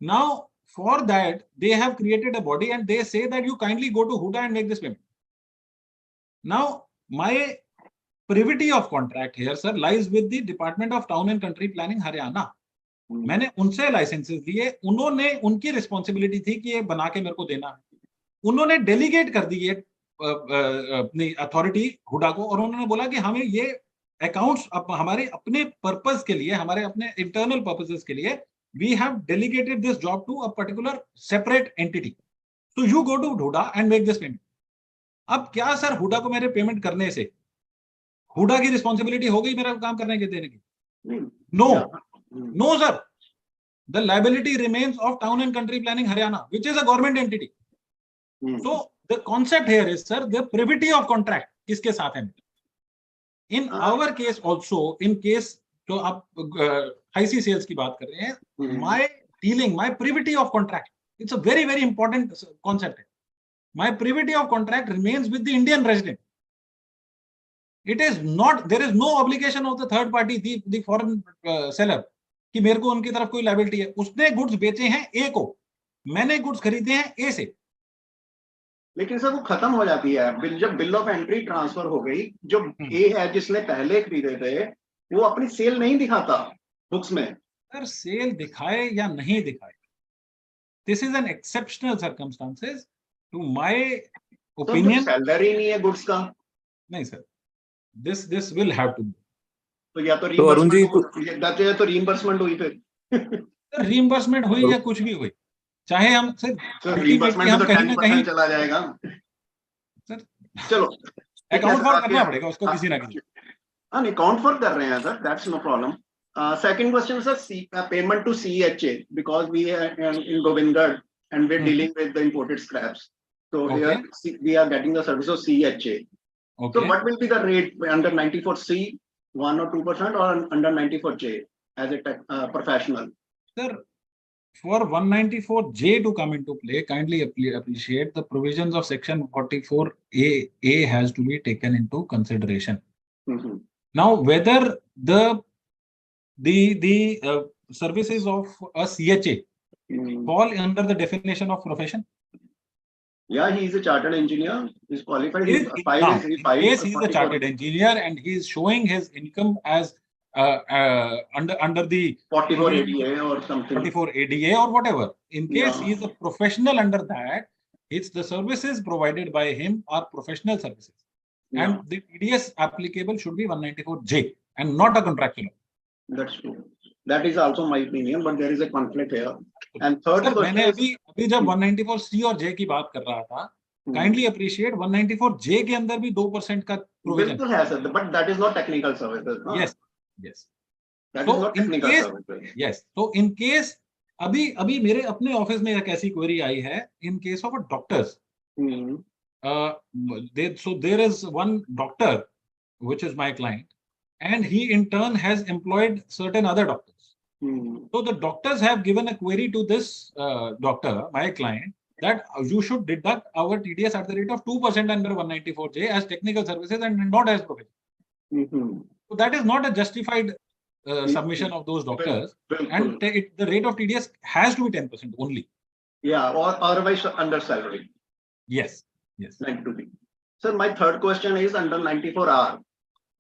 Now, for that, they have created a body and they say that you kindly go to Huda and make this payment. Now, my privity of contract here, sir, lies with the Department of Town and Country Planning Haryana. मैंने उनसे licences लिए, उन्होंने उनकी responsibility थी कि ये बना के मेरे को देना है. उन्होंने डेलीगेट कर दी ये अपनी अथॉरिटी हुडा को और उन्होंने बोला कि हमें ये अकाउंट्स हमारे अपने पर्पस के लिए, हमारे अपने इंटरनल पर्पसेस के लिए we have delegated this job to a particular separate entity. So you go to Huda and make this payment. अब क्या सर हुडा को मेरे पेमेंट करने से हुडा की रिस्पॉन्सिबिलिटी हो गई मेरा काम करने के देने की? No, no, sir. The liability remains of Town and Country Planning Haryana, which is a government entity. So the concept here is, sir, the privity of contract किसके साथ है? In our case also, in case जो आप IC sales की बात कर रहे हैं, my dealing, my privity of contract, it's a very, very important concept. My privity of contract remains with the Indian resident. It is not, there is no obligation of the third party, the foreign seller, कि मेरे को उनकी तरफ कोई liability है. उसने goods बेचे हैं ए को, मैंने गुड्स खरीदे हैं ए से. लेकिन सर वो खत्म हो जाती है जब बिल ऑफ एंट्री ट्रांसफर हो गई. जो ए है जिसने पहले खरीदे थे वो अपनी सेल नहीं दिखाता बुक्स में. सर सेल दिखाए या नहीं दिखाए, this is an exceptional circumstances to my opinion. Salary नहीं है गुड्स का. नहीं sir, this will have to be. तो या तो रीइंबर्समेंट हुई, फिर रीइंबर्समेंट हुई या कुछ भी हुई, चाहे हम सर रीइंबर्समेंट में तो 10% चला जाएगा सर. चलो अकाउंट फॉर करना पड़ेगा उसको किसी ना किसी. हाँ नहीं अकाउंट फॉर कर रहे हैं sir, that's no problem. Second question sir, payment to CHA because we are in Govindgarh and we are dealing with the imported scraps. So we are getting the service of CHA. Okay. So what will be the rate under 94C, 1 or 2%, or under 94J as a professional? Sir, for 194J to come into play, kindly appreciate the provisions of section 44A has to be taken into consideration. Now, whether the services of a CHA fall under the definition of profession. Yeah, he is a chartered engineer. He's qualified. Yes, he is a chartered engineer, and he is showing his income as under the 44 ADA or something. 44 ADA or whatever. In case he is a professional under that, it's the services provided by him are professional services, and the TDS applicable should be 194J and not a contractual. That's true. That is also my opinion, but there is a conflict here. And third question, मैंने अभी जब 194C और J की बात कर रहा था, kindly appreciate 194J के अंदर भी 2% का provision. बिल्कुल है sir, but that is not technical services. Yes. That is not technical services. Yes. So in case अभी मेरे अपने ऑफिस में एक ऐसी क्वेरी आई है, in case of a doctors. So there is one doctor, which is my client, and he in turn has employed certain other doctors. So the doctors have given a query to this doctor, my client, that you should deduct our TDS at the rate of 2% under 194J as technical services and not as profession. So that is not a justified submission of those doctors, and the rate of TDS has to be 10% only. Yeah, or otherwise under salary. Yes. Like to be. Sir, my third question is under 94R.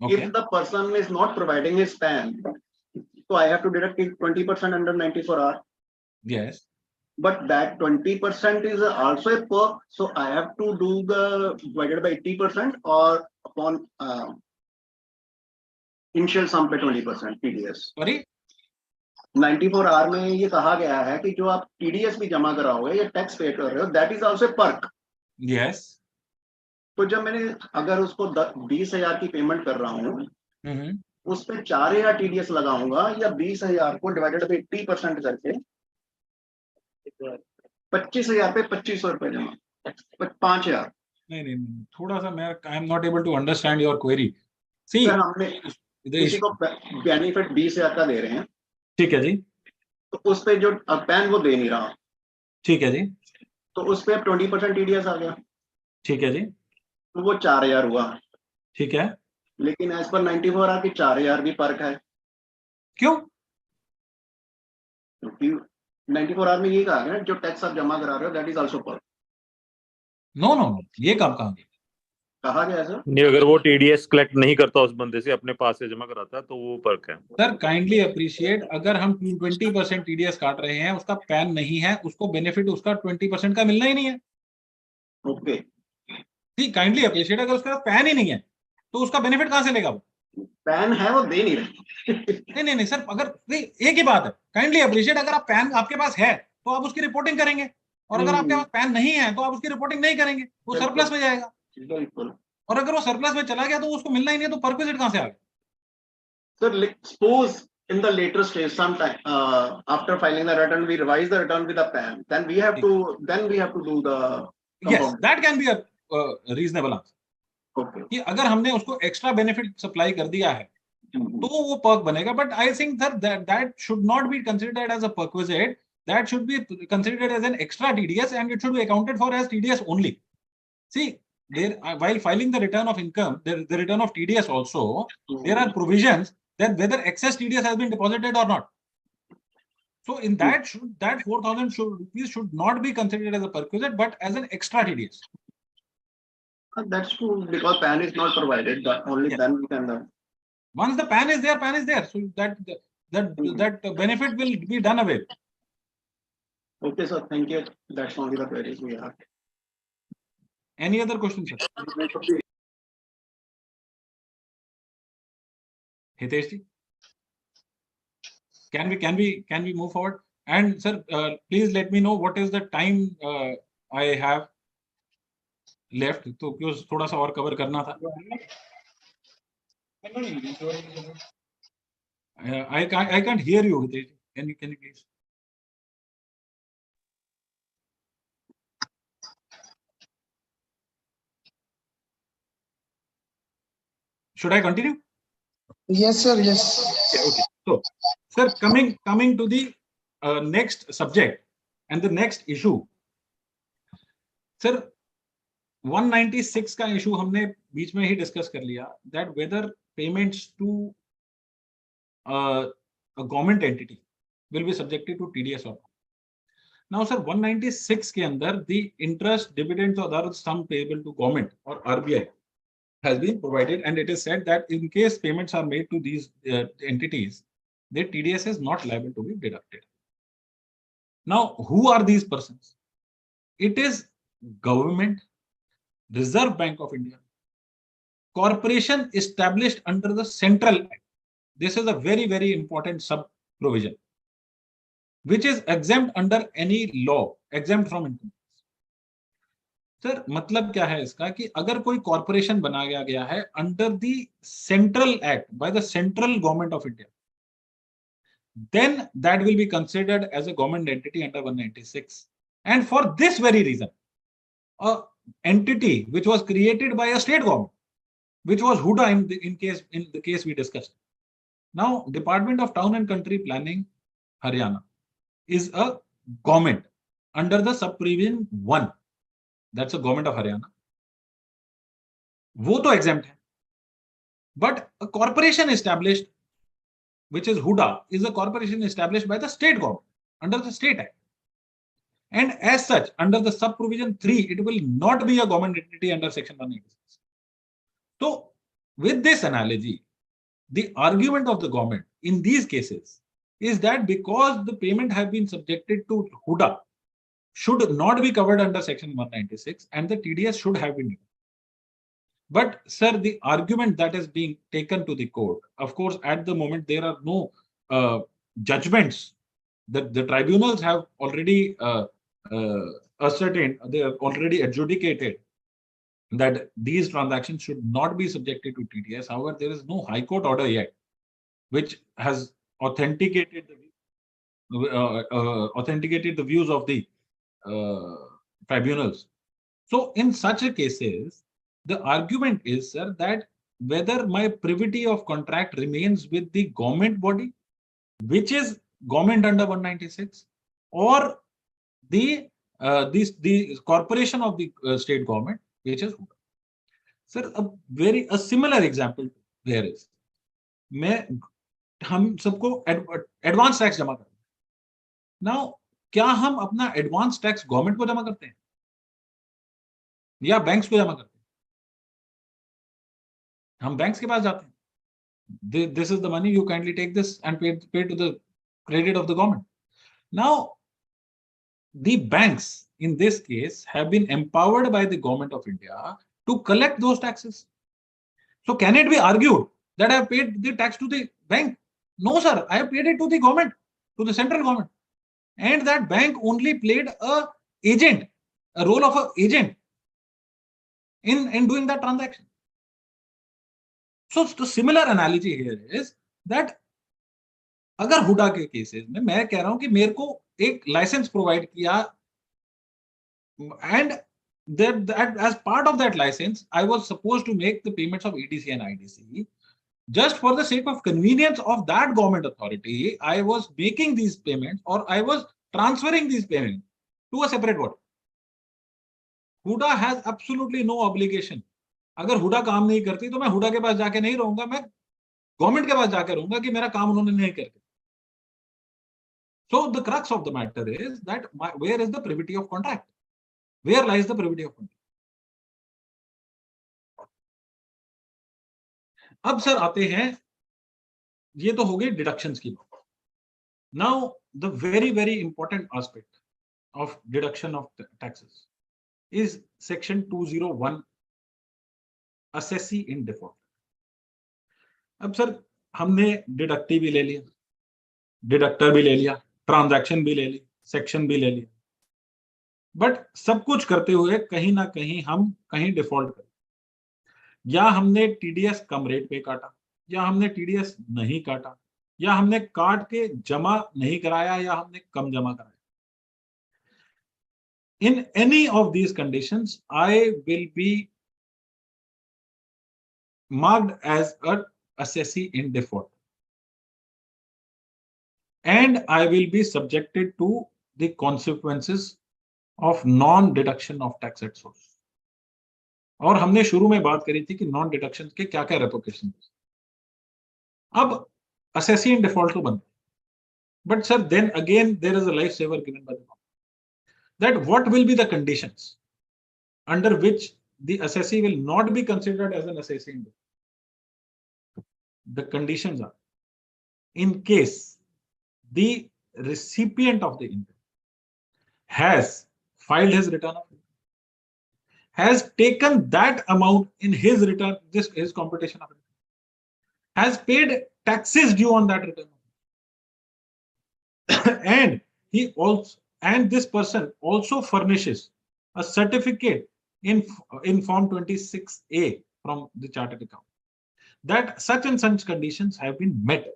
Okay. If the person is not providing his PAN, so I have to deduct 20% under 94R. Yes. But that 20% is also a perk, so I have to do the divided by 80% or upon initial sum पे 20% TDS. Sorry? 94R में ये कहा गया है कि जो आप TDS भी जमा कराओगे या टैक्स पे कर रहे हो, that is also a perk. Yes. तो जब मैंने अगर उसको 20,000 की पेमेंट कर रहा हूँ, उस पे 4,000 TDS लगाऊंगा या 20,000 को डिवाइडेड बाय 80% करके 25,000 पे 2,500 रुपए जमा, 5,000. नहीं, थोड़ा सा मैं I am not able to understand your query. See हमने किसी को बेनिफिट 20,000 का दे रहे हैं. ठीक है जी. तो उस पे जो पैन वो दे नहीं रहा. ठीक है जी. तो उस पे 20% TDS आ गया. ठीक है जी. तो वो 4,000 हुआ. ठीक है. लेकिन एज पर 94R की 4,000 भी पर्क है. क्यों? क्योंकि 94R में ये कहा गया जो टैक्स आप जमा करा रहे हो that is also perk. No, ये कहाँ कहा गया सर? नहीं, अगर वो TDS कलेक्ट नहीं करता उस बंदे से, अपने पास से जमा कराता है तो वो पर्क है. सर काइंडली अप्रिशिएट, अगर हम 20% TDS काट रहे हैं, उसका पैन नहीं है, उसको बेनिफिट उसका 20% का मिलना ही नहीं है. ओके. ठीक, काइंडली अप्रिशिएट, अगर उसका पैन ही नहीं है तो उसका बेनिफिट कहां से लेगा वो? पैन है वो दे नहीं रहे. नहीं सर, अगर एक ही बात है, काइंडली अप्रिशिएट, अगर आप पैन आपके पास है तो आप उसकी रिपोर्टिंग करेंगे, और अगर आपके पास पैन नहीं है तो आप उसकी रिपोर्टिंग नहीं करेंगे, वो सरप्लस में जाएगा. बिल्कुल. और अगर वो सरप्लस में चला गया तो उसको मिलना ही नहीं है, तो परक्विजिट कहां से आ गया? Sir suppose in the later stage, sometime after filing the return, we revise the return with a PAN. Then we have to do the Yes, compound. that can be a reasonable answer. Okay. कि अगर हमने उसको extra benefit supply कर दिया है तो वो Perk बनेगा, but I think that should not be considered as a perquisite. That should be considered as an extra TDS, and it should be accounted for as TDS only. See, there while filing the return of income, the return of TDS also, there are provisions that whether excess TDS has been deposited or not. So in that 4,000 rupees should not be considered as a perquisite, but as an extra TDS. That's true, because PAN is not provided. Only then we can. Once the PAN is there, so that benefit will be done away. Okay, sir. Thank you. That's only the queries we have. Any other questions, sir? Hitesh ji, can we move forward? And sir, please let me know what is the time I have left. तो क्यों थोड़ा सा और cover करना था. I can't hear you, Hitesh. Can you please? Should I continue? Yes, sir. Yes. Okay. So, sir, coming to the next subject and the next issue. Sir, 196 का issue हमने बीच में ही discuss कर लिया, that whether payments to a government entity will be subjected to TDS or not. Now, sir, 196 के अंदर the interest, dividends or other sum payable to government or RBI has been provided, and it is said that in case payments are made to these entities, the TDS is not liable to be deducted. Now, who are these persons? It is government, Reserve Bank of India, corporation established under the Central Act. This is a very, very important sub provision, which is exempt under any law, exempt from income. Sir मतलब क्या है इसका कि अगर कोई corporation बनाया गया है under the central act by the central government of India, then that will be considered as a government entity under 196. And for this very reason, a entity which was created by a state government, which was Huda in the case we discussed. Now, Department of Town and Country Planning, Haryana, is a government under the sub-provision 1. That's a government of Haryana. वो तो exempt है. But a corporation established, which is Huda, is a corporation established by the state government under the State Act. And as such, under the sub-provision 3, it will not be a government entity under Section 186. So, with this analogy, the argument of the government in these cases is that because the payment have been subjected to Huda, should not be covered under Section 196, and the TDS should have been. But, sir, the argument that is being taken to the court, of course, at the moment, there are no judgments that the tribunals have already ascertained, they have already adjudicated that these transactions should not be subjected to TDS. However, there is no High Court order yet, which has authenticated the views of the tribunals. So, in such cases, the argument is, sir, that whether my privity of contract remains with the government body, which is government under 196, or the corporation of the state government, which is Huda. Sir, a similar example there is, हम सबको advance tax जमा करते हैं. Now क्या हम अपना advance tax government को जमा करते हैं या बैंक्स को जमा करते हैं? हम बैंक्स के पास जाते हैं. This is the money, you kindly take this and pay to the credit of the government. Now, the banks in this case have been empowered by the government of India to collect those taxes. So can it be argued that I have paid the tax to the bank? No, sir, I have paid it to the government, to the central government. And that bank only played a role of an agent in doing that transaction. So the similar analogy here is that अगर हुडा के cases में मैं कह रहा हूं कि मेरे को एक लाइसेंस प्रोवाइड किया, and that as part of that license I was supposed to make the payments of EDC and IDC. Just for the sake of convenience of that government authority, I was making these payments, or I was transferring these payments to a separate body. HUDA has absolutely no obligation. अगर हुडा काम नहीं करती तो मैं हुडा के पास जाके नहीं रहूंगा, मैं गवर्नमेंट के पास जाके रहूंगा कि मेरा काम उन्होंने नहीं करके. So the crux of the matter is that where is the privity of contract? Where lies the privity of contract? अब सर आते हैं, ये तो हो गई डिडक्शंस की बात. Now the very very important aspect of deduction of taxes is section 201 assessee in default. अब सर हमने डिडक्टिव भी ले लिया, डिडक्टर भी ले लिया, ट्रांजैक्शन भी ले ली, सेक्शन भी ले लिया, बट सब कुछ करते हुए कहीं ना कहीं हम कहीं डिफॉल्ट कर, या हमने टीडीएस कम रेट पे काटा, या हमने टीडीएस नहीं काटा, या हमने काट के जमा नहीं कराया, या हमने कम जमा कराया. In any of these conditions, I will be marked as a assessee in default, and I will be subjected to the consequences of non-deduction of tax at source. और हमने शुरू में बात करी थी कि नॉन डिडक्शन के क्या क्या रेपोकेशन. अब assessee in default तो बनता है, but sir then again there is a life saver given by the law, that what will be the conditions under which the assessee will not be considered as an assessee in default. The conditions are, in case the recipient of the income has filed his return of income, has taken that amount in his return, his computation of income, has paid taxes due on that return, and this person also furnishes a certificate in form 26A from the chartered account that such and such conditions have been met.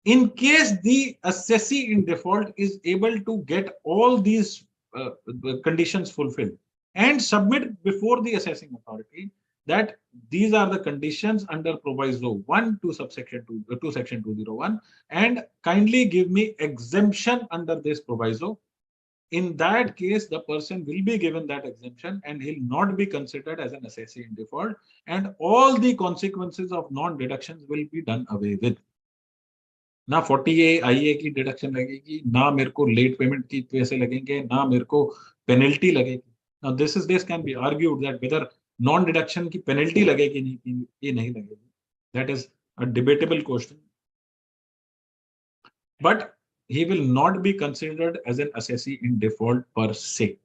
In case the assessee in default is able to get all these conditions fulfilled and submit before the assessing authority that these are the conditions under proviso 1 to subsection 2 to section 201, and kindly give me exemption under this proviso, in that case the person will be given that exemption and he'll not be considered as an assessee in default, and all the consequences of non-deductions will be done away with. ना 40A IA की deduction लगेगी, ना मेरे को late payment की पैसे लगेंगे, ना मेरे को पेनल्टी लगेगी. Now this can be argued that whether non deduction की पेनल्टी लगेगी नहीं, ये नहीं लगेगी. That is a debatable question, but he will not be considered as an assessee in default per se.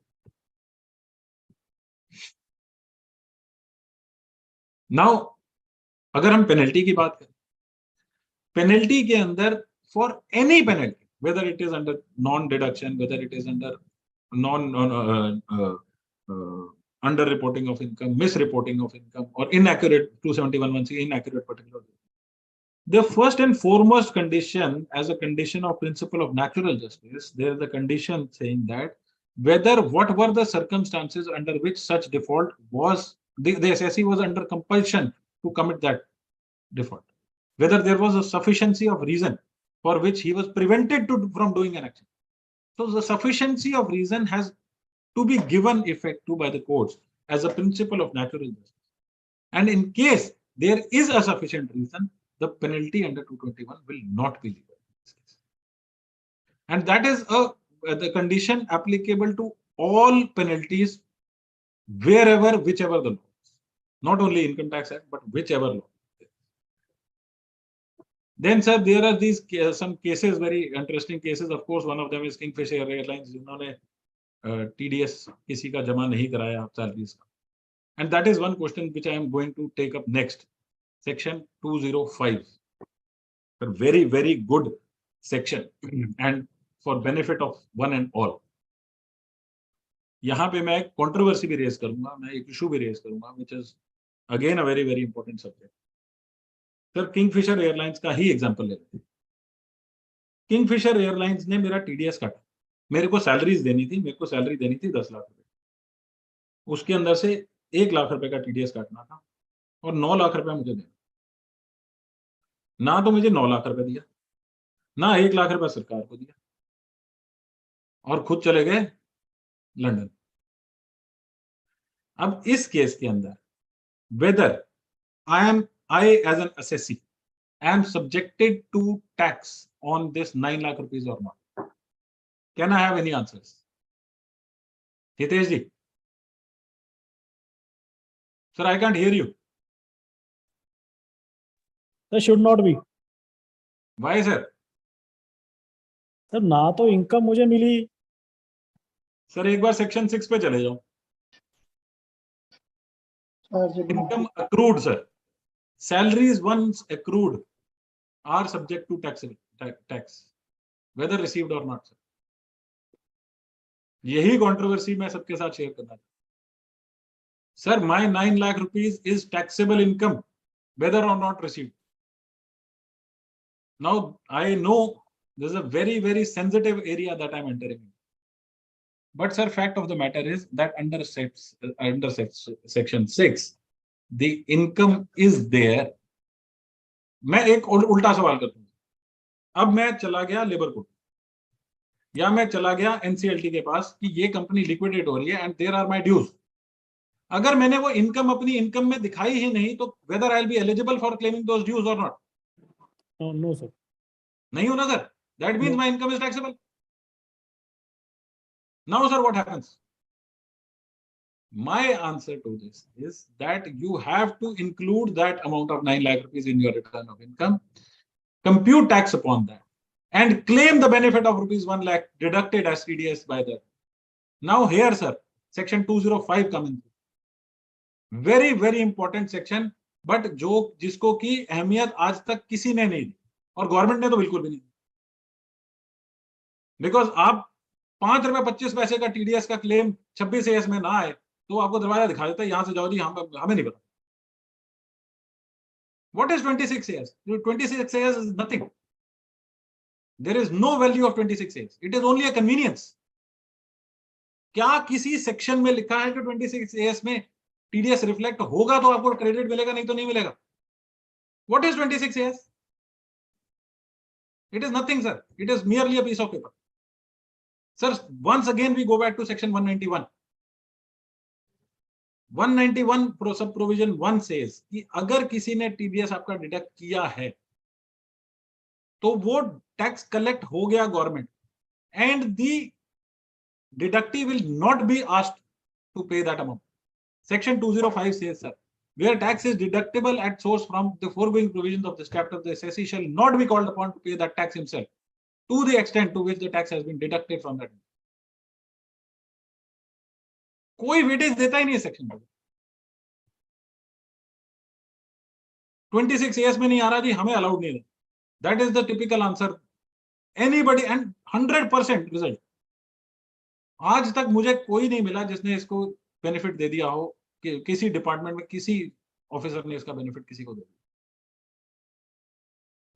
Now अगर हम पेनल्टी की बात करें, पेनल्टी के अंदर for any penalty, whether it is under non deduction, whether it is under under reporting of income, misreporting of income, or inaccurate 271(1)(c), inaccurate particular, the first and foremost condition, as a condition of principle of natural justice, there is a condition saying that whether what were the circumstances under which such default was, the assessee was under compulsion to commit that default, whether there was a sufficiency of reason for which he was prevented from doing an action. So the sufficiency of reason has to be given effect to by the courts as a principle of natural justice. And in case there is a sufficient reason, the penalty under 221 will not be legal in this case. And that is the condition applicable to all penalties wherever, whichever the law is. Not only Income Tax Act, but whichever law. Then, sir, there are these some cases, very interesting cases. Of course, one of them is Kingfisher Airlines, जिन्होंने TDS किसी का जमा नहीं कराया salaries का. And that is one question which I am going to take up next. Section 205. A very, very good section and for benefit of one and all. यहाँ पे मैं एक controversy भी raise करूँगा, मैं एक issue भी raise करूँगा, which is again a very, very important subject. Sir Kingfisher airlines का ही एग्जांपल ले लेते हैं। किंगफिशर एयरलाइंस ने मेरा टीडीएस काटा, मेरे को सैलरीज देनी थी, मेरे को सैलरी देनी थी 10 लाख रुपए, उसके अंदर से 1 लाख रुपए का टीडीएस काटना था और 9 लाख रुपए मुझे देना। ना तो मुझे 9 लाख रुपए दिया, ना 1 लाख रुपए सरकार को दिया, और खुद चले गए लंदन। अब इस केस के अंदर weather I as an assessee am subjected to tax on this 9 lakh rupees or not? Can I have any answers? Hitesh ji, sir, I can't hear you. That should not be. Why, sir? Sir ना तो income मुझे मिली। Sir एक बार section 6 पे चले जाओ। Income accrued, sir. Salaries once accrued are subject to tax, whether received or not, sir. यही controversy मैं सबके साथ शेयर करना चाहता हूं। Sir, my 9 lakh rupees is taxable income, whether or not received. Now, I know this is a very, very sensitive area that I'm entering in. But, sir, fact of the matter is that under section 6, the income is there. मैं एक उल्टा सवाल करता हूं। अब मैं चला गया लेबर कोर्ट, या मैं चला गया एनसीएलटी के पास कि ये कंपनी लिक्विडेट हो रही है and there are my dues. अगर मैंने वो इनकम अपनी इनकम में दिखाई ही नहीं, तो whether I will be eligible for claiming those dues और नॉट? नो सर, नहीं होना sir. That means my income is taxable. Now sir what happens? My answer to this is that you have to include that amount of 9 lakh rupees in your return of income, compute tax upon that, and claim the benefit of rupees 1 lakh deducted as TDS by that. Now here, sir, section 205 come in. Very, very important section, but जिसको की अहमियत आज तक किसी ने नहीं दी, और government ने तो बिल्कुल भी नहीं दी। बिकॉज आप 5 रुपए 25 पैसे का टीडीएस का क्लेम 26 एएस में ना आए तो आपको दरवाजा दिखा देता है, यहां से जाओ जी, हमें नहीं पता। What is 26 AS? 26 AS is nothing. There is no value of 26 AS. It is only a convenience. क्या किसी सेक्शन में लिखा है कि 26 AS में टीडीएस रिफ्लेक्ट होगा तो आपको क्रेडिट मिलेगा, नहीं तो नहीं मिलेगा? What is 26 AS? It is nothing, sir. It is merely a piece of paper. Sir, once again we go back to section 191. 191 सब प्रोविजन 1 says कि अगर किसी ने टीडीएस आपका डिडक्ट किया है तो वो टैक्स कलेक्ट हो गया government, and the deductee will not be asked to pay that amount. Section 205 says, sir, where tax is deductible at source from the foregoing provisions of this chapter, the assessee shall not be called upon to pay that tax himself to the extent to which the tax has been deducted from that. कोई weightage देता ही नहीं है section में। 26 AS में नहीं आ रहा जी, हमें allowed नहीं है। That is the typical answer anybody, and 100% result. आज तक मुझे कोई नहीं मिला जिसने इसको बेनिफिट दे दिया हो कि किसी डिपार्टमेंट में किसी ऑफिसर ने इसका बेनिफिट किसी को दे दिया।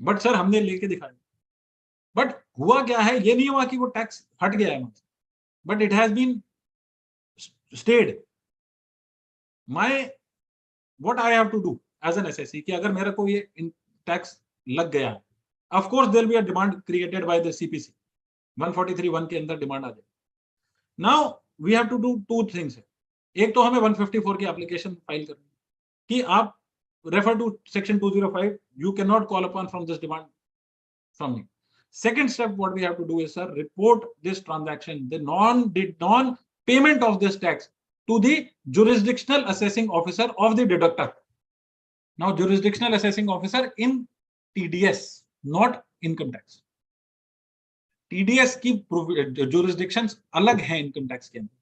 बट सर हमने लेके दिखाया। बट हुआ क्या है, ये नहीं हुआ कि वो टैक्स हट गया है, but it has been stayed. What I have to do as an assessee कि अगर मेरे को ये टैक्स लग गया, of course there will be a demand created by the CPC 143(1) के अंदर डिमांड आ जाए। Now we have to do two things. एक तो हमें 154 की एप्लीकेशन फाइल करनी कि आप refer to section 205, you cannot call upon from this demand from me. Second step, what we have to do is, sir, report this transaction, the non payment of this tax to the jurisdictional assessing officer of the deductor. Now, jurisdictional assessing officer in TDS, not income tax. TDS की jurisdictions अलग हैं income tax के अंदर.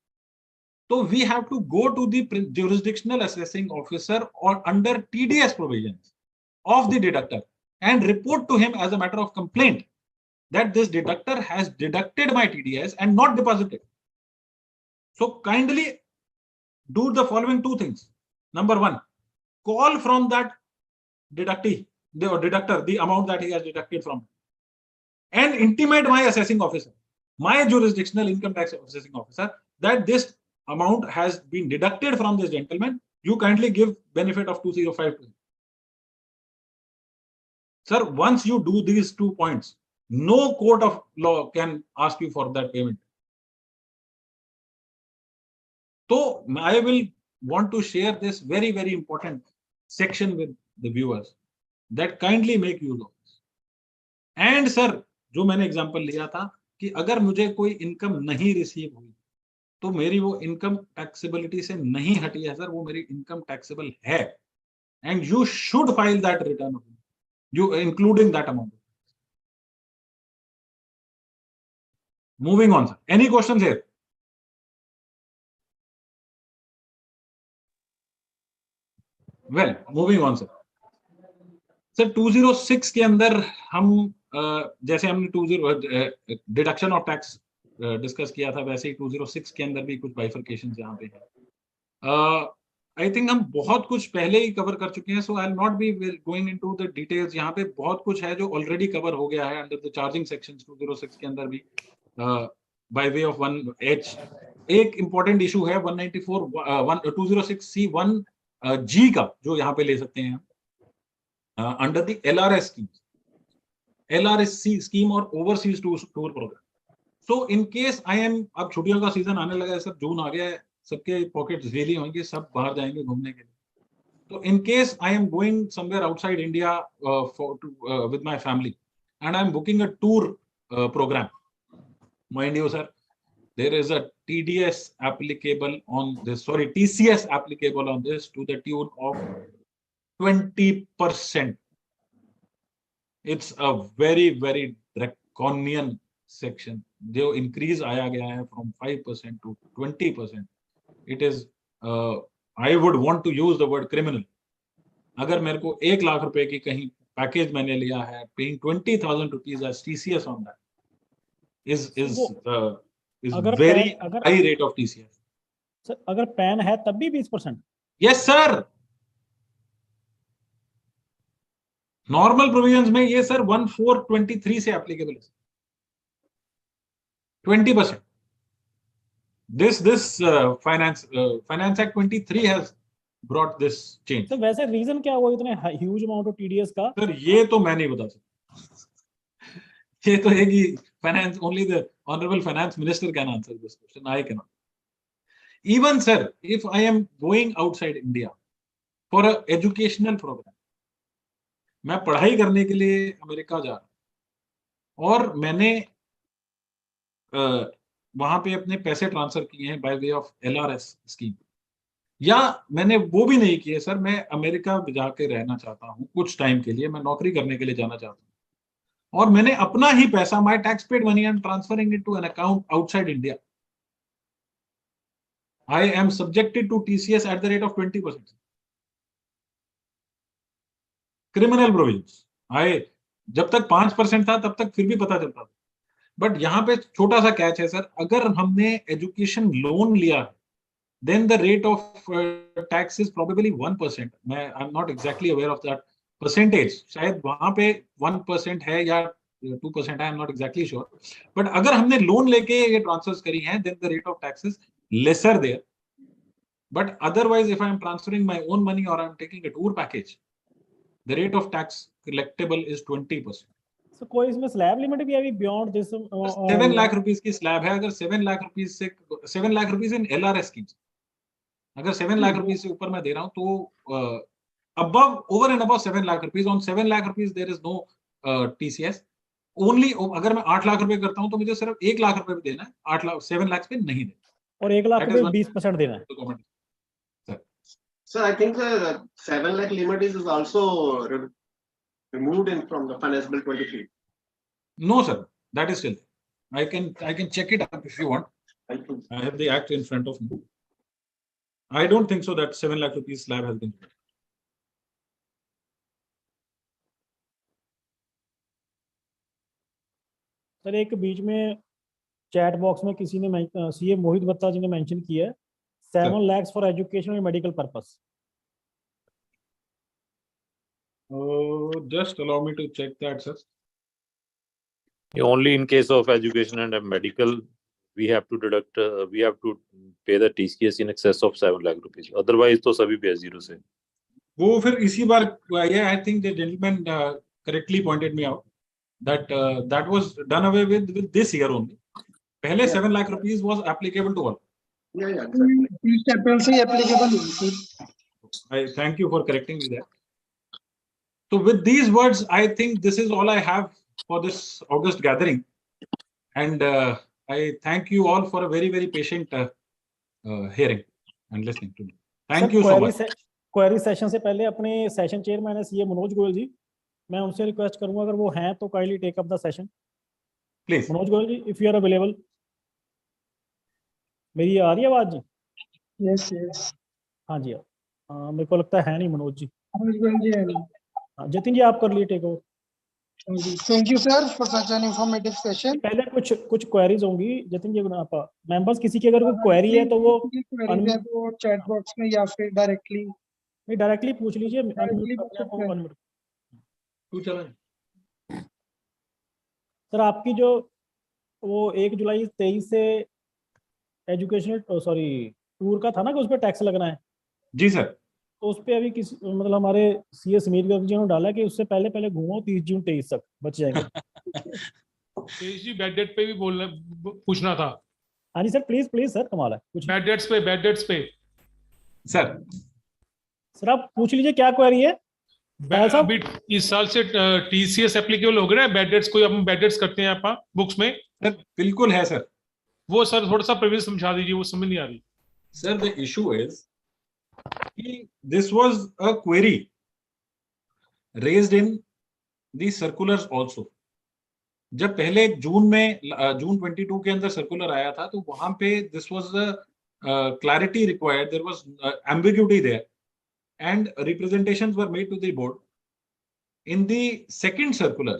So we have to go to the jurisdictional assessing officer or under TDS provisions of the deductor and report to him as a matter of complaint that this deductor has deducted my TDS and not deposited. So kindly do the following two things. Number one, call from that deductee the deductor, the amount that he has deducted from, and intimate my assessing officer, my jurisdictional income tax assessing officer, that this amount has been deducted from this gentleman. You kindly give benefit of 205 to him. Sir, once you do these 2 points, no court of law can ask you for that payment. So I will want to share this very, very important section with the viewers, that kindly make use of this. And sir, जो मैंने example लिया था कि अगर मुझे कोई income नहीं receive हुई तो मेरी वो इनकम टैक्सेबिलिटी से नहीं हटी है सर, वो मेरी इनकम टैक्सेबल है, and you should file that return, you including that amount. Moving on, sir. Any questions here? Well, moving on, sir. Sir, 206 के अंदर हम जैसे हमने 20 डिडक्शन ऑफ टैक्स डिस्कस किया था, वैसे ही 206 के अंदर भी कुछ बाइफर्केशंस यहाँ पे हैं. आई थिंक हम बहुत कुछ पहले ही कवर कर चुके हैं, so I will not be going into the details. यहाँ पे बहुत कुछ है जो ऑलरेडी कवर हो गया है अंडर द चार्जिंग सेक्शंस 206 के अंदर भी बाय वे ऑफ 1H. एक इंपॉर्टेंट इशू है 194 206C1 G का, जो यहाँ पे ले सकते हैं under the LRS scheme, LRSC scheme or overseas tour programme. So in case I am, अब छुट्टियों का सीजन आने लगा है सर, जून आ गया है, सबके पॉकेट्स रियली होंगे, सब बाहर जाएंगे घूमने के लिए. तो in case I am going somewhere outside India with my family and I am booking a tour programme, mind you sir, there is a TDS applicable on this, sorry, TCS applicable on this to the tune of 20%. It's a very, very draconian section. जो increase आया गया है from 5% to 20%. It is, I would want to use the word criminal. अगर मेरे को 1 लाख रुपए की कहीं पैकेज मैंने लिया है, paying 20,000 rupees as TCS on that is very high rate of TCS. Sir अगर पैन है तब भी 20%? Yes sir. नॉर्मल प्रोविजंस में ये सर 1423 से एप्लीकेबल है 20%. This finance act 23 has brought this change. तो वैसे रीजन क्या हुआ इतने ह्यूज अमाउंट ऑफ TDS का? सर ये तो मैं नहीं बता सकता. ये तो एक ही finance, only the honorable finance minister can answer this question. I cannot. Even sir, if I am going outside India for a educational program, मैं पढ़ाई करने के लिए अमेरिका जा रहा हूं और मैंने वहां पे अपने पैसे ट्रांसफर किए हैं bye way of LRS scheme, या मैंने वो भी नहीं किए सर, मैं अमेरिका जाके रहना चाहता हूं कुछ टाइम के लिए, मैं नौकरी करने के लिए जाना चाहता हूं और मैंने अपना ही पैसा, my tax paid money, I am transferring it to an account outside India, I am subjected to TCS at the rate of 20%. Criminal provisions आए, जब तक 5% था तब तक फिर भी पता चलता था, बट यहाँ पे छोटा सा कैच है सर, अगर हमने एजुकेशन लोन लिया then the rate of tax is probably 1%. मैं I am not exactly aware of that percentage, शायद वहां पे 1% है या 2%, I am not exactly sure, but अगर हमने लोन लेके ये ट्रांसफर्स करी हैं then the rate of tax is lesser there. But otherwise if I am transferring my own money or I am taking a tour package, the rate of tax collectible is 20%. So कोई इसमें slab limit भी है अभी beyond this? 7 lakh rupees की slab है. अगर 7 lakh rupees से 7 lakh rupees in LRS की, अगर 7 लाख रुपीस से ऊपर मैं दे रहा हूं तो above, over and above 7 lakh rupees, on 7 lakh rupees there is no TCS. Only अगर मैं 8 लाख रुपए करता हूं तो मुझे सिर्फ 1 लाख रुपए पे देना है, 8 लाख 7 लाख पे नहीं देना, और 1 लाख पे 20% देना है. Sir, I think the 7 lakh limit is also removed from the Finance Bill 23. No sir, that is still there. I can check it up if you want. I have the act in front of me. I don't think so that 7 lakh rupees slab has been removed. Sir एक बीच में chat box में किसी ने CA मोहित भत्ता जी ने mention किया है 7 lakhs for education और medical purpose. Just allow me to check that, sir. Only in case of education and medical, we have to deduct, we have to pay the TCS in excess of 7 lakh rupees. Otherwise, तो सभी पे zero से. वो फिर इसी बार, yeah, I think the gentleman correctly pointed me out that that was done away with this year only. पहले 7 lakh rupees was applicable to all. Yeah, exactly. Each April से applicable है. I thank you for correcting me there. So with these words, I think this is all I have for this August gathering, and I thank you all for a very, very patient hearing and listening to me. Thank you so much. Query session से पहले अपने session chairman है CA Manoj Goyal ji, मैं उनसे request करूंगा अगर वो हैं तो kindly take up the session please. Manoj Goyal ji, if you are available. मेरी आ रही है आवाज जी? Yes, yes. हाँ जी, मेरे को लगता है नहीं मनोज जी. हाँ, जतिन जी आप कर लिए take over. Thank you, sir, for such an informative session. पहले कुछ क्वेरीज होंगी जतिन जी. आप मेंबर्स किसी की अगर कोई क्वेरी है तो वो चैट बॉक्स में या फिर डायरेक्टली पूछ लीजिए. सर आपकी जो वो 1 जुलाई 23 से एजुकेशनल टूर का था ना कि उस पर टैक्स लगना है. जी सर. तो उस पे अभी किसी मतलब हमारे सीए समीर जी ने डाला कि उससे पहले घूमो 30 जून 23 तक बच जाएंगे. जी बैड डेट पे भी पूछना था. हाँ जी सर, प्लीज सर, कमाल है. कुछ बैड डेट्स पे सर आप पूछ लीजिए क्या क्वेरी है. अभी इस साल से टीसीएस एप्लीकेबल हो गया ना. बैड डेट्स कोई अपन बैड डेट्स करते हैं आप बुक्स में? सर बिल्कुल है सर. वो सर थोड़ा सा प्रीवियस समझा दीजिए, वो समझ नहीं आ रही. Sir the issue is this was a query raised in the circulars also. जब पहले जून 22 के अंदर सर्कुलर आया था तो वहां पे this was a clarity required, there was ambiguity there and representations were made to the board. In the second circular,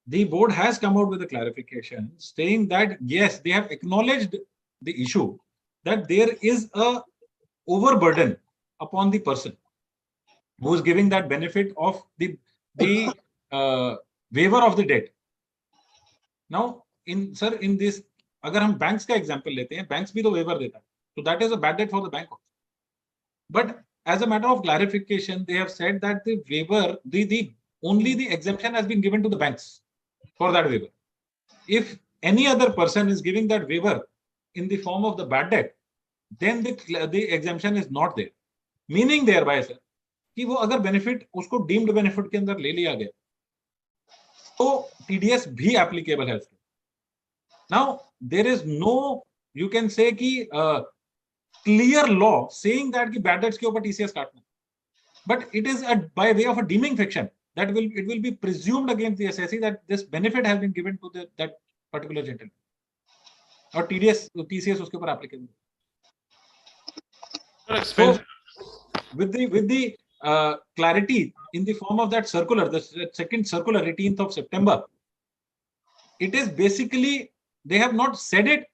the board has come out with a clarification saying that yes, they have acknowledged the issue that there is a overburden upon the person who is giving that benefit of the waiver of the debt. Now in this, अगर हम banks का example लेते हैं, banks भी तो waiver देता है, so that is a bad debt for the bank also. But as a matter of clarification, they have said that the waiver, only the exemption has been given to the banks for that waiver. If any other person is giving that waiver in the form of the bad debt, then the exemption is not there. Meaning thereby sir कि वो अगर benefit उसको deemed benefit के अंदर ले लिया गया तो टीडीएस भी एप्लीकेबल है उसके. Now there is no, you can say कि क्लियर लॉ सेइंग दैट कि बैड डेट्स के ऊपर टीसीएस काटना, but it is by way of a deeming fiction that it will be presumed against the SSC that this benefit has been given to that particular gentleman और TCS उसके ऊपर applicable. With the clarity in the form of that circular, the second circular, 18th of September, it is basically, they have not said it,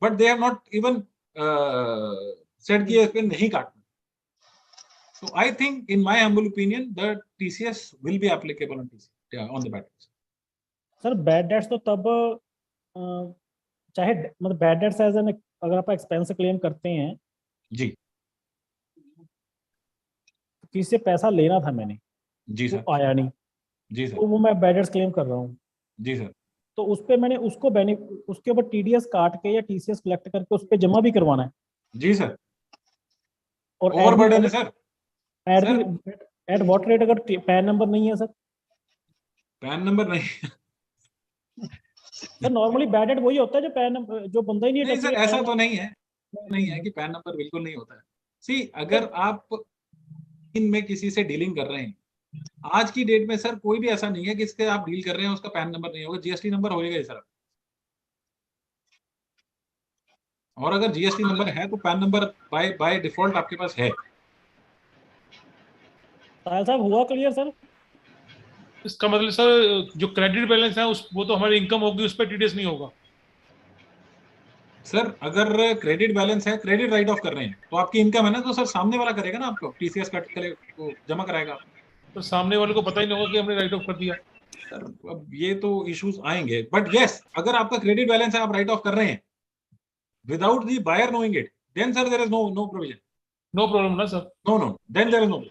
but they have not even said कि इस पे नहीं काटना. So I think, in my humble opinion, the TCS will be applicable on the bad debts. Sir bad debts तो तब चाहे मतलब bad debts as an, अगर आप एक्सपेंस क्लेम करते हैं जी, किसी से पैसा लेना था मैंने जी सर, तो आया नहीं जी सर, तो वो मैं बैड डेट्स क्लेम कर रहा हूँ जी सर, तो उस पे मैंने उसको उसके ऊपर टीडीएस काट के या टीसीएस कलेक्ट करके उस पे जमा भी करवाना है. जी सर. और ओवरबर्डन है सर. एट व्हाट रेट अगर पैन नंबर नहीं है सर? पैन नंबर नहीं सर नॉर्मली बैड डेट वही होता है जो पैन नंबर, जो बंदा ही नहीं सर, ऐसा तो नहीं है कि पैन नंबर बिल्कुल नहीं होता है. सी अगर आप इनमें किसी से डीलिंग कर रहे हैं, आज की डेट में सर कोई भी ऐसा नहीं है कि इसके आप डील कर रहे हैं उसका पैन नंबर नहीं होगा, जीएसटी नंबर होएगा ही सर. और अगर जीएसटी नंबर है तो पैन नंबर बाय डिफॉल्ट आपके पास है. साहब हुआ क्लियर सर? इसका मतलब सर जो क्रेडिट बैलेंस है वो तो हमारी इनकम होगी, उस पर टीडीएस नहीं होगा सर. अगर क्रेडिट बैलेंस है, क्रेडिट राइट ऑफ कर रहे हैं तो आपकी इनकम है ना, तो सर सामने वाला करेगा ना, आपको टीसीएस कट करे जमा कराएगा. तो सामने वाले को पता ही नहीं होगा कि हमने राइट ऑफ कर दिया। सर अब ये तो इश्यूज आएंगे, बट यस अगर आपका क्रेडिट बैलेंस है, आप राइट ऑफ कर रहे हैं without the buyer knowing it, then sir there is no provision, no problem ना sir. no, then there is no,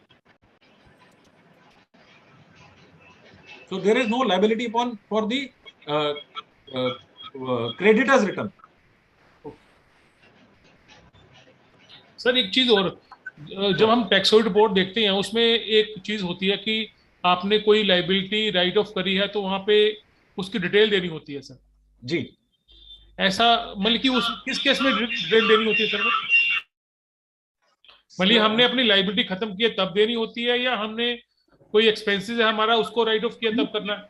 so there is no liability upon for the uh, uh, creditors return. Sir एक चीज और, जब हम tax report देखते हैं उसमें एक चीज होती है कि आपने कोई लाइबिलिटी राइट ऑफ करी है तो वहां पे उसकी डिटेल देनी होती है सर। जी ऐसा मतलब कि उस किस केस में डिटेल देनी होती है सर? मतलब हमने अपनी लाइबिलिटी खत्म की है तब देनी होती है, या हमने कोई एक्सपेंसेस है हमारा उसको राइट ऑफ किया तब करना है?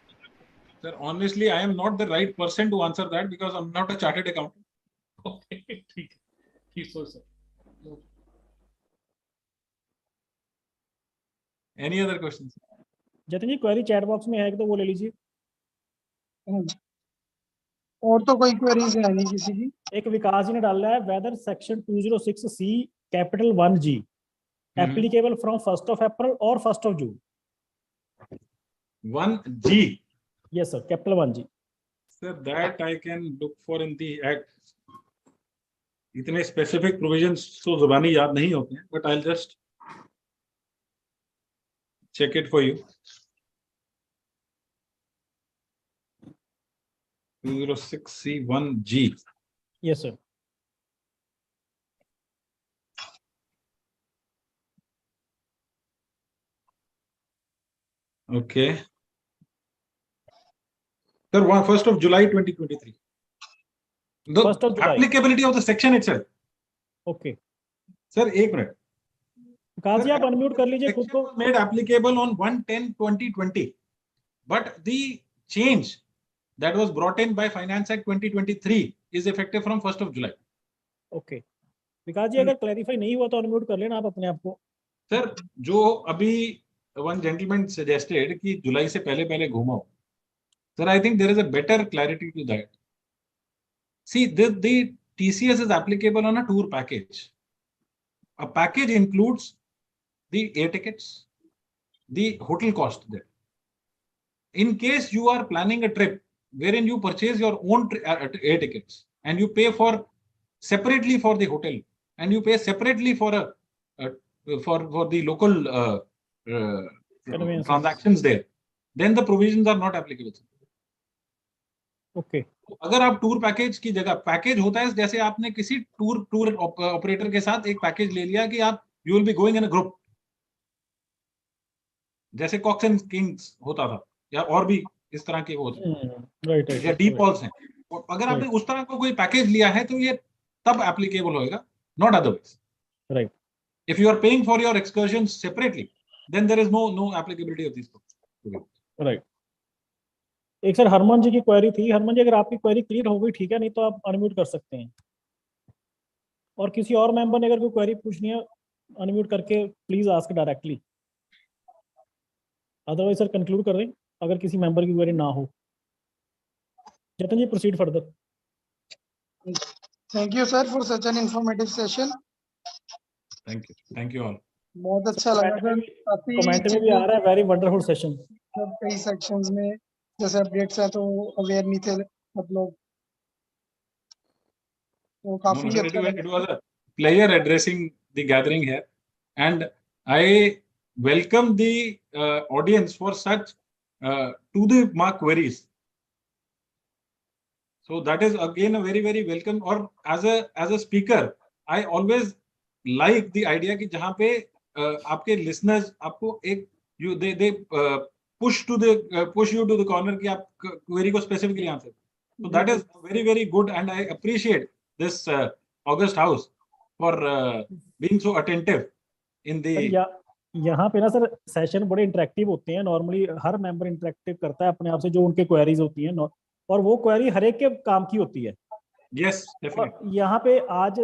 Sir, honestly, I am not the right person to answer that because I'm not a chartered accountant. Okay, ठीक है, ठीक sir. Any other questions? Jatin ji query chat box में है तो वो ले लीजिए। और तो कोई क्वेरीज है नहीं किसी की। एक विकास जी ने डाला है, whether section 206C capital 1G applicable from 1st of April और 1st of June। 1G. Yes sir, capital 1G। Sir, that I can look for in the act. इतने specific provisions तो जुबानी याद नहीं होते हैं, but I'll just check it for you. 206C1G. Yes sir। Okay. Sir, 1st of July 2023. The 1st of July. applicability of the section itself. Okay। Sir, एक minute. विकास जी आप unmute कर लीजिए खुद को। Made applicable on 1/10/2020, but the change that was brought in by Finance Act 2023 is effective from 1st of July. Okay। विकास जी अगर clarify नहीं हुआ तो अनम्यूट कर लेना आप अपने आप को। सर जो अभी one gentleman suggested कि जुलाई से पहले घूमो, sir I think there is a better clarity to that. See, the TCS is applicable on a tour package. A package includes the air tickets, the hotel cost there. In case you are planning a trip wherein you purchase your own air tickets and you pay for separately for the hotel and you pay separately for for the local transactions there, then the provisions are not applicable. Okay। अगर आप tour package की जगह, package होता है जैसे आपने किसी tour operator के साथ एक पैकेज ले लिया कि आप you will be going in a group, जैसे कॉक्स एंड किंग्स होता था या और भी इस तरह के वो राइट या डीप पॉल्स हैं। अगर आपने उस तरह का कोई पैकेज लिया है तो ये तब एप्लीकेबल होएगा, not otherwise. Right. If you are paying for your excursions separately, then there is no applicability of this. Right. एक सर हरमन जी की क्वेरी थी। हरमन जी अगर आपकी क्वेरी क्लियर हो गई ठीक है, नहीं तो आप अनम्यूट कर सकते हैं। और किसी और मेंबर ने अगर कोई क्वेरी पूछनी है अनम्यूट करके please ask directly, otherwise sir conclude कर दें अगर किसी मेंबर की क्वेरी ना हो। Jatan ji proceed further. Thank you sir for such an informative session. Thank you all. बहुत अच्छा लगा सर। काफी कमेंट में भी आ रहा है वेरी वंडरफुल सेशन। कई सेक्शंस में जैसे अपडेट्स है तो अवेयर नहीं थे सब लोग, तो काफी अच्छा लगा। It was a pleasure addressing the gathering here, and I welcome the audience for such to the mark queries. So that is again a very welcome. Or as a speaker, I always like the idea कि जहाँ पे आपके listeners आपको एक they push you to the corner कि आप query को specifically answer. So that is very good, and I appreciate this August House for being so attentive in the. यहाँ पे ना सर सेशन बड़े इंटरेक्टिव होते हैं। नॉर्मली हर मेंबर इंटरेक्टिव करता है अपने आप से जो उनके क्वेरीज होती हैं, और वो क्वेरी हर एक के काम की होती है। Yes, definitely. यहाँ पे आज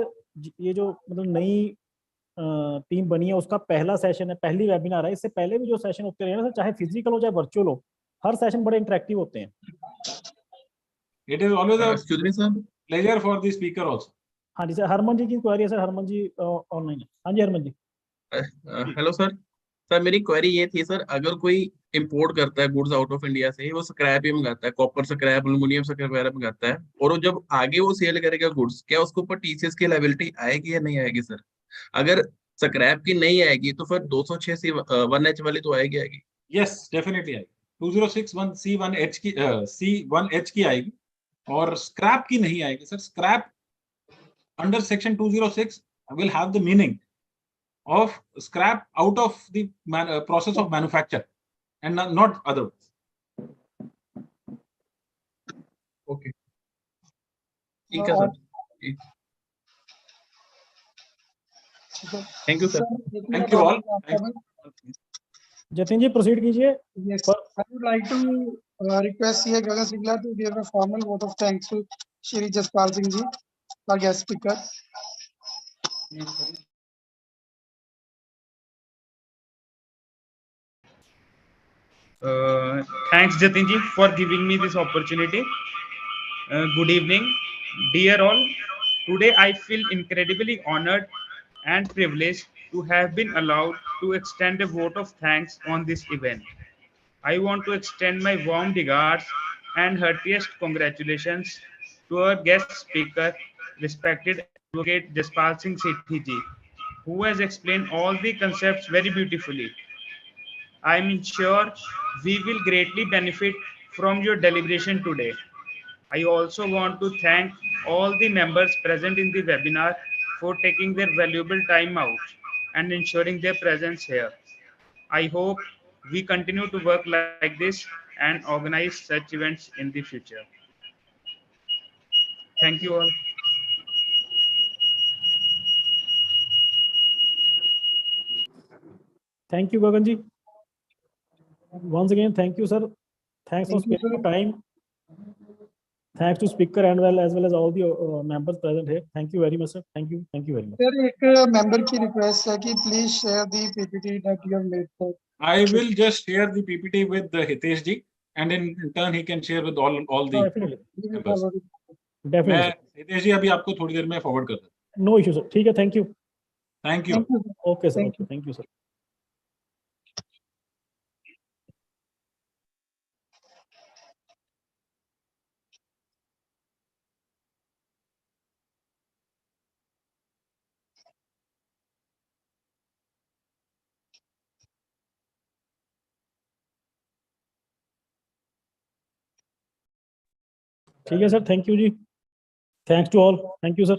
ये जो मतलब नई टीम बनी है उसका पहला सेशन है, पहली वेबिनार है। इससे पहले भी जो सेशन होते रहे ना सर, चाहे फिजिकल हो चाहे वर्चुअल हो, हर सेशन बड़े इंटरेक्टिव होते हैं। It is always a pleasure for the speaker also. हाँ जी सर, हरमन जी की क्वेरी है सर। हरमन जी ऑनलाइन है। हाँ जी Harman ji. Hello sir. Sir मेरी क्वेरी ये थी सर, अगर कोई इंपोर्ट करता है गुड्स आउट ऑफ इंडिया से, वो स्क्रैप ही मंगाता है, कॉपर स्क्रैप, एल्यूमिनियम स्क्रैप वगैरह मंगाता है, और वो जब आगे वो सेल करेगा गुड्स, क्या उसके ऊपर टीसीएस की लायबिलिटी आएगी या नहीं आएगी सर? अगर स्क्रैप की नहीं आएगी तो फिर 206 सी 1H वाली तो आएगी आएगी। यस डेफिनेटली आएगी, 2061 C1H की C1H की आएगी, और स्क्रैप की नहीं आएगी sir. Scrap under section 206 will have the meaning of scrap out of the process of manufacture and not otherwise. Okay. ठीक है sir, thank you sir. Thank you all. Jatin ji proceed कीजिए। Yes, I would like to request here Gagan Sigla to give a formal vote of thanks to Shri Jaspal Singh ji, our guest speaker. Thanks Jatin ji for giving me this opportunity. Good evening, dear all. Today I feel incredibly honored and privileged to have been allowed to extend a vote of thanks on this event. I want to extend my warm regards and heartiest congratulations to our guest speaker, respected Advocate Jaspal Singh Sethi ji, who has explained all the concepts very beautifully. I am sure we will greatly benefit from your deliberation today. I also want to thank all the members present in the webinar for taking their valuable time out and ensuring their presence here. I hope we continue to work like this and organize such events in the future. Thank you all. Thank you, Gagan ji. Once again, thank you, sir. Thanks for Thank you, sparing sir. time. Thanks to speaker and as well as all the members present here. Thank you very much, sir. Thank you very much. Sir, एक member की request है कि please share the PPT that you have made for. I will just share the PPT with Hitesh ji, and in turn he can share with all the Definitely. members. Definitely. मैं हितेश जी अभी आपको थोड़ी देर में forward कर देता No issue, sir. ठीक है, thank you. हूँ। Thank you. Okay, sir. Thank Okay, thank you, sir. ठीक है सर, थैंक यू जी। Thanks to all, thank you sir.